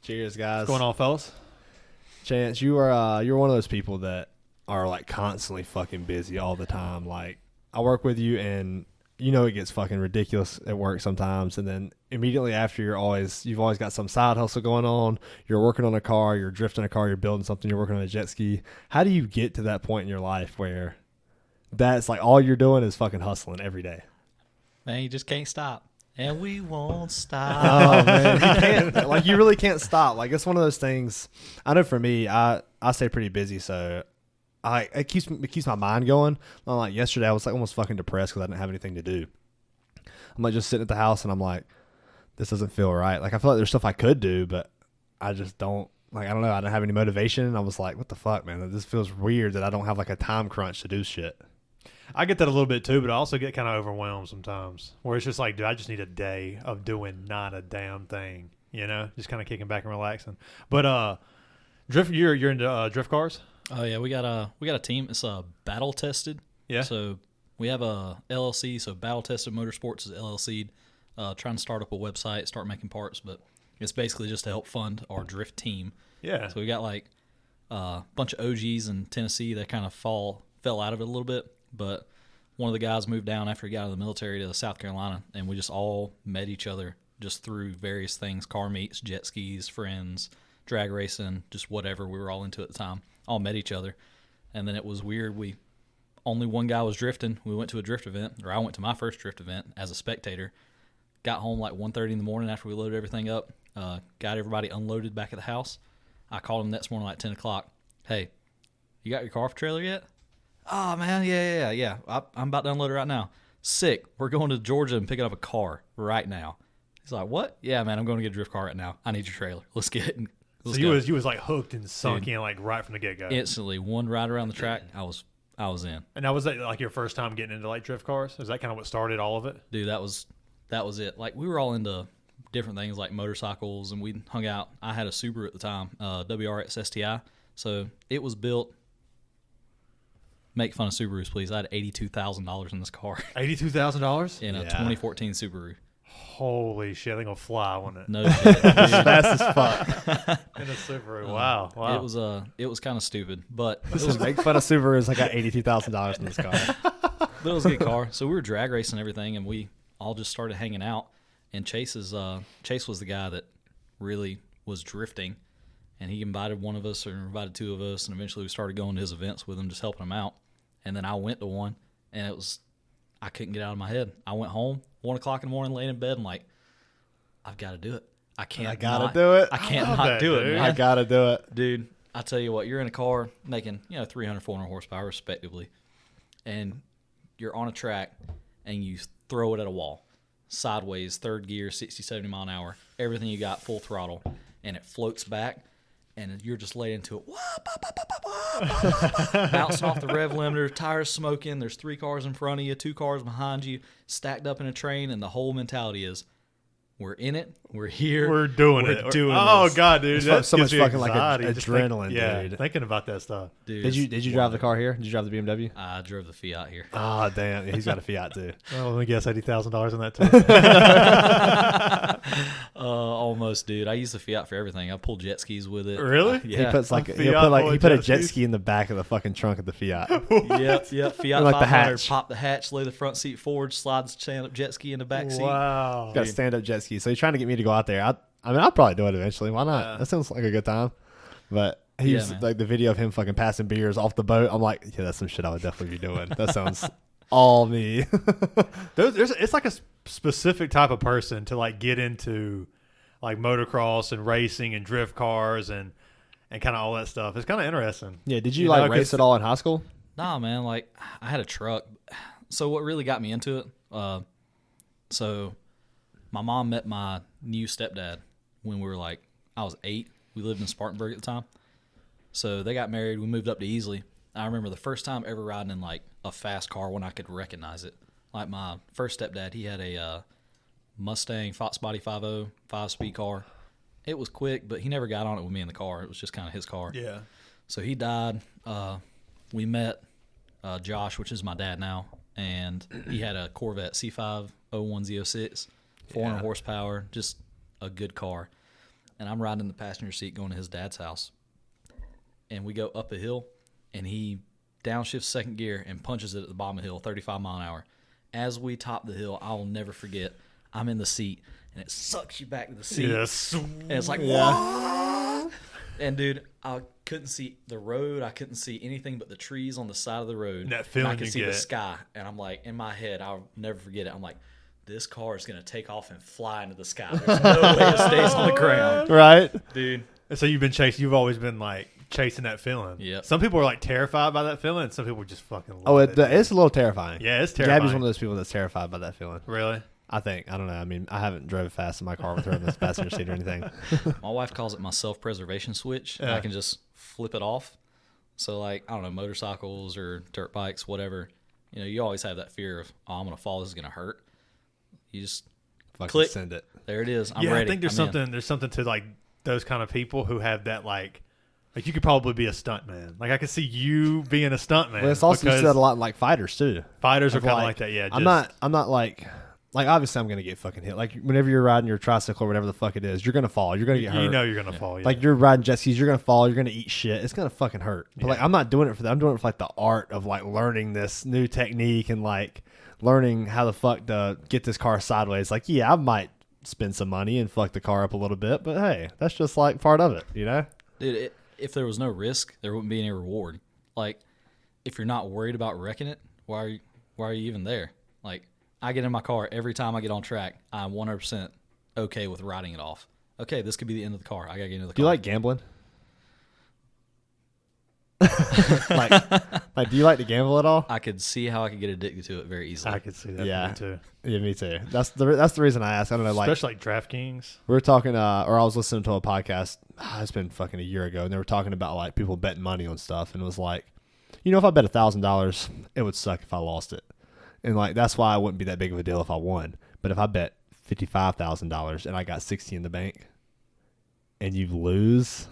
Cheers, guys. What's going on, fellas? Chance, you're one of those people that are like constantly fucking busy all the time. Like, I work with you, and you know it gets fucking ridiculous at work sometimes, and then immediately after you've always got some side hustle going on. You're working on a car, you're drifting a car, you're building something, you're working on a jet ski. How do you get to that point in your life where that's like all you're doing is fucking hustling every day? Man, you just can't stop. And we won't stop. Oh man, you can't. Like, you really can't stop. Like, it's one of those things. I know for me, I stay pretty busy, so it keeps my mind going. Like yesterday, I was like almost fucking depressed because I didn't have anything to do. I'm like just sitting at the house, and I'm like, this doesn't feel right. Like, I feel like there's stuff I could do, but I just don't. Like, I don't know. I don't have any motivation. And I was like, what the fuck, man? This feels weird that I don't have like a time crunch to do shit. I get that a little bit too, but I also get kind of overwhelmed sometimes where it's just like, dude, I just need a day of doing not a damn thing, you know, just kind of kicking back and relaxing. But you're into drift cars? Oh yeah, we got a team. It's battle tested. Yeah. So we have a LLC. So Battle Tested Motorsports is LLC. Trying to start up a website, start making parts, but it's basically just to help fund our drift team. Yeah. So we got like a bunch of OGs in Tennessee that kind of fell out of it a little bit. But one of the guys moved down after he got out of the military to South Carolina, and we just all met each other just through various things, car meets, jet skis, friends, drag racing, just whatever we were all into at the time. All met each other. And then it was weird. Only one guy was drifting. We went to a drift event, or I went to my first drift event as a spectator. Got home like 1:30 in the morning after we loaded everything up. Got everybody unloaded back at the house. I called him next morning like 10 o'clock. Hey, you got your car off the trailer yet? Oh, man, yeah. I'm about to unload it right now. Sick. We're going to Georgia and picking up a car right now. He's like, what? Yeah, man, I'm going to get a drift car right now. I need your trailer. Let's get it. So you was like hooked and sunk in like right from the get-go. Instantly. One ride around the track, I was in. And that was like your first time getting into like drift cars? Is that kind of what started all of it? Dude, that was it. Like, we were all into different things like motorcycles, and we hung out. I had a Subaru at the time, WRX STI. So it was built. Make fun of Subarus, please. I had $82,000 in this car. $82,000 in a 2014 Subaru. Holy shit! They're gonna fly, wasn't it? No shit. Fast as fuck. In a Subaru. Wow. It was kind of stupid, but Make fun of Subarus. I got $82,000 in this car. but it was a good car. So we were drag racing and everything, and we all just started hanging out. And Chase was the guy that really was drifting, and he invited one of us or invited two of us, and eventually we started going to his events with him, just helping him out. And then I went to one, and I couldn't get out of my head. I went home 1 o'clock in the morning, laying in bed, and like, I've got to do it. I can't do it. I can't not do it, man. I gotta do it, dude. I tell you what, you're in a car making 300, 400 horsepower respectively, and you're on a track, and you throw it at a wall, sideways, third gear, 60, 70 mile an hour, everything you got, full throttle, and it floats back. And you're just laid into it, bouncing off the rev limiter, tires smoking. There's 3 cars in front of you, 2 cars behind you, stacked up in a train, and the whole mentality is, we're in it, we're here, we're doing it. Oh god, dude, that's so much fucking like anxiety. adrenaline, dude. Thinking about that stuff. Dude, did you drive the car here? Did you drive the BMW? I drove the Fiat here. Oh damn, he's got a Fiat too. Well, let me guess, $80,000 in that too. Almost, dude. I use the Fiat for everything. I pull jet skis with it. Really? Yeah. He puts he put a jet ski in the back of the fucking trunk of the Fiat. Yep. Fiat like the 500. hatch. Pop the hatch, lay the front seat forward, slide the stand-up jet ski in the back seat. Wow. Got a stand-up jet ski. So he's trying to get me to go out there. I mean, I'll probably do it eventually. Why not? Yeah. That sounds like a good time. But he's man. like the video of him fucking passing beers off the boat. I'm like, yeah, that's some shit I would definitely be doing. That sounds all me. It's like a specific type of person to like get into like motocross and racing and drift cars and kind of all that stuff. It's kind of interesting. Yeah. Did you like race at all in high school? Nah, man. Like, I had a truck. So what really got me into it? So my mom met my new stepdad when we were like, I was 8. We lived in Spartanburg at the time. So they got married. We moved up to Easley. I remember the first time ever riding in like a fast car when I could recognize it. Like my first stepdad, he had a Mustang Fox Body 5.0 5-speed car. It was quick, but he never got on it with me in the car. It was just kind of his car. Yeah. So he died. We met Josh, which is my dad now, and he had a Corvette C5 01Z06, 400 horsepower, just a good car. and I'm riding in the passenger seat going to his dad's house. And we go up a hill, and he downshifts second gear and punches it at the bottom of the hill, 35 mile an hour. As we top the hill, I will never forget, I'm in the seat, and it sucks you back to the seat. Yes. And it's like, what? And, dude, I couldn't see the road. I couldn't see anything but the trees on the side of the road. That feeling and I could you see get. the sky. And I'm like, in my head, I'll never forget it. I'm like, this car is going to take off and fly into the sky. There's no way it stays on the ground. Right? Dude. So you've always been like chasing that feeling. Yep. Some people are like terrified by that feeling, and some people just fucking love Oh, it. it's a little terrifying. Yeah, it's terrifying. Gabby's one of those people that's terrified by that feeling. Really? I think. I don't know. I mean, I haven't drove fast in my car with her in the passenger seat or anything. My wife calls it my self-preservation switch. And Yeah. I can just flip it off. So, like, I don't know, motorcycles or dirt bikes, whatever. You know, you always have that fear of, oh, I'm going to fall. This is going to hurt. You just Fucking click. send it. There it is. I'm Yeah, ready. I think there's I'm in. something to like those kind of people who have that like you could probably be a stuntman. Like I could see you being a stuntman. Well, it's also you see because that a lot in like fighters too. fighters are Of kind of like that. Yeah, I'm not like obviously I'm gonna get fucking hit. Like whenever you're riding your tricycle or whatever the fuck it is, you're gonna fall. You're gonna get hurt. You know you're gonna fall. Yeah. Like you're riding jet skis, you're gonna fall. You're gonna eat shit. It's gonna fucking hurt. But like Yeah. I'm not doing it for that. I'm doing it for like the art of like learning this new technique and like learning how the fuck to get this car sideways. Like yeah, I might spend some money and fuck the car up a little bit, but hey, that's just like part of it, you know? Dude, if there was no risk, there wouldn't be any reward. Like, if you're not worried about wrecking it, why are you even there? Like, I get in my car every time I get on track. I'm 100% okay with riding it off. Okay, this could be the end of the car. I gotta get into the car. Do you like gambling? like, do you like to gamble at all? I could see how I could get addicted to it very easily. I could see that. Yeah. Me too. Yeah, me too. That's the reason I asked. I don't know, like Especially like DraftKings. we were talking, or I was listening to a podcast. It's been fucking a year ago, and they were talking about like people betting money on stuff, and it was like, you know, if I bet $1,000, it would suck if I lost it, and like that's why it wouldn't be that big of a deal if I won. But if I bet $55,000 and I got 60 in the bank, and you lose.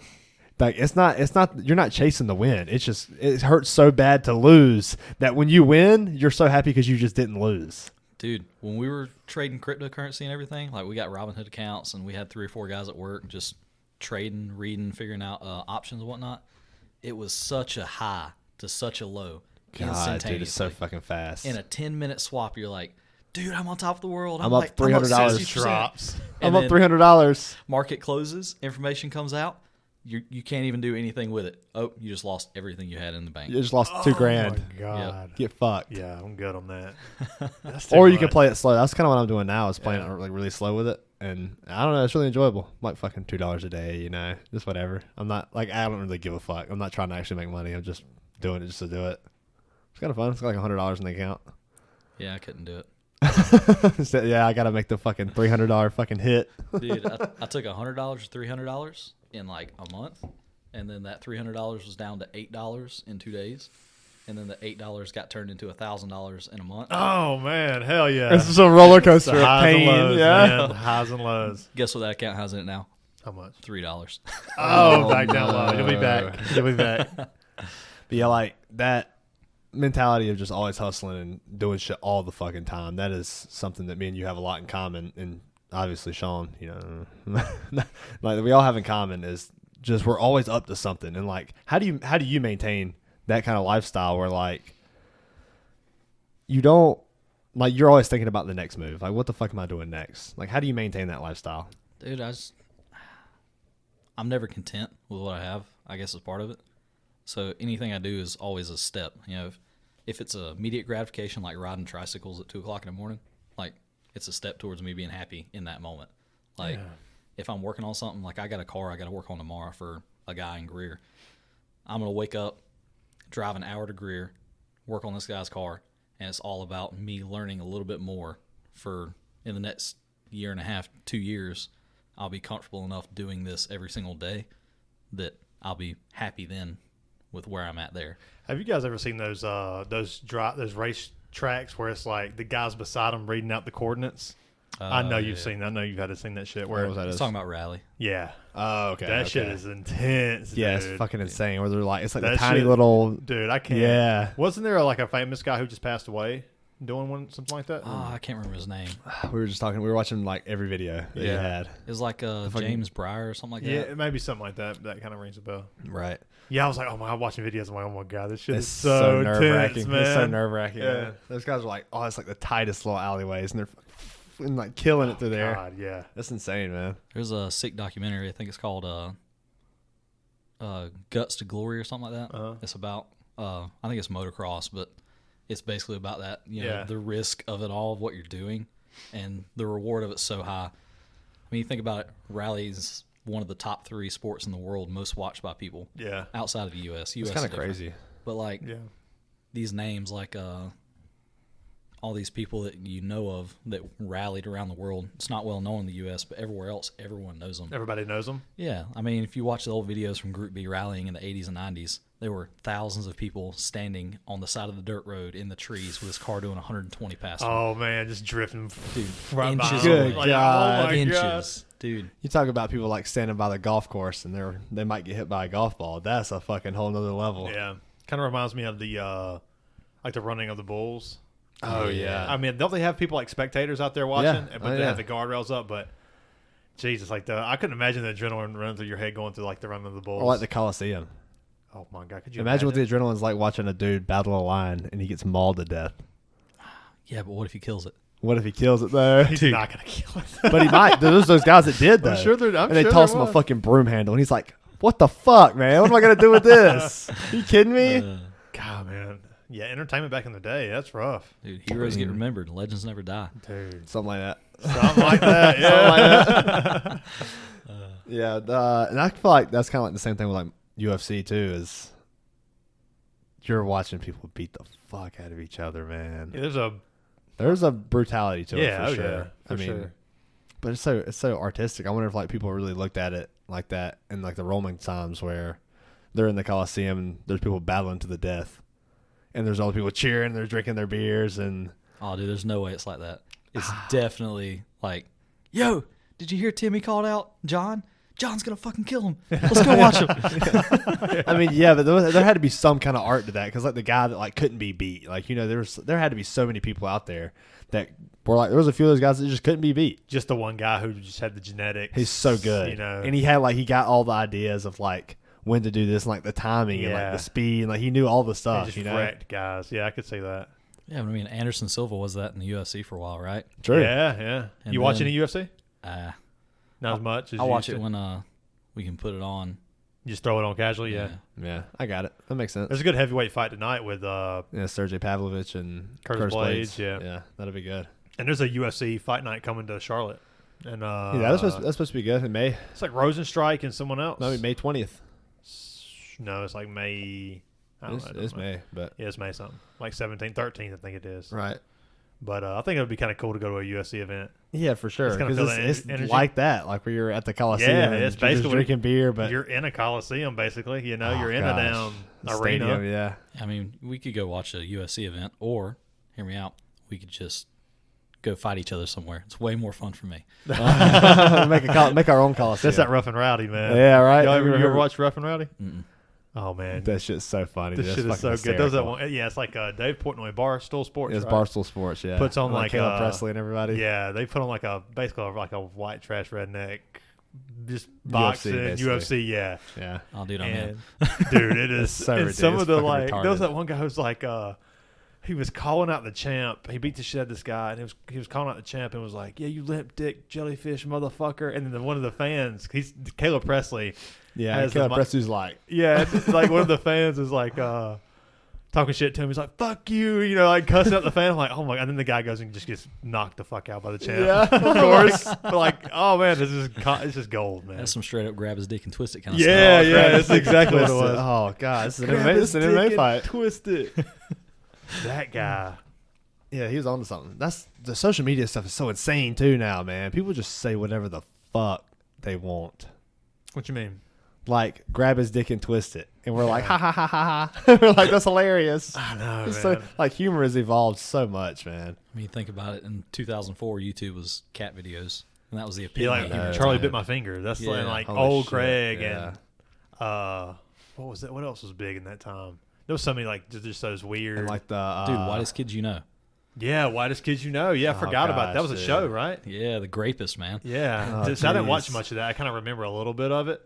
Like it's not you're not chasing the win. It's just it hurts so bad to lose that when you win, you're so happy because you just didn't lose. Dude, when we were trading cryptocurrency and everything, like we got Robinhood accounts and we had 3 or 4 guys at work just trading, reading, figuring out options and whatnot. It was such a high to such a low God, dude, it's so instantaneously. fucking fast. In a 10-minute swap, you're like, dude, I'm on top of the world. I'm up like, $300. I'm up 60%. Drops. I'm And up then $300. market closes, information comes out. You can't even do anything with it. Oh, you just lost everything you had in the bank. You just lost $2,000. Oh my god. Get fucked. Yeah, I'm good on that. That's Or too you can much. play it slow. That's kind of what I'm doing now. Is playing Yeah. it like really slow with it, and I don't know. It's really enjoyable. Like fucking $2 a day, you know, just whatever. I'm not like I don't really give a fuck. I'm not trying to actually make money. I'm just doing it just to do it. It's kind of fun. It's like $100 in the account. Yeah, I couldn't do it. So, yeah, I gotta make the fucking $300 fucking hit. Dude, I took $100 or $300 in like a month, and then that $300 was down to $8 in 2 days, and then the $8 got turned into $1,000 in a month. Oh man, hell yeah! This is a roller coaster The of highs pain. and lows, Yeah. man. The highs and lows. Guess what that account has in it now? How much? $3. Oh, back down low. You'll be back. You'll be back. But yeah, like that mentality of just always hustling and doing shit all the fucking time. That is something that me and you have a lot in common. And obviously, Sean, you know, like we all have in common is just we're always up to something. And like, how do you maintain that kind of lifestyle where like you don't like you're always thinking about the next move? Like, what the fuck am I doing next? Like, how do you maintain that lifestyle? Dude, I'm never content with what I have. I guess is part of it. So anything I do is always a step. You know, if it's a immediate gratification like riding tricycles at 2:00 in the morning, like it's a step towards me being happy in that moment. Like if I'm working on something, like I got a car I got to work on tomorrow for a guy in Greer, I'm gonna wake up, drive an hour to Greer, work on this guy's car, and it's all about me learning a little bit more for in the next year and a half, 2 years. I'll be comfortable enough doing this every single day that I'll be happy then with where I'm at there. Have you guys ever seen those race tracks where it's like the guys beside them reading out the coordinates? I know you've seen that. I know you've had to seen that shit. Where What was that? It's talking about rally. yeah, Oh, okay. that shit is intense. yeah, dude. it's fucking insane. Where they're like, it's like That the tiny shit- little. Dude, I can't. Yeah. Wasn't there like a famous guy who just passed away doing something like that? I can't remember his name. We were just talking. We were watching like every video that he had. It was like James Breyer or something like Yeah, that. it may be something like that. That kind of rings a bell. Right. Yeah, I was like, oh my, I'm watching videos. I'm like, oh my god, this shit It's is so nerve tense, wracking. man. It's so nerve wracking. Yeah. Man. Those guys are like, oh, it's like the tightest little alleyways, and they're like killing it through there. God, yeah. That's insane, man. There's a sick documentary. I think it's called Guts to Glory or something like that. Uh-huh. It's about I think it's motocross, but it's basically about that. You know, Yeah. the risk of it all, of what you're doing, and the reward of it's so high. I mean, you think about it. Rally's one of the top 3 sports in the world, most watched by people. Yeah. Outside of the U.S. It's kind of crazy. But like these names, like all these people that you know of that rallied around the world. It's not well known in the U.S., but everywhere else, everyone knows them. Everybody knows them. Yeah, I mean, if you watch the old videos from Group B rallying in the 80s and 90s, there were thousands of people standing on the side of the dirt road in the trees with his car doing 120 past them. Oh man, just drifting, Dude, right by inches them. Good Like, God. oh my inches, gosh. dude. You talk about people like standing by the golf course, and they might get hit by a golf ball. That's a fucking whole nother level. Yeah, kind of reminds me of the like the running of the bulls. Oh yeah. I mean, don't they have people like spectators out there watching? Yeah. But they have the guardrails up. But Jesus, like I couldn't imagine the adrenaline running through your head going through like the run of the bulls. Or like the Coliseum. Oh my god, could you Imagine what the adrenaline's like watching a dude battle a lion and he gets mauled to death. Yeah, but what if he kills it? What if he kills it though? He's not gonna kill it. But he might. There's those guys that did though. I'm sure and they toss him a fucking broom handle, and he's like, "What the fuck, man? What am I gonna do with this? You kidding me?" God, man. Yeah, entertainment back in the day, that's rough. Dude, heroes get remembered. Legends never die. Dude. Something like that. Something like that, yeah. Yeah, and I feel like that's kind of like the same thing with like UFC too. Is you're watching people beat the fuck out of each other, man. Yeah, There's a brutality to it Yeah, for oh, sure. yeah, for I mean, sure. but it's so artistic. I wonder if like people really looked at it like that in like the Roman times where they're in the Coliseum and there's people battling to the death, and there's all the people cheering, they're drinking their beers, and Oh, dude, there's no way it's like that. It's definitely like, yo, did you hear Timmy called out John? John's going to fucking kill him. Let's go watch him. I mean, yeah, but there had to be some kind of art to that, because like the guy that like couldn't be beat, like, you know, there had to be so many people out there that were like, there was a few of those guys that just couldn't be beat. just the one guy who just had the genetics. He's so good, you know. and he got all the ideas of like when to do this, and like the timing and like Yeah. the speed, and like he knew all the He stuff. just You know, wrecked guys. Yeah, I could see that. Yeah, but I mean, Anderson Silva was that in the UFC for a while, right? true. Yeah, yeah. And You watching then- the UFC? Not I'll- as much as I'll you watch used it to? when we can put it on. You just throw it on casually, yeah. Yeah, I got it. That makes sense. There's a good heavyweight fight tonight with Yeah, Sergey Pavlovich and Curtis Blades, Yeah, yeah. that'll be good. and there's a UFC fight night coming to Charlotte. And Yeah, that's supposed to be good in May. it's like Rosenstrike and someone else. No, May 20th. No, it's like May. I don't know. It's May, but Yeah, it's May something. Like 17th, 13th, I think it is. right. But I think it would be kind of cool to go to a UFC event. Yeah, for sure. Just kinda Because feel that it's energy. like that, like where you're at the Coliseum. Yeah, and it's you're just basically- drinking beer, but You're in a coliseum, basically. You know, Oh, you're in gosh. a down The arena. stadium, yeah. I mean, we could go watch a UFC event, or, hear me out, we could just go fight each other somewhere. It's way more fun for me. make our own Coliseum. That's that Rough and Rowdy, man. Yeah, right. Y'all Have ever, you you ever ever- watch Rough and Rowdy? Mm-mm. Oh, man. That shit's so funny. This dude. shit That's is so fucking good. Does that hysterical. one? Yeah, it's like Dave Portnoy, Barstool Sports. It's right? Barstool Sports, yeah. Puts on like Caleb Presley and everybody. Yeah, they put on like basically like a white trash redneck, just UFC, boxing basically. UFC. Yeah, Yeah. Oh, dude, I'm in. and dude, it is so and some ridiculous. of the Fucking like there was retarded. that one guy who's like he was calling out the champ. He beat the shit out of this guy, and he was calling out the champ and was like, "Yeah, you limp dick jellyfish motherfucker." And then one of the fans, he's Caleb Presley. Yeah, Has and Caleb the mi- Presley's like, Yeah, like one of the fans is like talking shit to him. He's like, "Fuck you," you know, like cussing out the fan. I'm like, "Oh my!" And then the guy goes and just gets knocked the fuck out by the champ. Yeah, of course. But like, oh man, it's just gold, man. That's some straight up grab his dick and twist it kind of Yeah, stuff. yeah, that's exactly what it Twist was. Oh, God. This is an Grab MMA, his this is an dick MMA and fight. twist it. That guy. Yeah, he was on to something. That's the social media stuff is so insane too now, man. People just say whatever the fuck they want. What you mean? Like grab his dick and twist it, and we're like, ha ha ha ha ha. We're like, that's hilarious. I know, It's man. so, like humor has evolved so much, man. I mean, think about it. In 2004, YouTube was cat videos, and that was the Yeah, epitome. like of humor. Charlie dude. bit my finger. That's Yeah. like Holy old shit, Craig yeah. and what was that? What else was big in that time? There was so many like just those weird. And like the Dude, whitest kids you know. Yeah, Whitest Kids You Know. Yeah, I Oh, forgot about that. That gosh, was a dude. show, right? Yeah, the Grapist, man. Yeah. Oh, Just, I didn't watch jeez. much of that. I kind of remember a little bit of it.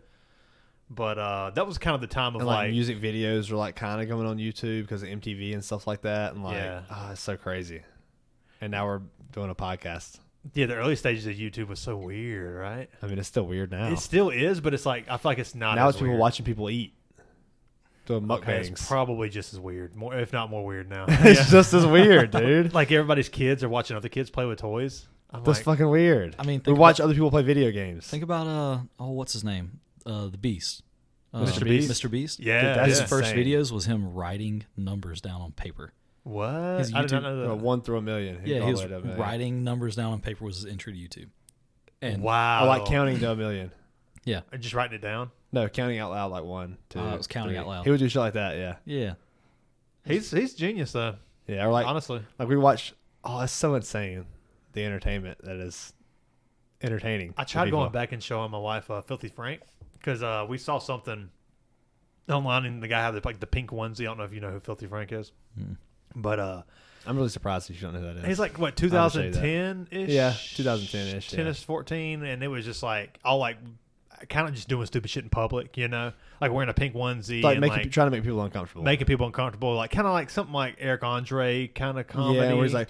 But that was kind of the time of And like like music videos were like kind of coming on YouTube because of MTV and stuff like that. And like, Yeah. it's so crazy. And now we're doing a podcast. yeah, the early stages of YouTube was so weird, right? I mean, it's still weird now. It still is, but it's like I feel like it's not. Now as it's people weird. watching people eat, doing Okay, mukbangs. it's probably just as weird, more if not more weird now. It's just as weird, dude. Like everybody's kids are watching other kids play with toys. I'm That's like, fucking weird. I mean, we think watch about- other people play video games. Think about what's his name? The Beast. Mr. Beast? Mr. Beast. yeah, Dude, that's His yeah. first insane. videos was him writing numbers down on paper. What? His I did not YouTube- know that. 1 through a million. He'd Yeah, go he all was the way to a million. writing numbers down on paper was his intro to YouTube. And Wow. I like counting to a million. yeah, Just writing it down. No, counting out loud like 1, 2. it was counting 3. out loud. He would do shit like that. Yeah, yeah. He's genius though. yeah. Or like, Honestly, we watch. Oh, that's so insane. The entertainment that is entertaining. I to tried people. going back and showing my wife Filthy Frank because we saw something online and the guy had the pink onesie. I don't know if you know who Filthy Frank is, but I'm really surprised if you don't know who that is. he's like what show you that. 2010 ish. Yeah, 2010-ish, 10 yeah. 14, and it was just like all like kind of just doing stupid shit in public, you know, like wearing a pink onesie like and trying to make people uncomfortable. making people uncomfortable, like kind of like something like Eric Andre kind of comedy. Yeah, where he's like,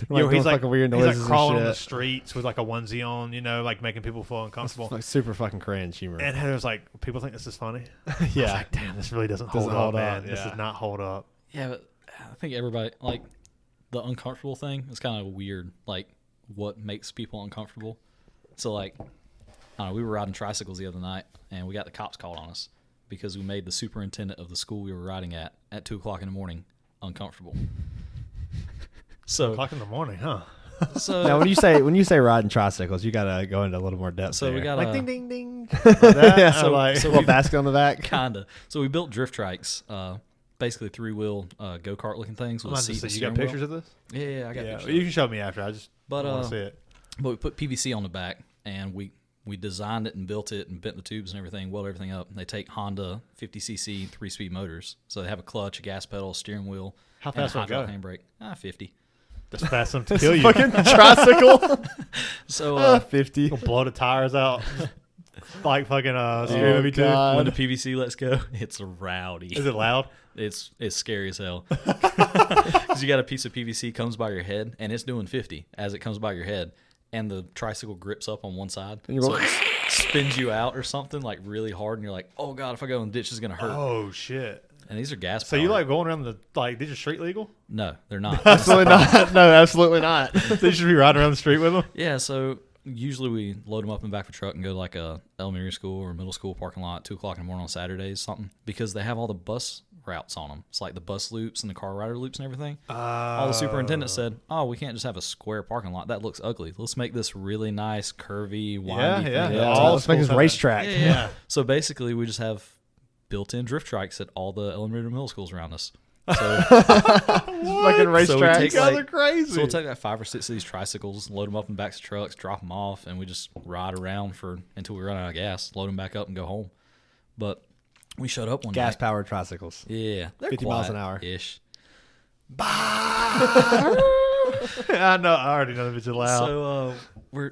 You know, doing he's like fucking weird he's noises like crawling on and the shit. streets with like a onesie on, you know, like making people feel uncomfortable. Like super fucking cringe humor. And Heather was like, people think this is funny. I was yeah, like, damn, this really doesn't Doesn't hold hold up, up, man. This yeah. does not hold up. Yeah, but I think everybody like the uncomfortable thing is kind of weird. Like what makes people uncomfortable. So like, I don't know, we were riding tricycles the other night and we got the cops called on us because we made the superintendent of the school we were riding at 2:00 in the morning uncomfortable. So O'clock in the morning, huh? now when you say riding tricycles, you gotta go into a little more depth. So we there. got Like a ding ding ding. Like that. yeah, I'm so, like, so a little basket on the back. kinda. So we built drift trikes, basically 3-wheel go kart looking things I'm with a not seat. just and saying, you got steering pictures wheel. of this? Yeah, I got Yeah, pictures. you can show me after. I just But want to see it. But we put PVC on the back, and we designed it and built it and bent the tubes and everything, welded everything up. They take Honda 50cc 3-speed motors, so they have a clutch, a gas pedal, a steering wheel, How and a fast will it go? hydraulic handbrake. 50. That's fast enough to kill you. Fucking tricycle. So 50. You'll blow the tires out. Like fucking Scary Oh, Movie 2. God. when the PVC lets go, it's rowdy. Is it loud? It's scary as hell. Because you got a piece of PVC comes by your head, and it's doing 50 as it comes by your head, and the tricycle grips up on one side, And you're so like- it spins you out or something like really hard, and you're like, oh god, if I go in the ditch, it's gonna hurt. Oh shit. And these are gas. So you powered. like going around the like? These are street legal? No, they're not. Absolutely not. No, absolutely not. So you should be riding around the street with them. Yeah, so usually we load them up in the back of a truck and go to like a elementary school or middle school parking lot at 2:00 in the morning on Saturdays, something, because they have all the bus routes on them. It's like the bus loops and the car rider loops and everything. All the superintendent said, "Oh, we can't just have a square parking lot. That looks ugly. Let's make this really nice, curvy, windy yeah. thing." Yeah, All let's make this schools have racetrack. Yeah. So basically, we just have built-in drift trikes at all the elementary and middle schools around us. So Fucking racetrack. take, You guys like- are crazy. So we'll take like 5 or 6 of these tricycles, load them up in backs of trucks, drop them off, and we just ride around until we run out of gas, load them back up, and go home. But we showed up one Gas night. powered tricycles. Yeah, they're 50 miles an hour. Ish. I know. I already know if it's loud. So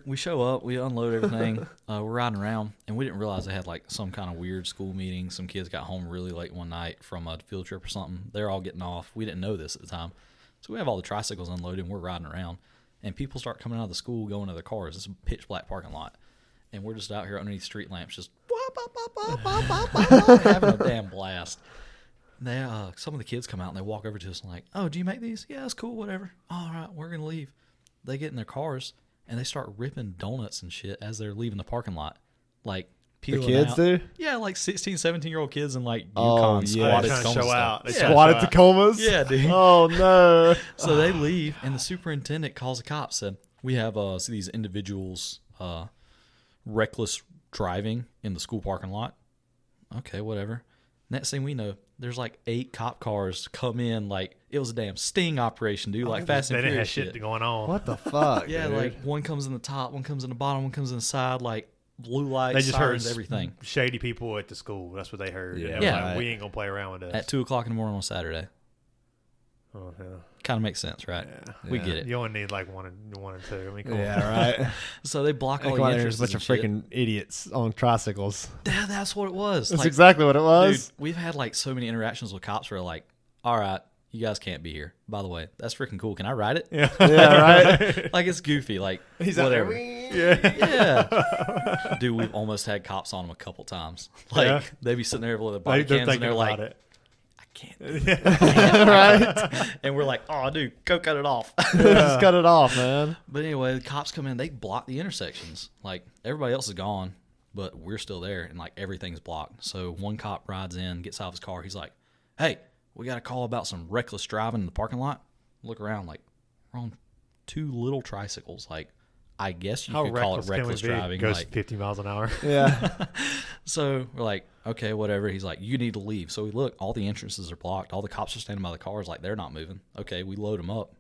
we show up, we unload everything, we're riding around, and we didn't realize they had like some kind of weird school meeting. Some kids got home really late one night from a field trip or something. They're all getting off. We didn't know this at the time, so we have all the tricycles unloaded, and we're riding around, and people start coming out of the school going to their cars. It's a pitch black parking lot, and we're just out here underneath street lamps, just having a damn blast. They some of the kids come out and they walk over to us and like, "Oh, do you make these? Yeah, it's cool, whatever. All right, we're gonna leave." They get in their cars and they start ripping donuts and shit as they're leaving the parking lot, like The peeling kids out. do? Yeah, like 16, 17-year-old kids in like Oh, Yukon yeah. squatted Trying to Tacoma show stuff. out. They Yeah. trying to Squatted show out. Tacomas? Yeah, dude. Oh, no. So they leave, and the superintendent calls the cops. Said, "We have these individuals reckless driving in the school parking lot." Okay, whatever. Next thing we know, there's like 8 cop cars come in, like it was a damn sting operation, dude. Like Fast They and didn't have Furious shit going on. What the fuck? Yeah, dude? like one comes in the top, one comes in the bottom, one comes in the side, like blue lights, They just heard sirens, everything. shady people at the school. That's what they heard. Yeah, And they were right. like, we ain't gonna play around with this. At 2:00 in the morning on Saturday. Oh, yeah. Kind of makes sense, right? Yeah. We get it. You only need like one and two. I mean, come on. Yeah, right. So they block all Come the on, there's entrances a bunch and of shit. freaking idiots on tricycles. Yeah, that's what it was. That's Like, exactly what it dude, was. we've had like so many interactions with cops where like, all right, you guys can't be here. By the way, that's freaking cool. Can I ride it? Yeah. Yeah, right. Like, it's goofy. Like, He's out there. whatever. Yeah. Yeah. Dude, we've almost had cops on them a couple times. Like, Yeah. they be sitting there with their body They're cams and thinking they're like, about it. I can't. Right. And we're like, oh, dude, go cut it off. Just cut it off, man. But anyway, the cops come in, they block the intersections. Like, everybody else is gone, but we're still there, and like everything's blocked. So one cop rides in, gets out of his car. He's like, hey, we got a call about some reckless driving in the parking lot. Look around, like, we're on two little tricycles. Like, I guess you How could call it reckless can we reckless be? driving. Goes Like, 50 miles an hour. Yeah. so we're like, okay, whatever. He's like, you need to leave. So we look, all the entrances are blocked. All the cops are standing by the cars, like, they're not moving. Okay, we load them up.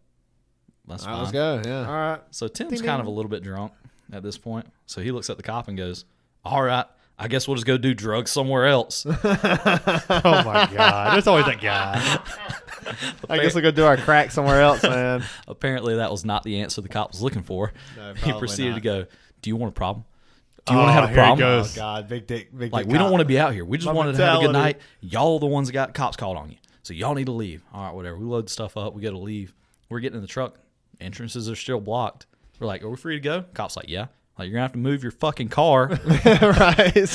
That's All fine. right, let's go. Yeah. All right. So Tim's Ding, kind of a ding. little bit drunk at this point. So he looks at the cop and goes, all right, I guess we'll just go do drugs somewhere else. Oh my God. There's always that guy. I guess we'll go do our crack somewhere else, man. Apparently that was not the answer the cop was looking for. No, He probably proceeded not. to go, do you want a problem? Do you want to have a here he problem? goes. Oh God, big dick, big Like, dick we don't cop. want to be out here. We just My wanted to have a good mentality. night. Y'all are the ones that got cops called on you. So y'all need to leave. All right, whatever. We load stuff up. We got to leave. We're getting in the truck. Entrances are still blocked. We're like, are we free to go? Cop's like, yeah. Like, you're going to have to move your fucking car. Right.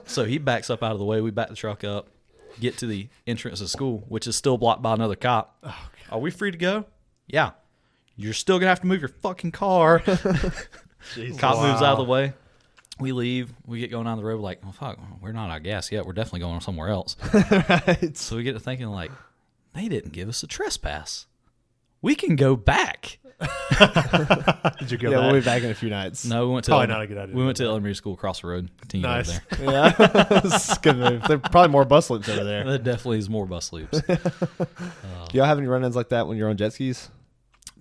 So he backs up out of the way. We back the truck up, get to the entrance of school, which is still blocked by another cop. Oh, Are we free to go? Yeah. You're still going to have to move your fucking car. Jesus. Cop moves out of the Wow. way. We leave. We get going down the road. We're like, oh, fuck, we're not out of gas yet. We're definitely going somewhere else. Right. So we get to thinking, like, they didn't give us a trespass. We can go back. Did you go Yeah, back? we'll be back in a few nights. No, we went to Probably not a good idea. We went to elementary school across the road. Continue Nice. over there. Yeah. It's a good move. There are probably more bus loops over there. There definitely is more bus loops. Do y'all have any run-ins like that when you're on jet skis?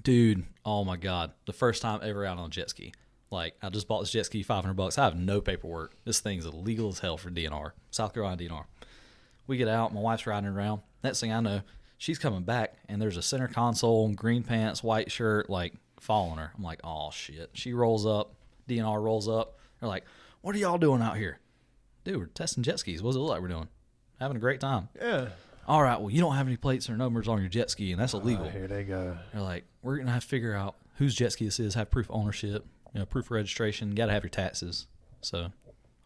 Dude, oh my God. The first time ever out on a jet ski. Like, I just bought this jet ski, $500. I have no paperwork. This thing's illegal as hell for DNR. South Carolina DNR. We get out. My wife's riding around. Next thing I know, she's coming back, and there's a center console, green pants, white shirt, like, following her. I'm like, oh, shit. She rolls up. DNR rolls up. They're like, what are y'all doing out here? Dude, we're testing jet skis. What does it look like we're doing? Having a great time. Yeah. All right, well, you don't have any plates or numbers on your jet ski, and that's illegal. Here they go. They're like, we're going to have to figure out whose jet ski this is, have proof of ownership, proof of registration, got to have your taxes. So,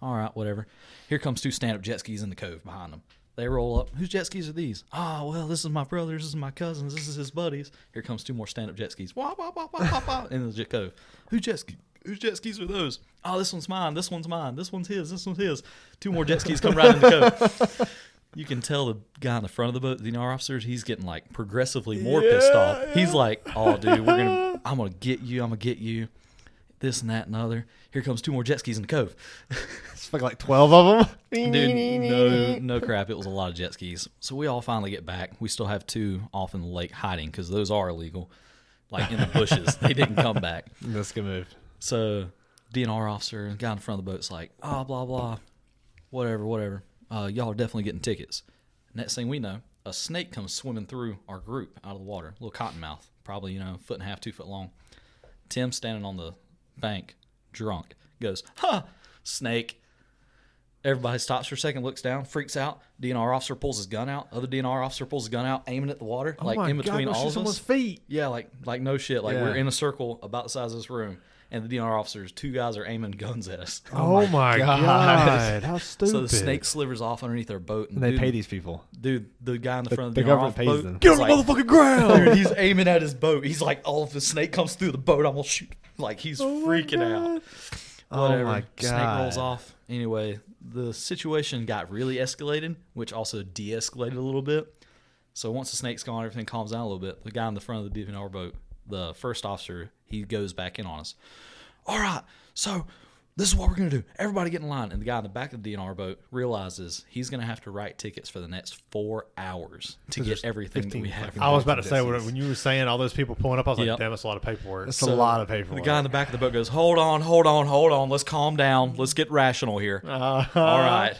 all right, whatever. Here comes two stand-up jet skis in the cove behind them. They roll up. Whose jet skis are these? Oh, well, this is my brother's, this is my cousin's, this is his buddy's. Here comes two more stand-up jet skis. Wah, wah, wah, wah, wah, wah, in the jet cove. Whose jet skis are those? Oh, this one's mine, this one's mine, this one's his. Two more jet skis come right in the cove. You can tell the guy in the front of the boat, the DNR officers, he's getting like progressively more pissed off. He's like, "Oh, dude, I'm gonna get you, this and that and other." Here comes two more jet skis in the cove. It's fucking like 12 of them. Dude, no crap. It was a lot of jet skis. So we all finally get back. We still have two off in the lake hiding because those are illegal, like in the bushes. They didn't come back. That's a good move. So DNR officer, the guy in front of the boat's like, oh, blah, blah, whatever. Y'all are definitely getting tickets. Next thing we know, a snake comes swimming through our group out of the water. Little cottonmouth, probably, 1.5 2 foot long. Tim standing on the bank, drunk, goes, ha, snake. Everybody stops for a second, looks down, freaks out. DNR officer pulls his gun out. Other DNR officer pulls his gun out, aiming at the water, Oh like my in between God, all of someone's us. feet. Yeah, like no shit. Like Yeah. we're in a circle about the size of this room, and the DNR officers, two guys are aiming guns at us. Oh my God. God. How stupid. So the snake slivers off underneath our boat, And they dude, pay these people. Dude, the guy in the front of the the government DNR pays boat, them. Get on is the like, motherfucking ground. dude, he's aiming at his boat. He's like, oh, if the snake comes through the boat, I'm gonna shoot. Like he's freaking out. Oh Whatever. my Snake God. rolls off. Anyway, the situation got really escalated, which also de-escalated a little bit. So once the snake's gone, everything calms down a little bit. The guy in the front of the DNR boat, the first officer, he goes back in on us. All right, so this is what we're going to do. Everybody get in line. And the guy in the back of the DNR boat realizes he's going to have to write tickets for the next 4 hours to get everything that we 15 have. fucking I was about to say, Jet skis. when you were saying all those people pulling up, I was Yep. like, damn, that's a lot of paperwork. That's a lot of paperwork. The guy in the back of the boat goes, hold on. Let's calm down. Let's get rational here. All right.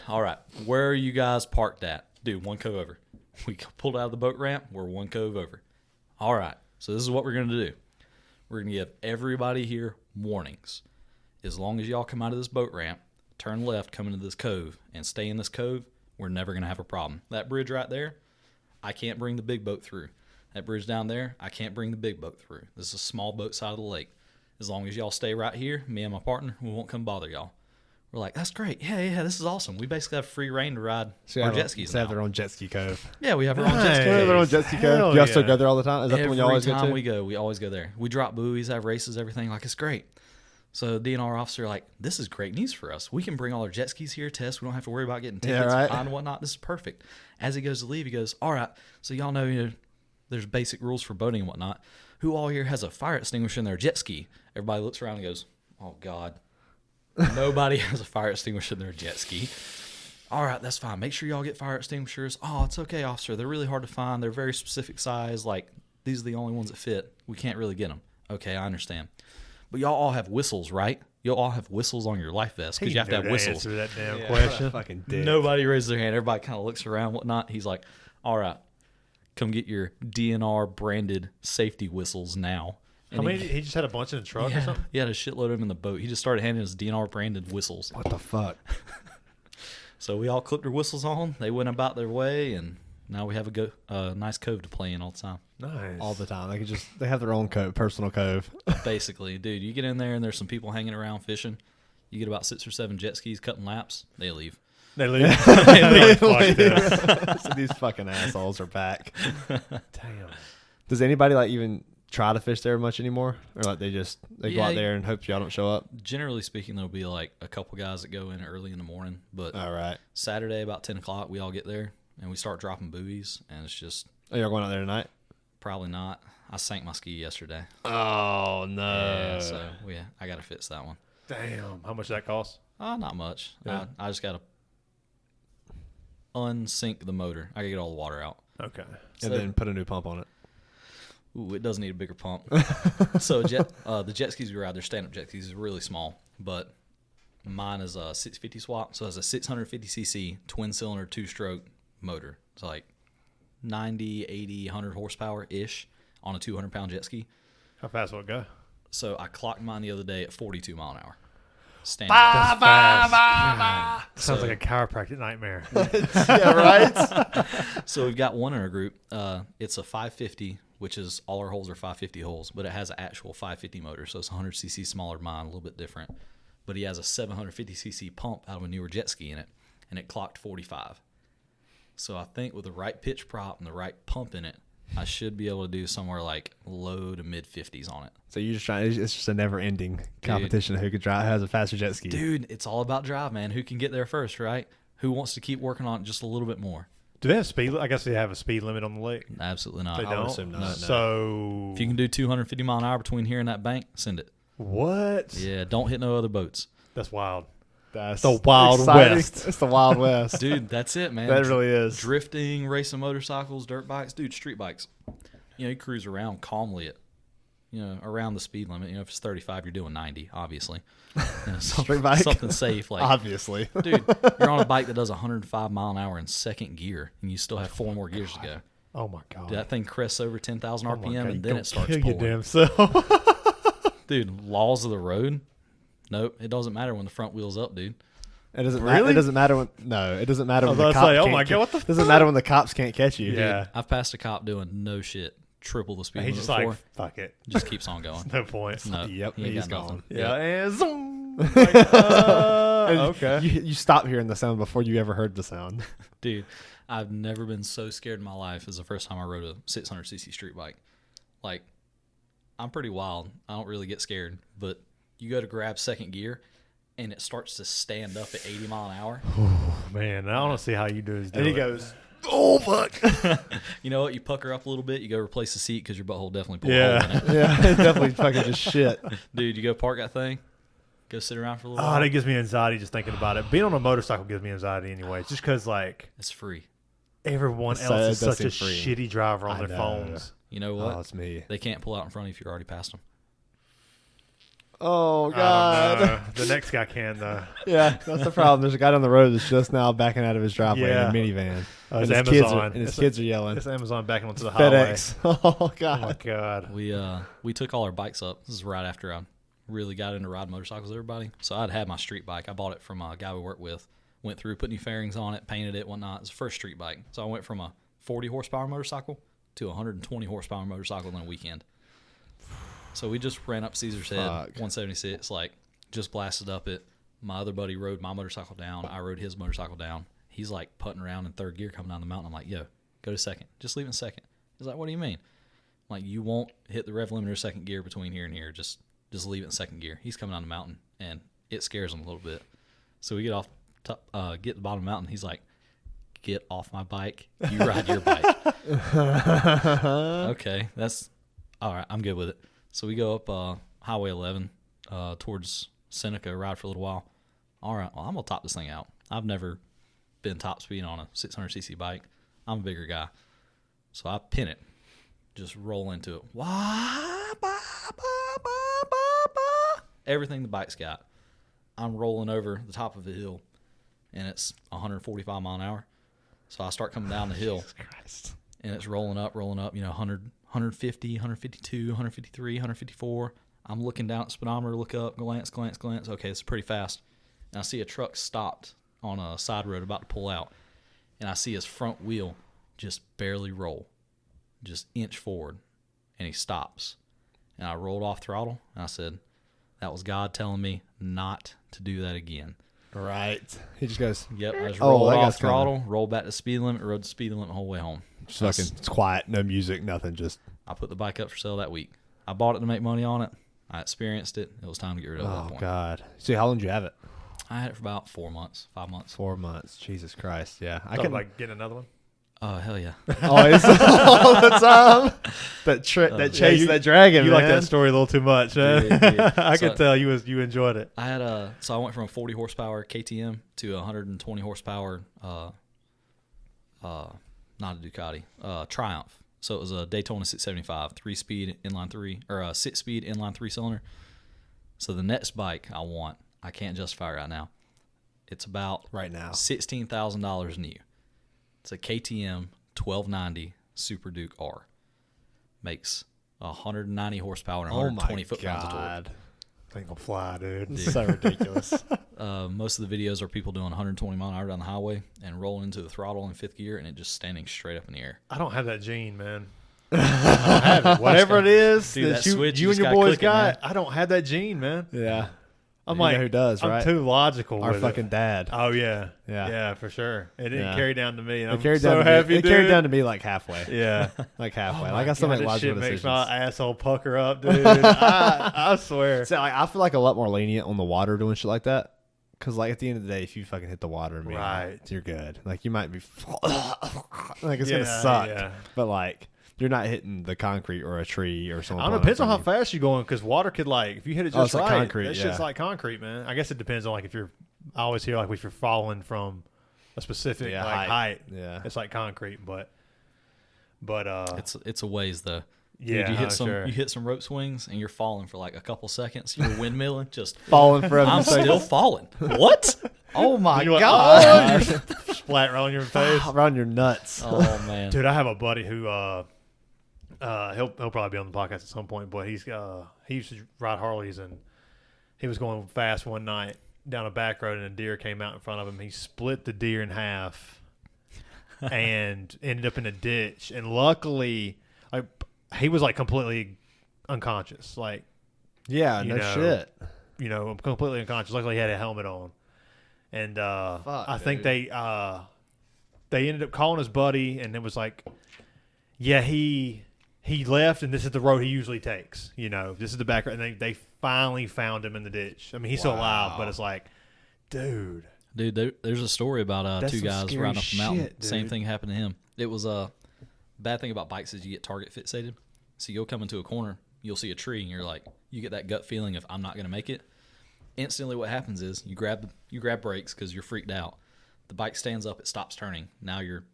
Where are you guys parked at? Dude, one cove over. We pulled out of the boat ramp. We're one cove over. All right. So this is what we're going to do. We're going to give everybody here warnings. As long as y'all come out of this boat ramp, turn left, come into this cove, and stay in this cove, we're never going to have a problem. That bridge right there, I can't bring the big boat through. That bridge down there, I can't bring the big boat through. This is a small boat side of the lake. As long as y'all stay right here, me and my partner, we won't come bother y'all. We're like, that's great. Yeah, this is awesome. We basically have free reign to ride our jet skis. They have now. their own jet ski cove. Yeah, we have our own jet ski They have their own jet ski cove. You also go there all the time? Is that the one you always go to? Every time we go, we always go there. We drop buoys, have races, everything. Like, it's great. So the DNR officer like, this is great news for us. We can bring all our jet skis here, test. We don't have to worry about getting tickets and fine and whatnot. This is perfect. As he goes to leave, he goes, all right, so y'all know, there's basic rules for boating and whatnot. Who all here has a fire extinguisher in their jet ski? Everybody looks around and goes, oh, God. Nobody has a fire extinguisher in their jet ski. All right, that's fine. Make sure y'all get fire extinguishers. Oh, it's okay, officer. They're really hard to find. They're very specific size. Like, these are the only ones that fit. We can't really get them. Okay, I understand. But y'all all have whistles, right? You'll all have whistles on your life vest because you have to have whistles. Answer that damn question. Fucking dick. Nobody raises their hand. Everybody kind of looks around, whatnot. He's like, all right, come get your DNR branded safety whistles now. I mean, he just had a bunch in the truck or something? He had a shitload of them in the boat. He just started handing us DNR branded whistles. What the fuck? So we all clipped our whistles on. They went about their way, and now we have a nice cove to play in all the time. Nice. All the time. They have their own cove, personal cove. Basically, dude, you get in there and there's some people hanging around fishing. You get about 6 or 7 jet skis cutting laps. They leave. They leave. Fuck this. So these fucking assholes are back. Damn. Does anybody even try to fish there much anymore, or they go out there and hope y'all don't show up? Generally speaking, there'll be like a couple guys that go in early in the morning, but all right, Saturday about 10 o'clock we all get there and we start dropping buoys, and it's just y'all going out there tonight? Probably not. I sank my ski yesterday. Oh no. Yeah, so I gotta fix that one. Damn. How much that cost? Not much. Yeah. I just gotta unsink the motor. I gotta get all the water out. Okay. And then put a new pump on it. Ooh, it does need a bigger pump. So the jet skis we ride, they're stand-up jet skis, is really small, but mine is a 650 swap, so it has a 650cc twin-cylinder 2-stroke motor. It's like 90, 80, 100 horsepower-ish on a 200-pound jet ski. How fast will it go? So I clocked mine the other day at 42 mile an hour. Standing. That's fast. Sounds like a chiropractic nightmare. Yeah, right. So we've got one in our group. It's a 550, which is all our holes are 550 holes, but it has an actual 550 motor, so it's 100cc smaller than mine, a little bit different. But he has a 750cc pump out of a newer jet ski in it, and it clocked 45. So I think with the right pitch prop and the right pump in it, I should be able to do somewhere like low to mid 50s on it. So you just trying? It's just a never-ending competition of who could drive, has a faster jet ski. Dude, it's all about drive, man. Who can get there first, right? Who wants to keep working on it just a little bit more? Do they have speed? I guess they have a speed limit on the lake. Absolutely not. They I would don't. assume not. No. So If you can do 250 mile an hour between here and that bank, send it. what? Yeah, don't hit no other boats. That's wild. That's The Wild exciting. West. It's the Wild West. Dude, that's it, man. That really is. Drifting, racing motorcycles, dirt bikes. Dude, street bikes. You cruise around calmly at, around the speed limit. If it's 35, you're doing 90, obviously. Street bike? Something safe. Like, Obviously. dude, you're on a bike that does 105 mile an hour in second gear, and you still have 4 more gears to go. Oh my god. Dude, that thing crests over 10,000 Oh my RPM, God, and you then gonna it starts kill your pulling. damn self. Dude, laws of the road. Nope, it doesn't matter when the front wheel's up, dude. It doesn't Really? It doesn't matter when. No, it doesn't matter I when was the about cops to say, oh can't my God, what the doesn't matter when the cops can't catch you. Yeah. I've passed a cop doing no shit, triple the speed He's limit just before. like, fuck it. Just keeps on going. No point. No, Yep, he ain't he's got nothing. gone. Yeah. Yep. And zoom. Like, okay. You stop hearing the sound before you ever heard the sound. Dude, I've never been so scared in my life as the first time I rode a 600cc street bike. Like, I'm pretty wild. I don't really get scared. But you go to grab second gear, and it starts to stand up at 80 mile an hour. Man, I don't see how you do this. And he goes, "Oh fuck!" You know what? You pucker up a little bit. You go replace the seat because your butthole definitely pulled a hole in it. Yeah, it's definitely fucking just shit. Dude, you go park that thing, go sit around for a little Oh, while. that gives me anxiety just thinking about it. Being on a motorcycle gives me anxiety anyway. Just because, It's free. everyone So else is it does such a seem free. shitty driver on I their know. phones. You know what? Oh, it's me. They can't pull out in front of you if you're already past them. Oh I don't god. know. The next guy can, though. Yeah, that's the problem. There's a guy down the road that's just now backing out of his driveway Yeah. in a minivan. Oh, and it's his Amazon. kids are yelling. It's Amazon backing onto the highway. FedEx. Oh Oh god. my god. We took all our bikes up. This is right after I really got into riding motorcycles with everybody. So I'd had my street bike. I bought it from a guy we worked with. Went through, put new fairings on it, painted it, whatnot. It's the first street bike. So I went from a 40 horsepower motorcycle to a 120 horsepower motorcycle in a weekend. So we just ran up Caesar's Head, 176, like just blasted up it. My other buddy rode my motorcycle down. I rode his motorcycle down. He's like putting around in third gear coming down the mountain. I'm like, yo, go to second. Just leave in second. He's like, what do you mean? I'm like, you won't hit the rev limiter second gear between here and here. Just leave it in second gear. He's coming down the mountain, and it scares him a little bit. So we get off, get to the bottom of the mountain. He's like, get off my bike. You ride your bike. Okay, that's all right. I'm good with it. So we go up Highway 11 towards Seneca, ride for a little while. All right, well, I'm going to top this thing out. I've never been top speed on a 600cc bike. I'm a bigger guy. So I pin it, just roll into it. Everything the bike's got. I'm rolling over the top of the hill, and it's 145 mile an hour. So I start coming down the hill, Jesus Christ. and it's rolling up, 100, 150, 152, 153, 154. I'm looking down at the speedometer, look up, glance. Okay, it's pretty fast. And I see a truck stopped on a side road about to pull out, and I see his front wheel just barely roll, just inch forward, and he stops. And I rolled off throttle, and I said, that was God telling me not to do that again. Right. He just goes. Yep, I just Oh, rolled that off guy's coming. throttle, rolled back to the speed limit, rode the speed limit the whole way home. Just fucking. It's quiet. No music. Nothing. Just. I put the bike up for sale that week. I bought it to make money on it. I experienced it. It was time to get rid of it at that Oh point. God. See, how long did you have it? I had it for about 4 months, 5 months. 4 months. Jesus Christ. Yeah. I Thought can like getting another one. Oh, hell yeah. always all the time. That chase that dragon. You man. like that story a little too much, man. Dude. I So- could tell you enjoyed it. I had so I went from a 40 horsepower KTM to a 120 horsepower, not a Ducati, Triumph. So it was a Daytona 675, 3-speed inline 3, or a 6-speed inline 3-cylinder. So the next bike I want, I can't justify right now. It's about right now. $16,000 new. It's a KTM 1290 Super Duke R. Makes 190 horsepower and 120 foot-pounds of torque. Ain't gonna fly, dude. It's so ridiculous. Most of the videos are people doing 120 mile an hour down the highway and rolling into the throttle in fifth gear and it just standing straight up in the air. I don't have that gene, man. I don't have it. Whatever it is Dude, that that switch, you you and just your gotta boys click it, man. got, I don't have that gene, man. Yeah. I'm You like, know who does, right? I'm too logical. Our with fucking it. dad. Oh yeah, Yeah. for sure. It didn't Yeah. carry down to me. And It I'm carried so down happy, to me. It dude. carried down to me like halfway. Yeah, Like halfway. Oh like I my still God, make this logical shit makes decisions. my asshole pucker up, dude. I swear. So, like, I feel like a lot more lenient on the water doing shit like that. Because, like, at the end of the day, if you fucking hit the water, man, Right. you're good. Like, you might be like it's gonna Yeah, suck, yeah. but like you're not hitting the concrete or a tree or something. I don't know. Depends on how fast you're going, because water could like if you hit it Oh, just it's like right. concrete, That yeah. shit's like concrete, man. I guess it depends on like if you're. I always hear like if you're falling from a specific Yeah, like height, Yeah, it's like concrete, but It's a ways though. yeah, Dude, sure. you hit some rope swings and you're falling for like a couple seconds. You're windmilling, just falling for I'm still falling. What? Oh my You're like, god! oh, splat right on your face. Around your nuts. Oh man. Dude, I have a buddy who he'll probably be on the podcast at some point, but he used to ride Harleys and he was going fast one night down a back road and a deer came out in front of him. He split the deer in half and ended up in a ditch. And luckily, like he was like completely unconscious, like Yeah, you no know, shit. completely unconscious. Luckily, he had a helmet on, and I think dude. they ended up calling his buddy, and it was like, yeah, he left, and this is the road he usually takes. This is the back road, and they finally found him in the ditch. I mean, he's still alive, but it's like, dude. Dude, there's a story about That's two some guys scary riding up the mountain. shit, Same dude. thing happened to him. It was bad thing about bikes is you get target fixated. So you'll come into a corner, you'll see a tree, and you're like, you get that gut feeling of I'm not going to make it. Instantly, what happens is you grab brakes because you're freaked out. The bike stands up, it stops turning. Now you're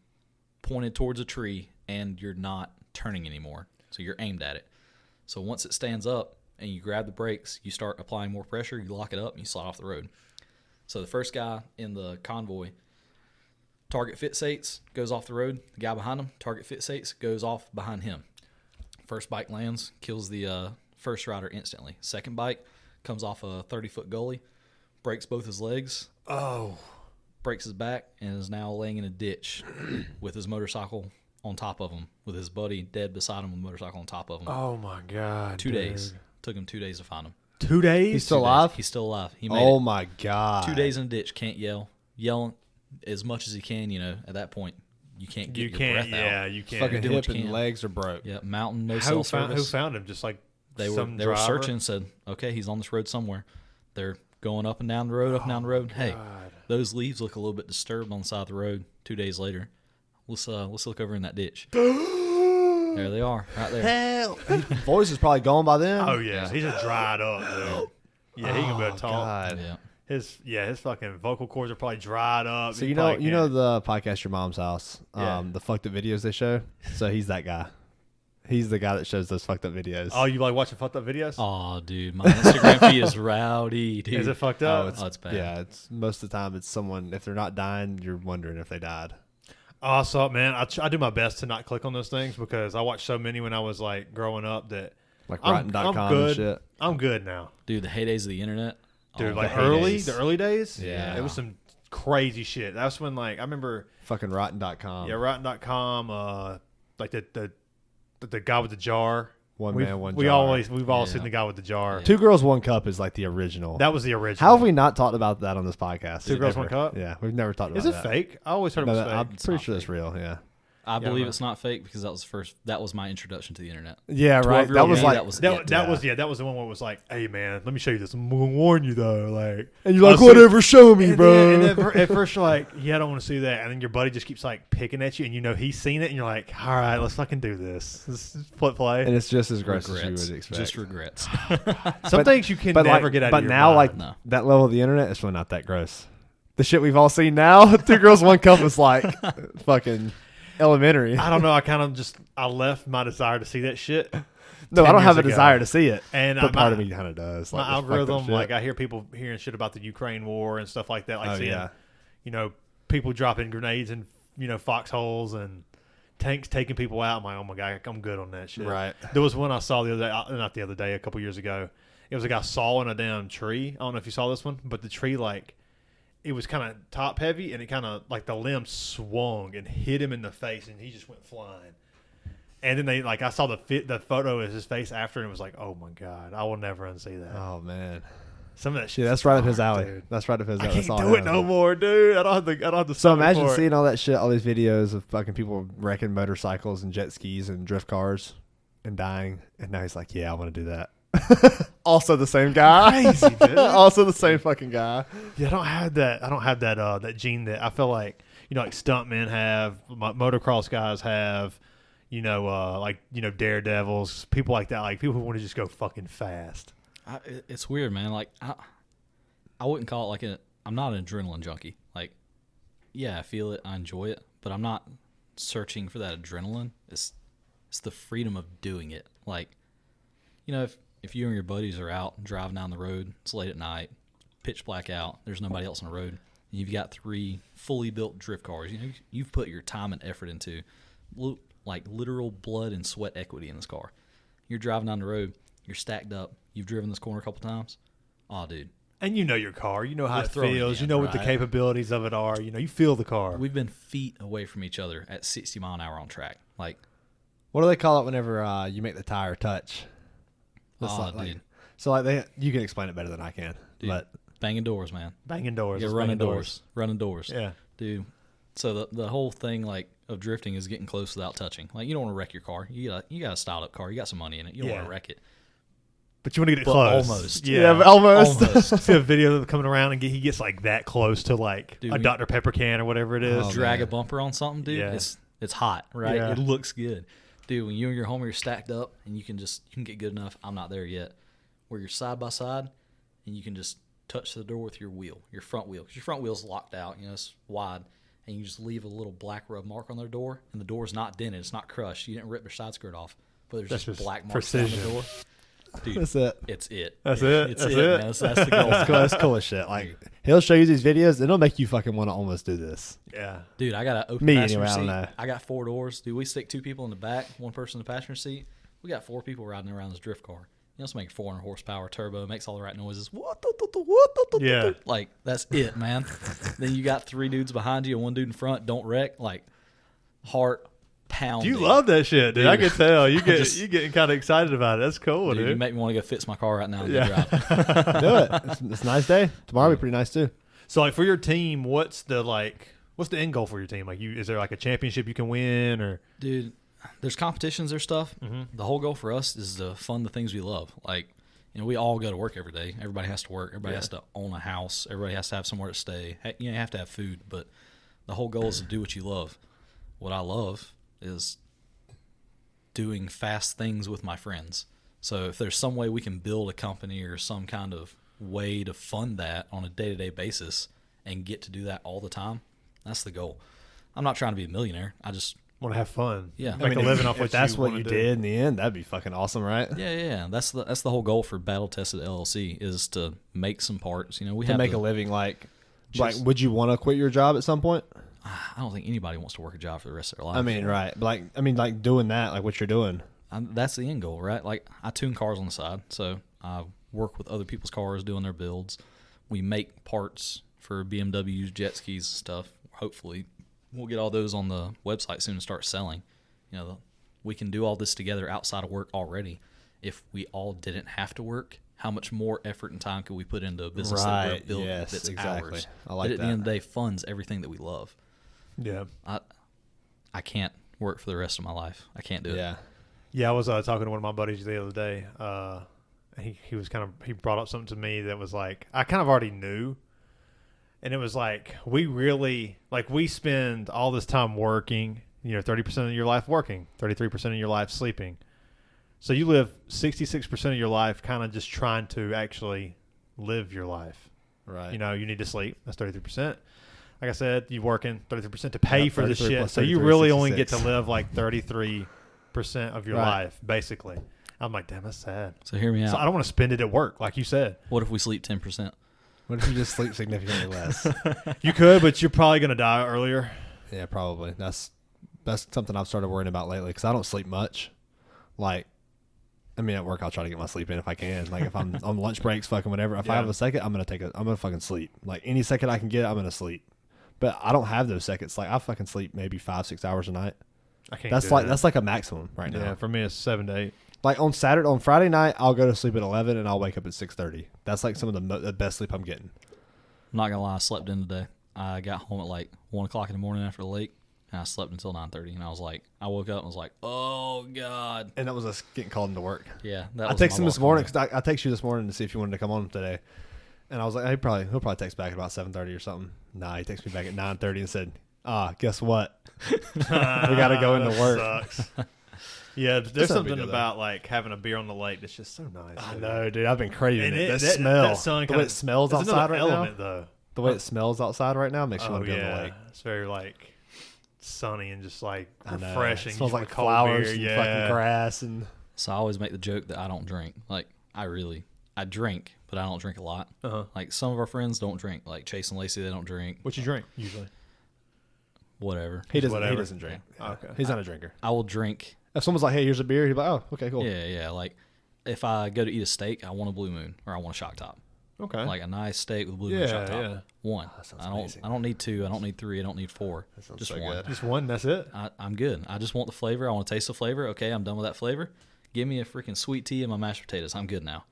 pointed towards a tree and you're not turning anymore. So you're aimed at it. So once it stands up and you grab the brakes, you start applying more pressure, you lock it up, and you slide off the road. So the first guy in the convoy Target fixates, goes off the road. The guy behind him, target fixates, goes off behind him. First bike lands, kills the first rider instantly. Second bike comes off a 30-foot gully, breaks both his legs. Oh. Breaks his back, and is now laying in a ditch with his motorcycle on top of him, with his buddy dead beside him with a motorcycle on top of him. Oh, my God. 2 days. Took him 2 days to find him. 2 days? He's still 2 days. alive? He's still alive. He made Oh it. my God. 2 days in a ditch, can't yell. Yelling as much as he can, at that point, you can't get your breath out. You can't. Fucking do what hip you and can. legs are broke. Yeah, mountain, no Who cell found service. him? Just like They were some they were driver? searching and said, okay, he's on this road somewhere. They're going up and down the road, up and down the road. Hey, those leaves look a little bit disturbed on the side of the road. 2 days later, let's look over in that ditch. There they are, right there. Hell. His voice is probably gone by then. Oh, yeah. He's just dried up, dude. Yeah, he can be able to talk. God. Yeah. His fucking vocal cords are probably dried up. So He you probably know can't- the podcast Your Mom's House, Yeah. the fucked up videos they show. So he's that guy. He's the guy that shows those fucked up videos. Oh, you like watching fucked up videos? Oh, dude, my Instagram feed is rowdy, dude. Is it fucked Oh, up? it's bad. Yeah, it's most of the time it's someone. If they're not dying, you're wondering if they died. Oh, so man, I do my best to not click on those things because I watched so many when I was like growing up that Like I'm Rotten.com good. and shit. I'm good now, Dude, the heydays of the internet. dude. Oh, Like the the heydays. early days. Yeah. it was some crazy shit. That's when like I remember, Fucking Rotten.com. yeah, Rotten.com, like the guy with the jar. One We've- man, one We've jar. all Yeah. seen the guy with the jar. Yeah. Two Girls, One Cup is like the original. That was the original. How have we not talked about that on this podcast? Two Girls, Ever? One Cup? Yeah, we've never talked about Is it that. fake? I always heard it No, was that- I'm fake. pretty not sure that's fake. real. Yeah. I believe no. it's not fake because that was my introduction to the internet. Yeah, right. 12-year-old That was me, like, that was That it. was that was the one where it was like, hey man, let me show you this. I'm gonna warn you though, like, and you're like, so- whatever, show me, and bro. then at first you're like, yeah, I don't want to see that, and then your buddy just keeps like picking at you, and you know he's seen it, and you're like, all right, let's fucking do this. Let's play. and it's just as gross as you Regrets. would expect. Just regrets. Some things you can never get out but of your now, mind. like No. that level of the internet, it's really not that gross. The shit we've all seen now, Two Girls, One Cup is like fucking elementary. I don't know. I left my desire to see that shit. No, I 10 don't have a years ago. desire to see it, And but part of me kind of does. my Like, this fucked up algorithm, shit. like I hear people hearing shit about the Ukraine war and stuff like that, like Oh, seeing, yeah. People dropping grenades in, foxholes and tanks taking people out. I'm like, oh my god, I'm good on that shit. Right. There was one I saw the other day, not the other day, a couple years ago. It was a guy sawing a damn tree. I don't know if you saw this one, but the tree, like, it was kind of top heavy, and it kind of like the limb swung and hit him in the face, and he just went flying. And then I saw the photo of his face after, and it was like, oh my god, I will never unsee that. Oh man, Some of that shit. yeah, that's right up his alley. Dude. That's right up his I alley. can't That's all do I it know. no more, dude. I don't have the. So stomach imagine for it. seeing all that shit, all these videos of fucking people wrecking motorcycles and jet skis and drift cars and dying, and now he's like, yeah, I want to do that. Also the same guy. Crazy, dude. Also the same fucking guy. Yeah, I don't have that. That gene that I feel like like stuntmen have, motocross guys have, daredevils, people like that, like people who want to just go fucking fast. It's weird, man. Like I wouldn't call it like I'm not an adrenaline junkie. Like, yeah, I feel it, I enjoy it, but I'm not searching for that adrenaline. It's the freedom of doing it. Like, if you and your buddies are out driving down the road, it's late at night, pitch black out, there's nobody else on the road, and you've got 3 fully built drift cars. You've put your time and effort into like literal blood and sweat equity in this car. You're driving down the road, you're stacked up, you've driven this corner a couple times. Oh, dude. And you know your car, you know how We're it throwing it feels, you in, know what the right? capabilities of it are. You feel the car. We've been feet away from each other at 60 mile an hour on track. Like, What do they call it whenever you make the tire touch? It's dude. So like you can explain it better than I can. Dude, But banging doors, man. Banging doors. Yeah, It's running banging doors. Running doors. Yeah. Dude. So the whole thing like of drifting is getting close without touching. Like, you don't want to wreck your car. You got a styled up car. You got some money in it. You don't want Yeah. to wreck it. But you want to get it But close. almost. Yeah, but almost. Almost. See a video of him coming around and he gets like that close to like Dude, a we- Dr. Pepper can or whatever it is. Oh, Drag man. a bumper on something, dude. Yeah. It's hot, right? Yeah. It looks good. Dude, when you and your homie are stacked up and you can get good enough, I'm not there yet, where you're side by side and you can just touch the door with your front wheel. Because your front wheel's locked out, it's wide. And you just leave a little black rub mark on their door, and the door's not dented. It's not crushed. You didn't rip their side skirt off, but there's That's just just black marks on the precision. door. Dude, That's it. it's it. That's it? It's That's it, it? man. That's the goal. That's cool as shit. Like he'll show you these videos, and it'll make you fucking want to almost do this. Yeah. Dude, I got an open Me, passenger anyway, I seat. don't know. I got 4 doors. Dude, we stick 2 people in the back, 1 person in the passenger seat. We got 4 people riding around this drift car. You know, it's making 400 horsepower turbo, makes all the right noises. Yeah. Like, that's it, man. Then you got 3 dudes behind you and 1 dude in front. Don't wreck. Like, heart pounding. You love that shit, dude. I Dude. can tell. You Just- getting kind of excited about it. That's cool, Dude, dude. you make me want to go fix my car right now and Yeah. drive. Do it. It's a nice day. Tomorrow will be pretty nice too. So, like, for your team, what's the end goal for your team? Like, is there like a championship you can win, or? Dude, there's competitions or stuff. Mm-hmm. The whole goal for us is to fund the things we love. Like, you know, we all go to work every day. Everybody has to work. Everybody has to own a house. Everybody has to have somewhere to stay. You know, you have to have food. But the whole goal is to do what you love. What I love is doing fast things with my friends. So if there's some way we can build a company or some kind of way to fund that on a day-to-day basis and get to do that all the time, that's the goal. I'm not trying to be a millionaire. I just Want to have fun? Yeah. Make a living off what if that's you what wanna you do. did in the end, that'd be fucking awesome, right? Yeah. That's the whole goal for Battle Tested LLC is to make some parts. You know, we To have make the- a living, like, Just- would you want to quit your job at some point? I don't think anybody wants to work a job for the rest of their life. I mean, right? But like doing that, like what you're doing. That's the end goal, right? Like, I tune cars on the side, so I work with other people's cars doing their builds. We make parts for BMWs, jet skis, and stuff. Hopefully, we'll get all those on the website soon and start selling. You know, we can do all this together outside of work already. If we all didn't have to work, how much more effort and time could we put into a business that we're Right, building yes, that's exactly. ours? I like that at that. the end of the day funds everything that we love. Yeah. I can't work for the rest of my life. I can't do it. Yeah. Yeah, I was talking to one of my buddies the other day. He brought up something to me that was like, I kind of already knew. And it was like, we spend all this time working, 30% of your life working, 33% of your life sleeping. So you live 66% of your life kind of just trying to actually live your life. Right. You need to sleep. That's 33%. Like I said, you're working 33% to pay Yeah, for the 33 shit. plus So you 33, really only get to 66. live like 33% of your Right. life, basically. I'm like, damn, that's sad. So hear me out. So I don't want to spend it at work, like you said. What if we sleep 10%? What if you just sleep significantly less? You could, but you're probably going to die earlier. Yeah, probably. That's something I've started worrying about lately because I don't sleep much. Like, I mean, at work I'll try to get my sleep in if I can. Like if I'm on lunch breaks, fucking whatever. If I Yeah. have a second, I'm gonna fucking sleep. Like any second I can get, I'm gonna sleep. But I don't have those seconds. Like I fucking sleep maybe 5-6 hours a night. I can't. That's do like that. a maximum right Yeah, now. for me it's 7 to 8. Like on Friday night, I'll go to sleep at 11 and I'll wake up at 6:30. That's like some of the best sleep I'm getting. I'm not gonna lie, I slept in today. I got home at like 1 o'clock in the morning after the lake, and I slept until 9:30. And I woke up and was like, oh god. And that was us getting called into work. Yeah, that I was texted my him this walk morning home. because I texted you this morning to see if you wanted to come on today, and I was like, he'll probably text back at about 7:30 or something. Nah, he texted me back at 9:30 and said, guess what? We got to go into That work. Sucks. Yeah, there's not a big something deal, though. about like having a beer on the lake that's just so nice. I dude. know, dude. I've been craving And it. That that smell, that sun the kinda, way it smells there's outside another right element, now. though. The way it smells outside right now makes you Oh want to go in the yeah, lake. it's very like sunny and just like I know. refreshing. It smells You like just want cold flowers beer, and yeah. fucking grass and. So I always make the joke that I don't drink. Like I drink, but I don't drink a lot. Uh-huh. Like some of our friends don't drink. Like Chase and Lacey, they don't drink. What you drink usually? Whatever. He doesn't. He whatever. doesn't drink. Yeah. Okay. He's not a drinker. I will drink. If someone's like, "Hey, here's a beer," he's like, "Oh, okay, cool." Yeah. Like if I go to eat a steak, I want a Blue Moon or I want a Shock Top. Okay. Like a nice steak with a Blue Moon Yeah, Shock Top. yeah. One. that sounds I don't. amazing. I don't need 2. I don't need 3. I don't need 4. sounds Just so one. good. Just one. That's it. I'm good. I just want the flavor. I want to taste the flavor. Okay, I'm done with that flavor. Give me a freaking sweet tea and my mashed potatoes. I'm good now.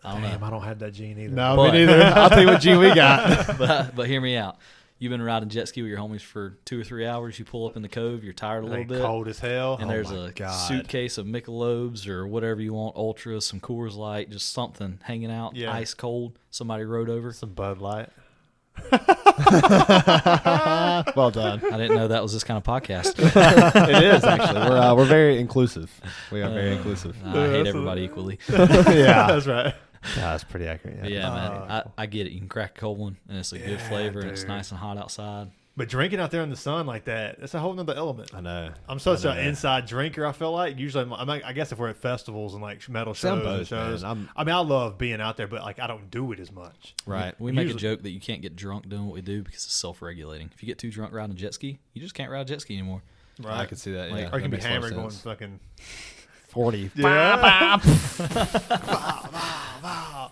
I don't Damn, know. I don't have that gene either. No, But- me neither. I'll tell you what gene we got. but hear me out. You've been riding jet ski with your homies for 2 or 3 hours. You pull up in the cove. You're tired a little Like bit. cold as hell. And there's my a God. suitcase of Michelobes or whatever you want, Ultra, some Coors Light, just something hanging out, Yeah. ice cold. Somebody rode over. Some Bud Light. Well done. I didn't know that was this kind of podcast. It is actually. We're very inclusive. We are very inclusive. I hate everybody equally. Yeah, That's right. that's pretty accurate. But Yeah. yeah, man, I get it. You can crack a cold one, and it's a good Yeah, flavor, and it's dude. nice and hot outside. But drinking out there in the sun like that's a whole nother element. I know. I'm such an inside drinker. I feel like usually, I guess if we're at festivals and like metal shows and shows, I love being out there, but like I don't do it as much. Right. We make a joke that you can't get drunk doing what we do because it's self-regulating. If you get too drunk riding a jet ski, you just can't ride a jet ski anymore. Right. I can see that. Yeah. Or you can be hammered going fucking 40. Yeah.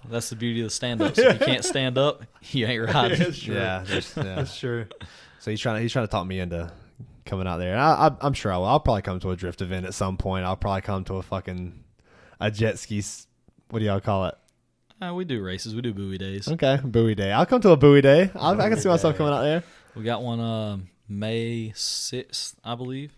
That's the beauty of the stand-ups. If you can't stand up, you ain't riding. That's true. Yeah, That's true. So he's trying to talk me into coming out there. And I'm sure I will. I'll probably come to a drift event at some point. I'll probably come to a jet ski. What do y'all call it? We do races. We do buoy days. Okay, buoy day. I'll come to a buoy day. I can see myself coming out there. We got one May 6th, I believe.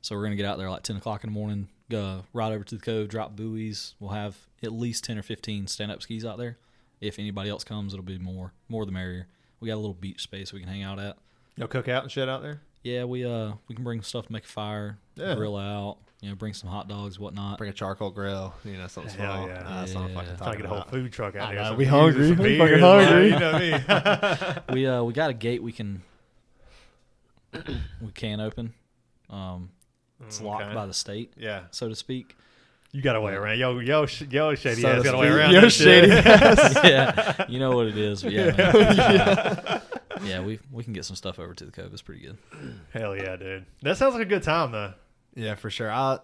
So we're going to get out there like 10 o'clock in the morning, go ride over to the cove, drop buoys. We'll have at least 10 or 15 stand-up skis out there. If anybody else comes, it'll be more the merrier. We got a little beach space we can hang out at. Y'all cook out and shit out there? Yeah, we can bring stuff to make a fire, grill out, bring some hot dogs, whatnot. Bring a charcoal grill, something small. Yeah. That's what I'm fucking Trying to talking get a whole about. food truck out there. We hungry. We fucking Like, hungry. you know what I mean? We got a gate we can open. It's locked by the state, Yeah. so to speak. You got to wait around. Yo, shady So ass to got to wait speak. around. Yo, that shit. shady ass. Yeah, you know what it is. But yeah, we can get some stuff over to the cove. It's pretty good. Hell yeah, dude. That sounds like a good time, though. Yeah, for sure. I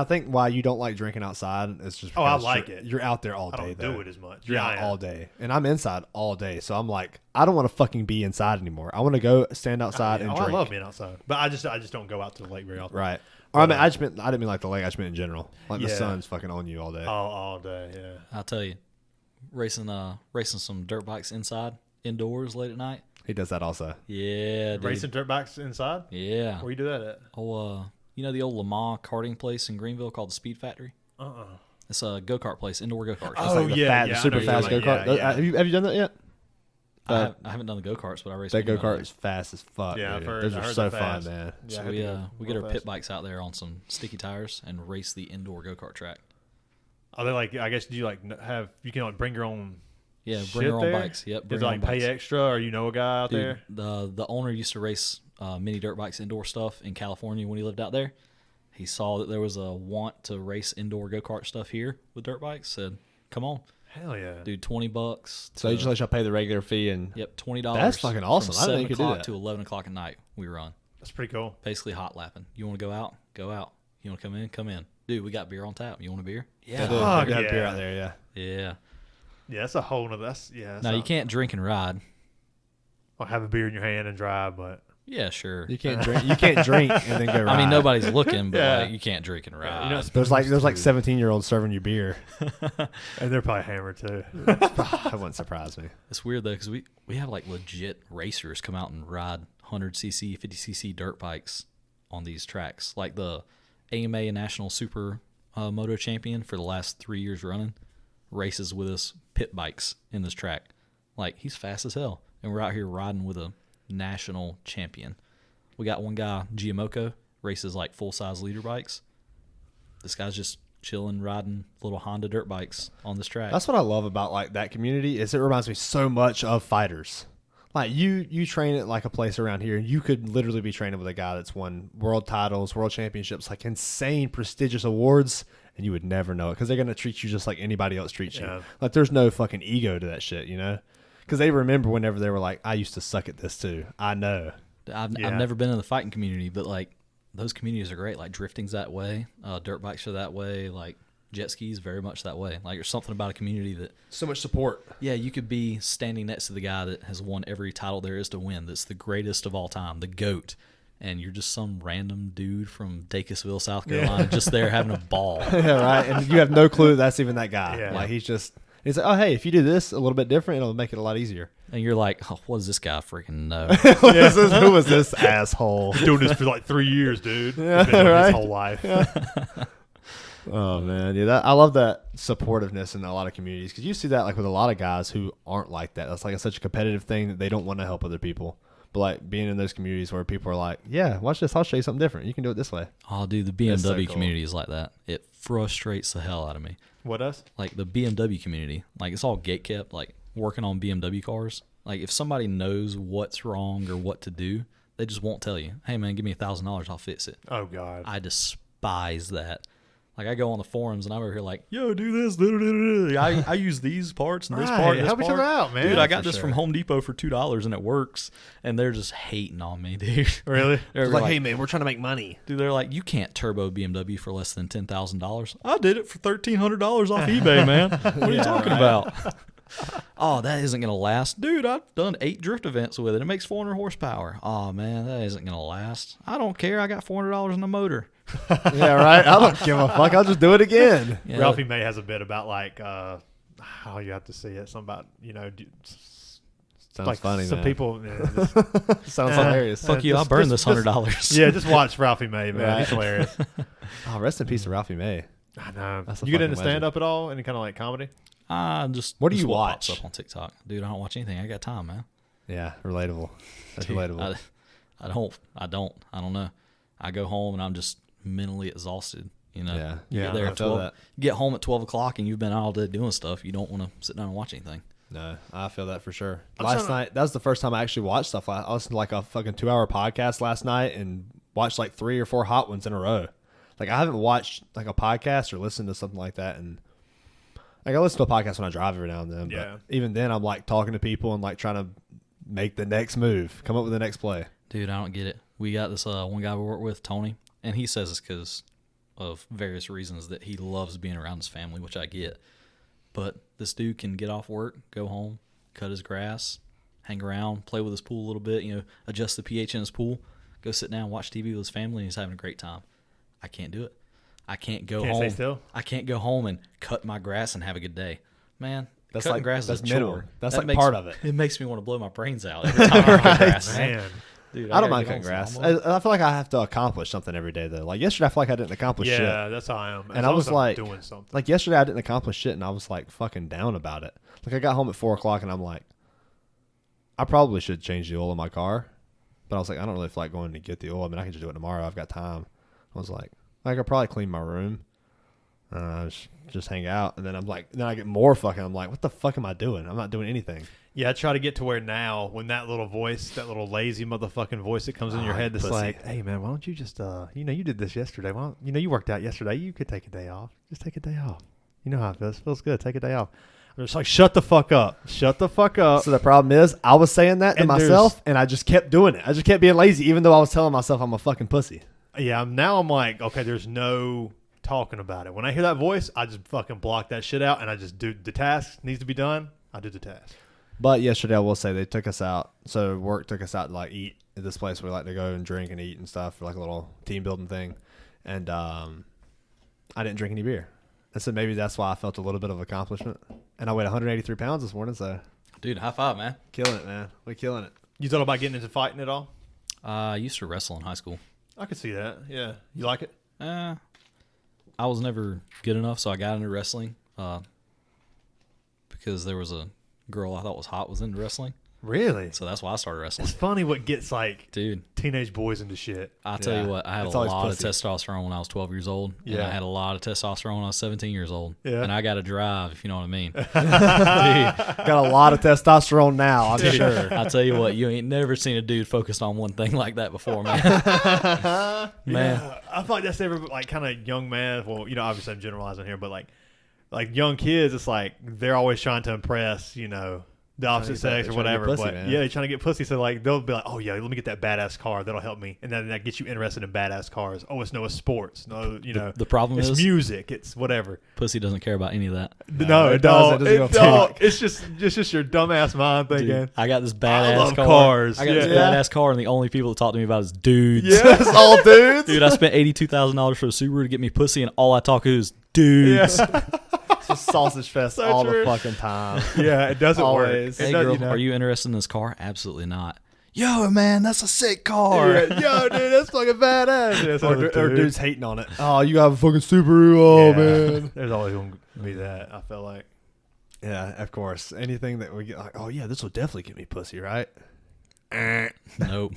think why you don't like drinking outside is just I because like it. You're out there all I day. don't do it as much. You're out all day, and I'm inside all day. So I'm like, I don't want to fucking be inside anymore. I want to go stand outside and drink. I love being outside, but I just don't go out to the lake very often. Right. Or I didn't mean like the lake. I just meant in general. Like the Yeah. sun's fucking on you all day. All day. Yeah. I'll tell you, racing some dirt bikes indoors late at night. He does that also. Yeah, dude. Racing dirt bikes inside. Yeah. Where you do that at? Oh, the old Lamar karting place in Greenville called the Speed Factory. It's a go-kart place, indoor go-karts. It's like the super fast go kart. Yeah. Have you done that yet? I haven't done the go-karts, but I raced That one go the other kart is fast as fuck. Yeah, dude. I've heard- Those I are heard so they're fun, fast. man. Yeah, So I we get our pit bikes out there on some sticky tires and race the indoor go-kart track. Are they like? I guess do you like have you can like bring your own? Yeah, shit bring your own there? bikes. Yep, Did bring you your like own pay bikes. extra, or you know a guy out there? Dude, the owner used to race mini dirt bikes indoor stuff in California when he lived out there. He saw that there was a want to race indoor go-kart stuff here with dirt bikes. Said, "Come on, Hell yeah, dude, $20." So you just let y'all pay the regular fee and Yep, $20. That's fucking awesome. From I didn't 7 think you could do o'clock that. to 11 o'clock at night. We run that's pretty cool. basically hot lapping. You want to go out? Go out. You want to come in? Come in. Dude, we got beer on tap. You want a beer? yeah, Fuck they have yeah. beer out there. Yeah. Yeah. Yeah, that's a whole nother. That's Now you can't drink and ride. Well, have a beer in your hand and drive, but Yeah, sure. You can't drink. You can't drink and then go ride. I mean, nobody's looking, but Yeah. like, you can't drink and ride. There's like 17-year-olds serving you beer. and they're probably hammered too. That wouldn't surprise me. It's weird though because we have like legit racers come out and ride 100cc, 50cc dirt bikes on these tracks. Like the AMA and National Super Moto Champion for the last 3 years running races with us pit bikes in this track. Like he's fast as hell, and we're out here riding with a national champion. We got one guy, Giamocco, races like full size leader bikes. This guy's just chilling, riding little Honda dirt bikes on this track. That's what I love about like that community is it reminds me so much of fighters. Like you train at like a place around here, and you could literally be training with a guy that's won world titles, world championships, like insane prestigious awards, and you would never know it because they're gonna treat you just like anybody else treats you. Yeah. Like there's no fucking ego to that shit, you know? Because they remember whenever they were like, I used to suck at this too. I know. I've Yeah. never been in the fighting community, but like those communities are great. Like drifting's that way, dirt bikes are that way, like jet skis very much that way. Like there's something about a community that So much support. yeah, you could be standing next to the guy that has won every title there is to win. That's the greatest of all time, the GOAT, and you're just some random dude from Dacusville, South Carolina, just there having a ball. Yeah, right. And you have no clue that's even that guy. Yeah. Like he's like, oh hey, if you do this a little bit different, it'll make it a lot easier. And you're like, oh, what does this guy freaking know? Who was this asshole? Doing this for like 3 years, dude. Yeah, Been doing right. his whole life. Oh man, yeah, I love that supportiveness in a lot of communities because you see that like with a lot of guys who aren't like that. That's like such a competitive thing that they don't want to help other people. But like being in those communities where people are like, yeah, watch this, I'll show you something different. You can do it this way. Oh, dude, the That's BMW so cool. community is like that. It frustrates the hell out of me. What else? Like the BMW community, like it's all gate kept, like working on BMW cars. Like if somebody knows what's wrong or what to do, they just won't tell you. Hey man, give me $1,000, I'll fix it. Oh God. I despise that. Like I go on the forums and I'm over here like, yo, do this. I use these parts and this part. And this help each part. other out, man. Dude, I got for this sure. from Home Depot for $2 and it works. And they're just hating on me, dude. Really? They're It's like, hey man, we're trying to make money. dude, they're like, you can't turbo BMW for less than $10,000. I did it for $1,300 off eBay, man. What are you talking about? Oh, that isn't gonna last, dude. I've done 8 drift events with it. It makes 400 horsepower. Oh man, that isn't gonna last. I don't care. I got $400 in the motor. Yeah, right. I don't give a fuck. I'll just do it again. Yeah, Ralphie May has a bit about like, you have to see it. Something about Sounds like funny, some man. people. Sounds hilarious. fuck you. I just- burned just- this $100. Yeah, just watch Ralphie May, man. Right. He's hilarious. Oh, rest in peace to Ralphie May. I know. That's a You get fucking into stand up at all? Any kind of like comedy? What do just you pops watch? up on TikTok, dude? I don't watch anything. I got time, man. Yeah, relatable. That's Dude, relatable. I don't know. I go home and I'm just mentally exhausted. You know, Yeah. You Yeah, get there I at feel 12. that. You get home at 12 o'clock and you've been all day doing stuff. You don't want to sit down and watch anything. No, I feel that for sure. I'm Last trying night, that was the first time I actually watched stuff. I listened to like a fucking 2-hour podcast last night and watched like 3 or 4 hot ones in a row. Like I haven't watched like a podcast or listened to something like that. And like I listen to a podcast when I drive every now and then. Yeah. But even then, I'm like talking to people and like trying to make the next move, come up with the next play. Dude, I don't get it. We got this one guy we work with, Tony, and he says it's because of various reasons that he loves being around his family, which I get. But this dude can get off work, go home, cut his grass, hang around, play with his pool a little bit, adjust the pH in his pool, go sit down, watch TV with his family, and he's having a great time. I can't do it. I can't go Can't home. stay still? I can't go home and cut my grass and have a good day. Man, That's cutting like- grass that's is a minimum. chore. That's That like makes- part of it. It makes me want to blow my brains out every time I cut grass. Man. Dude, I don't gotta mind get cutting on grass. some lawnmower. I feel like I have to accomplish something every day though. Like yesterday, I feel like I didn't accomplish shit. Yeah, that's how I am. And I was like, doing something. like yesterday, I didn't accomplish shit, and I was like fucking down about it. Like I got home at 4 o'clock, and I'm like, I probably should change the oil in my car, but I was like, I don't really feel like going to get the oil. I mean, I can just do it tomorrow. I've got time. I was like I could probably clean my room, just hang out, and then I'm like, then I get more fucking. I'm like, what the fuck am I doing? I'm not doing anything. Yeah, I try to get to where now, when that little voice, that little lazy motherfucking voice that comes in your head that's pussy. like, hey, man, why don't you just, you did this yesterday. Why don't, you worked out yesterday. You could take a day off. Just take a day off. You know how it feels. Feels good. Take a day off. I'm just like, shut the fuck up. Shut the fuck up. So the problem is, I was saying that to And myself, and I just kept doing it. I just kept being lazy, even though I was telling myself I'm a fucking pussy. Yeah, now I'm like, okay, there's no talking about it. When I hear that voice, I just fucking block that shit out, and I just do the task needs to be done. I do the task. But yesterday, I will say they took us out. So work took us out to like eat at this place where we like to go and drink and eat and stuff for like a little team building thing. And I didn't drink any beer. And so maybe that's why I felt a little bit of accomplishment. And I weighed 183 pounds this morning, so Dude, high five, man. killing it, man. We're killing it. You thought about getting into fighting at all? I used to wrestle in high school. I could see that. Yeah. You like it? I was never good enough, so I got into wrestling because there was a girl I thought was hot was into wrestling. Really? So that's why I started wrestling. It's funny what gets like Dude, teenage boys into shit. I'll tell Yeah. you what, I had It's a always lot pussy. of testosterone when I was 12 years old. And Yeah. I had a lot of testosterone when I was 17 years old. Yeah. And I got a drive, if you know what I mean. Dude, Got a lot of testosterone now, I'm sure. I'll tell you what, you ain't never seen a dude focused on one thing like that before, man. Man. Yeah, I feel like that's every like kind of young man. Well, obviously I'm generalizing here, but like young kids, it's like they're always trying to impress, the opposite get that- sex or they're trying to whatever. get pussy, But man. yeah, they're trying to get pussy. So like they'll be like, oh yeah, let me get that badass car. That'll help me, and then that gets you interested in badass cars. Oh, it's sports. No, The problem it's is music. It's whatever. pussy doesn't care about any of that. No, it it doesn't. don't. It It doesn't give a don't. fuck. It's just your dumbass mind thinking. Dude, I got this badass love car. cars. I got this Yeah. badass car, and the only people that talk to me about it is dudes. Yes, all dudes. Dude, I spent $82,000 for a Subaru to get me pussy, and all I talk is dudes. Yeah. It's just sausage fest So all true. the fucking time. Yeah, it doesn't Always. work. Hey, It does, girl, are you interested in this car? Absolutely not. Yo, man, that's a sick car. Yeah, yo, dude, that's fucking badass. Yeah, so Or dudes hating on it. Oh, you have a fucking Subaru. Oh, Yeah. man. There's always going to be that, I feel like. Yeah, of course. Anything that we get like, oh, yeah, this will definitely get me pussy, right? Nope.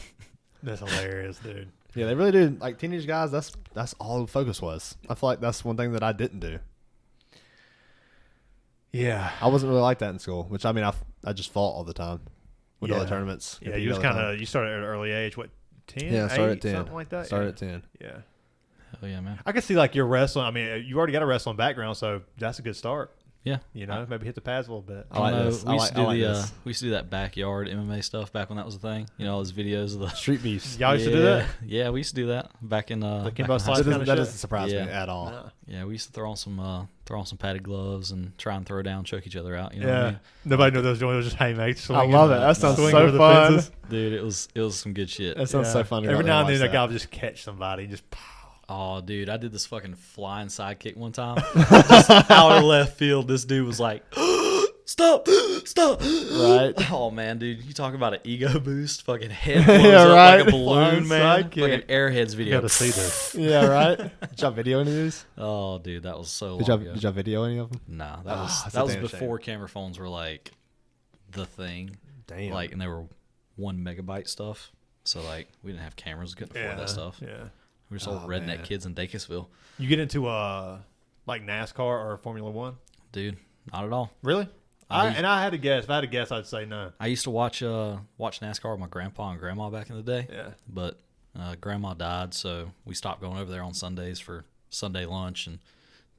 That's hilarious, dude. Yeah, they really do. Like, teenage guys, that's all the focus was. I feel like that's one thing that I didn't do. Yeah. I wasn't really like that in school, which, I mean, I just fought all the time with all the Yeah. tournaments. Yeah, Compete you all just the kind time. of, you started at an early age, what, 10? Yeah, start 8, at 10. something like that. Start yeah. at 10. Yeah. Oh yeah, man. I can see like your wrestling. I mean, you already got a wrestling background, so that's a good start. Yeah. You know, maybe hit the pads a little bit. I like this. We used to do this. we used to do that backyard MMA stuff back when that was a thing. You know, all those videos of the Street beefs. Y'all used to do that? Yeah, we used to do that back in The back Kimbo in high Slice school. kinda That shit? doesn't surprise Yeah. me at all. No. Yeah, we used to throw on some padded gloves and try and throw down, choke each other out. You know what I Yeah. mean? Nobody knew those doing. It was just haymakers. I love it. That sounds swing so over the fun. fences. Dude, it was some good shit. That sounds so fun. To go Every out there now and then, watch a guy that. would just catch somebody and just. Oh, dude, I did this fucking flying sidekick one time. Just out of left field, this dude was like, stop. Right. Oh, man, dude, you talk about an ego boost. Fucking head blows Yeah, up right. like a balloon, Flying man. sidekick. Fucking Airheads You video. got to see this. Yeah, right. Did y'all video any of these? Oh, dude, that was so Did long y'all, ago. did y'all video any of them? Nah, Ah, it's a that was damn before camera phones were like the thing. Damn. Like, and they were 1 megabyte stuff. So like, we didn't have cameras. Couldn't afford that stuff. Yeah. We were just all Oh, redneck man. kids in Dacusville. You get into like NASCAR or Formula One? Dude, not at all. Really? I- I had to guess. If I had to guess, I'd say no. I used to watch NASCAR with my grandpa and grandma back in the day. Yeah. But grandma died, so we stopped going over there on Sundays for Sunday lunch, and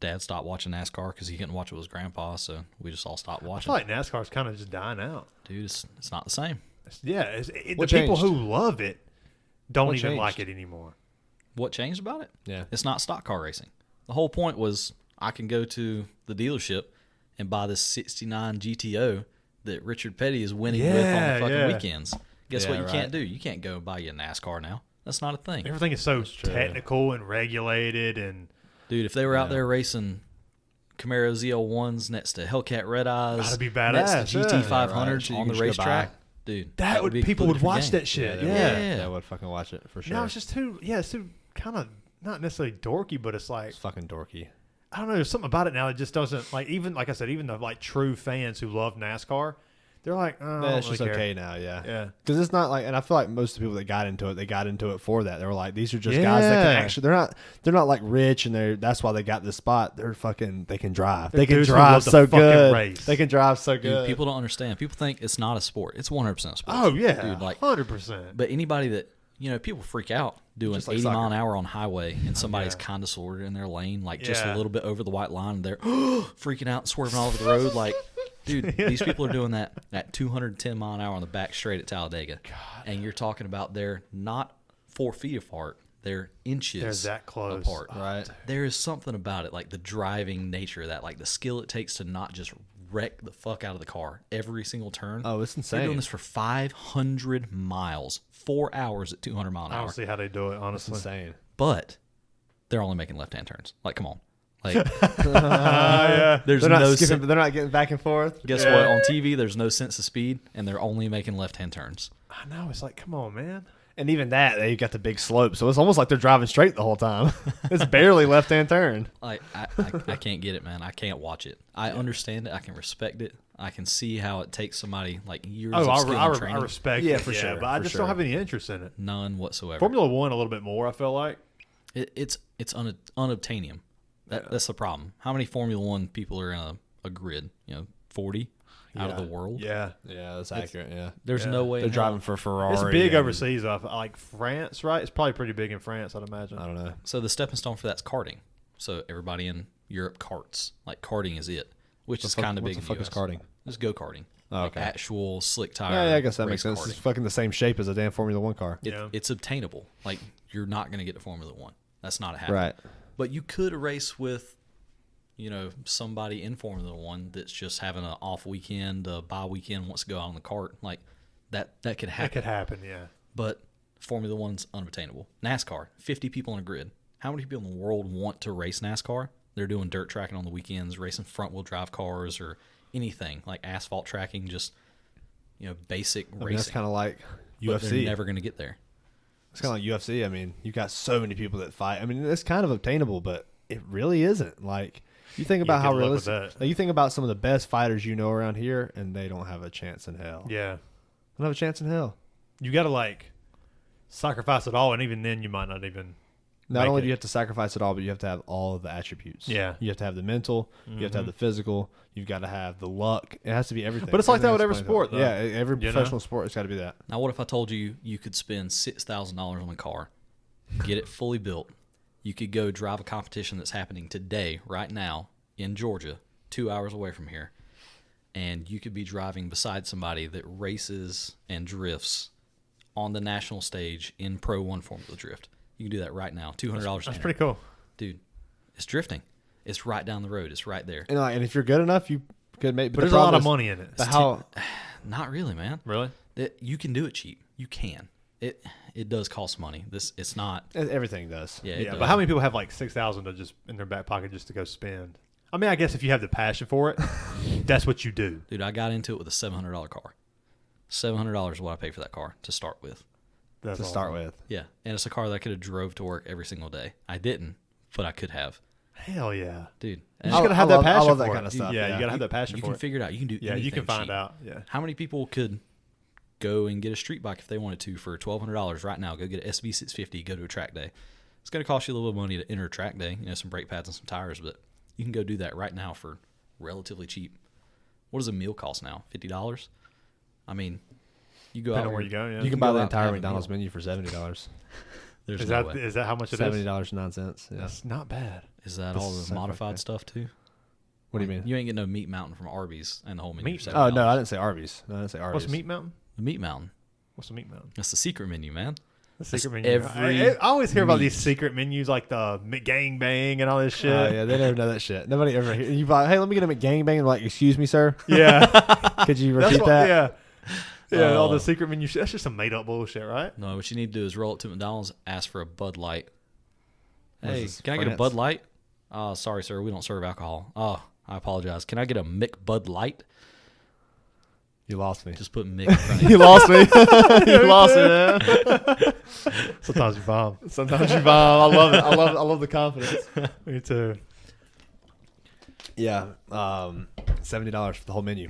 Dad stopped watching NASCAR because he couldn't watch it with his grandpa, so we just all stopped I watching. feel like NASCAR's kind of just dying out. Dude, it's not the same. Yeah. The What people changed? who love it don't What even changed? like it anymore. What changed about it? Yeah. It's not stock car racing. The whole point was I can go to the dealership and buy this 69 GTO that Richard Petty is winning with on Yeah, the fucking yeah. weekends. Guess what Yeah, you right. can't do? You can't go buy you a NASCAR now. That's not a thing. Everything is so true. technical and regulated, and Dude, if they were out Yeah. there racing Camaro ZL1s next to Hellcat Red Eyes, That'd be next badass, to yeah. GT500s Yeah, right. on the You can just go racetrack, buy. dude, that would be a people would completely watch different that shit. they Yeah. would. Yeah. They would fucking watch it for sure. Now it's just too. Yeah, it's too kind of not necessarily dorky, but it's like It's fucking dorky. I don't know. There's something about it now that just doesn't like. Even like I said, even the like true fans who love NASCAR, they're like, oh, I Yeah, don't it's just really care. okay now, yeah. Yeah. Because it's not like, and I feel like most of the people that got into it, they got into it for that. They were like, these are just guys that can Yeah. actually. They're not like rich, and that's why they got this spot. They're fucking. They can drive. They're They can dudes who drive love to so fucking good. race. They can drive so Dude, good. people don't understand. People think it's not a sport. It's 100% a sport. Oh yeah, dude, like 100%. But anybody that, people freak out doing Just like 80 mile soccer. an hour on highway and somebody's Yeah. kind of sort of in their lane, like just a Yeah. little bit over the white line, and they're freaking out and swerving all over the road. Like, dude, these people are doing that at 210 mile an hour on the back straight at Talladega. And you're talking about they're not 4 feet apart, they're inches They're that close. apart. right. There is something about it, like the driving nature of that, like the skill it takes to not just wreck the fuck out of the car every single turn. Oh, it's They're doing insane. this for 500 miles, 4 hours at 200 mile an I hour. don't see how they do it, It's honestly. insane. But they're only making left-hand turns. Like, come on. Like, Yeah. there's They're not no skipping. sen- They're not getting back and forth. guess Yeah. what? On TV, there's no sense of speed, and they're only making left-hand turns. I know. It's like, come on, man. And even that, they got the big slope, so it's almost like they're driving straight the whole time. It's barely left-hand turn. Like, I can't get it, man. I can't watch it. I understand it. I can respect it. I can see how it takes somebody like years Oh, of skill and I training. respect Yeah, it. for sure, But I for just sure. don't have any interest in it. None whatsoever. Formula One a little bit more. I feel like. It's unobtainium. That's the problem. How many Formula One people are in a grid? 40 out of the world. Yeah. Yeah, that's accurate. Yeah, There's Yeah. no way. they're in hell. driving for Ferrari. It's big and- overseas. Like France, right? It's probably pretty big in France, I'd imagine. I don't know. So the stepping stone for that's karting. So everybody in Europe karts. Like karting is it, which is kind of big. What the in fuck the is US. karting? Just go karting. Oh, Like okay. actual slick tire. Yeah, I guess that race makes sense. karting. It's fucking the same shape as a damn Formula One car. Yeah. It's obtainable. Like you're not going to get to Formula One. That's not a happen. Right. But you could race with, somebody in Formula One that's just having an off weekend, a bye weekend, wants to go out on the kart. Like that could happen. That could happen. Yeah. But Formula One's unobtainable. NASCAR, 50 people on a grid. How many people in the world want to race NASCAR? They're doing dirt tracking on the weekends, racing front wheel drive cars or anything like asphalt tracking, just basic I mean, racing. that's kind of like But they're UFC. never going to get there. It's kind of like UFC. I mean, you got so many people that fight. I mean, it's kind of obtainable, but it really isn't. Like, you think about Yeah, how good luck with realistic. that. Like, you think about some of the best fighters around here, and they don't have a chance in hell. Yeah. They don't have a chance in hell. You got to like sacrifice it all, and even then, you might not even Not only do you have to sacrifice it all, but you have to have all of the attributes. Yeah. You have to have the mental. You have to have the physical. You've got to have the luck. It has to be everything. But it's like that with every Everything sport, has to- though. Yeah, every You know? professional sport, it's got to be that. Now, what if I told you you could spend $6,000 on a car, get it fully built? You could go drive a competition that's happening today, right now, in Georgia, 2 hours away from here, and you could be driving beside somebody that races and drifts on the national stage in Pro 1 Formula Drift. You can do that right now. $200. That's pretty cool. Dude, it's drifting. It's right down the road. It's right there. And if you're good enough, you could make. But there's a lot of money in it. But how? Not really, man. Really? You can do it cheap. You can. It does cost money. It's not. Everything does. Yeah, Yeah, but how many people have like 6,000 to just in their back pocket just to go spend? I mean, I guess if you have the passion for it, that's what you do. Dude, I got into it with a $700 car. $700 is what I paid for that car to start with. That's To awesome. start with. Yeah, and it's a car that I could have drove to work every single day. I didn't, but I could have. Hell yeah. Dude, You and just gotta have I that love- I passion love for that it. kind of stuff, Yeah, yeah. you gotta have that passion you for can it. figure it out. You can do Yeah, you anything can find cheap. out. Yeah. How many people could go and get a street bike if they wanted to for $1,200 right now? Go get an SB650, go to a track day. It's going to cost you a little bit of money to enter a track day, some brake pads and some tires, but you can go do that right now for relatively cheap. What does a meal cost now? $50? I mean, you go Depending out on where you go, yeah. You can go buy the out and entire have a McDonald's meal. menu for $70. There's Is no that way. is that how much it is? $70.09. Yeah. That's not bad. Is that This all is the so modified fucking- stuff too? What do you mean? You ain't getting no Meat Mountain from Arby's and the whole menu. Meat- for Oh no, $70. I didn't say Arby's. No, I didn't say Arby's. What's Meat Mountain? The Meat Mountain. What's the Meat Mountain? That's the secret menu, man. The That's secret menu. every I always hear about these meat. secret menus like the McGang Bang and all this shit. Oh yeah, they never know that shit. Nobody ever. You buy, hey, let me get a McGangbang. And like, excuse me, sir. Yeah. Could you That's repeat what, that? yeah. Yeah, all Oh. the secret menu shit. That's just some made up bullshit, right? No, what you need to do is roll up to McDonald's, ask for a Bud Light. What is Hey, this, can I get a France? Bud Light? Sorry, sir, we don't serve alcohol. Oh, I apologize. Can I get a McBud Light? You lost me. Just put Mick in front of You you. lost me. You lost me, man. Sometimes you bomb. Sometimes you bomb. I love it. I love the confidence. Me too. Yeah, $70 for the whole menu.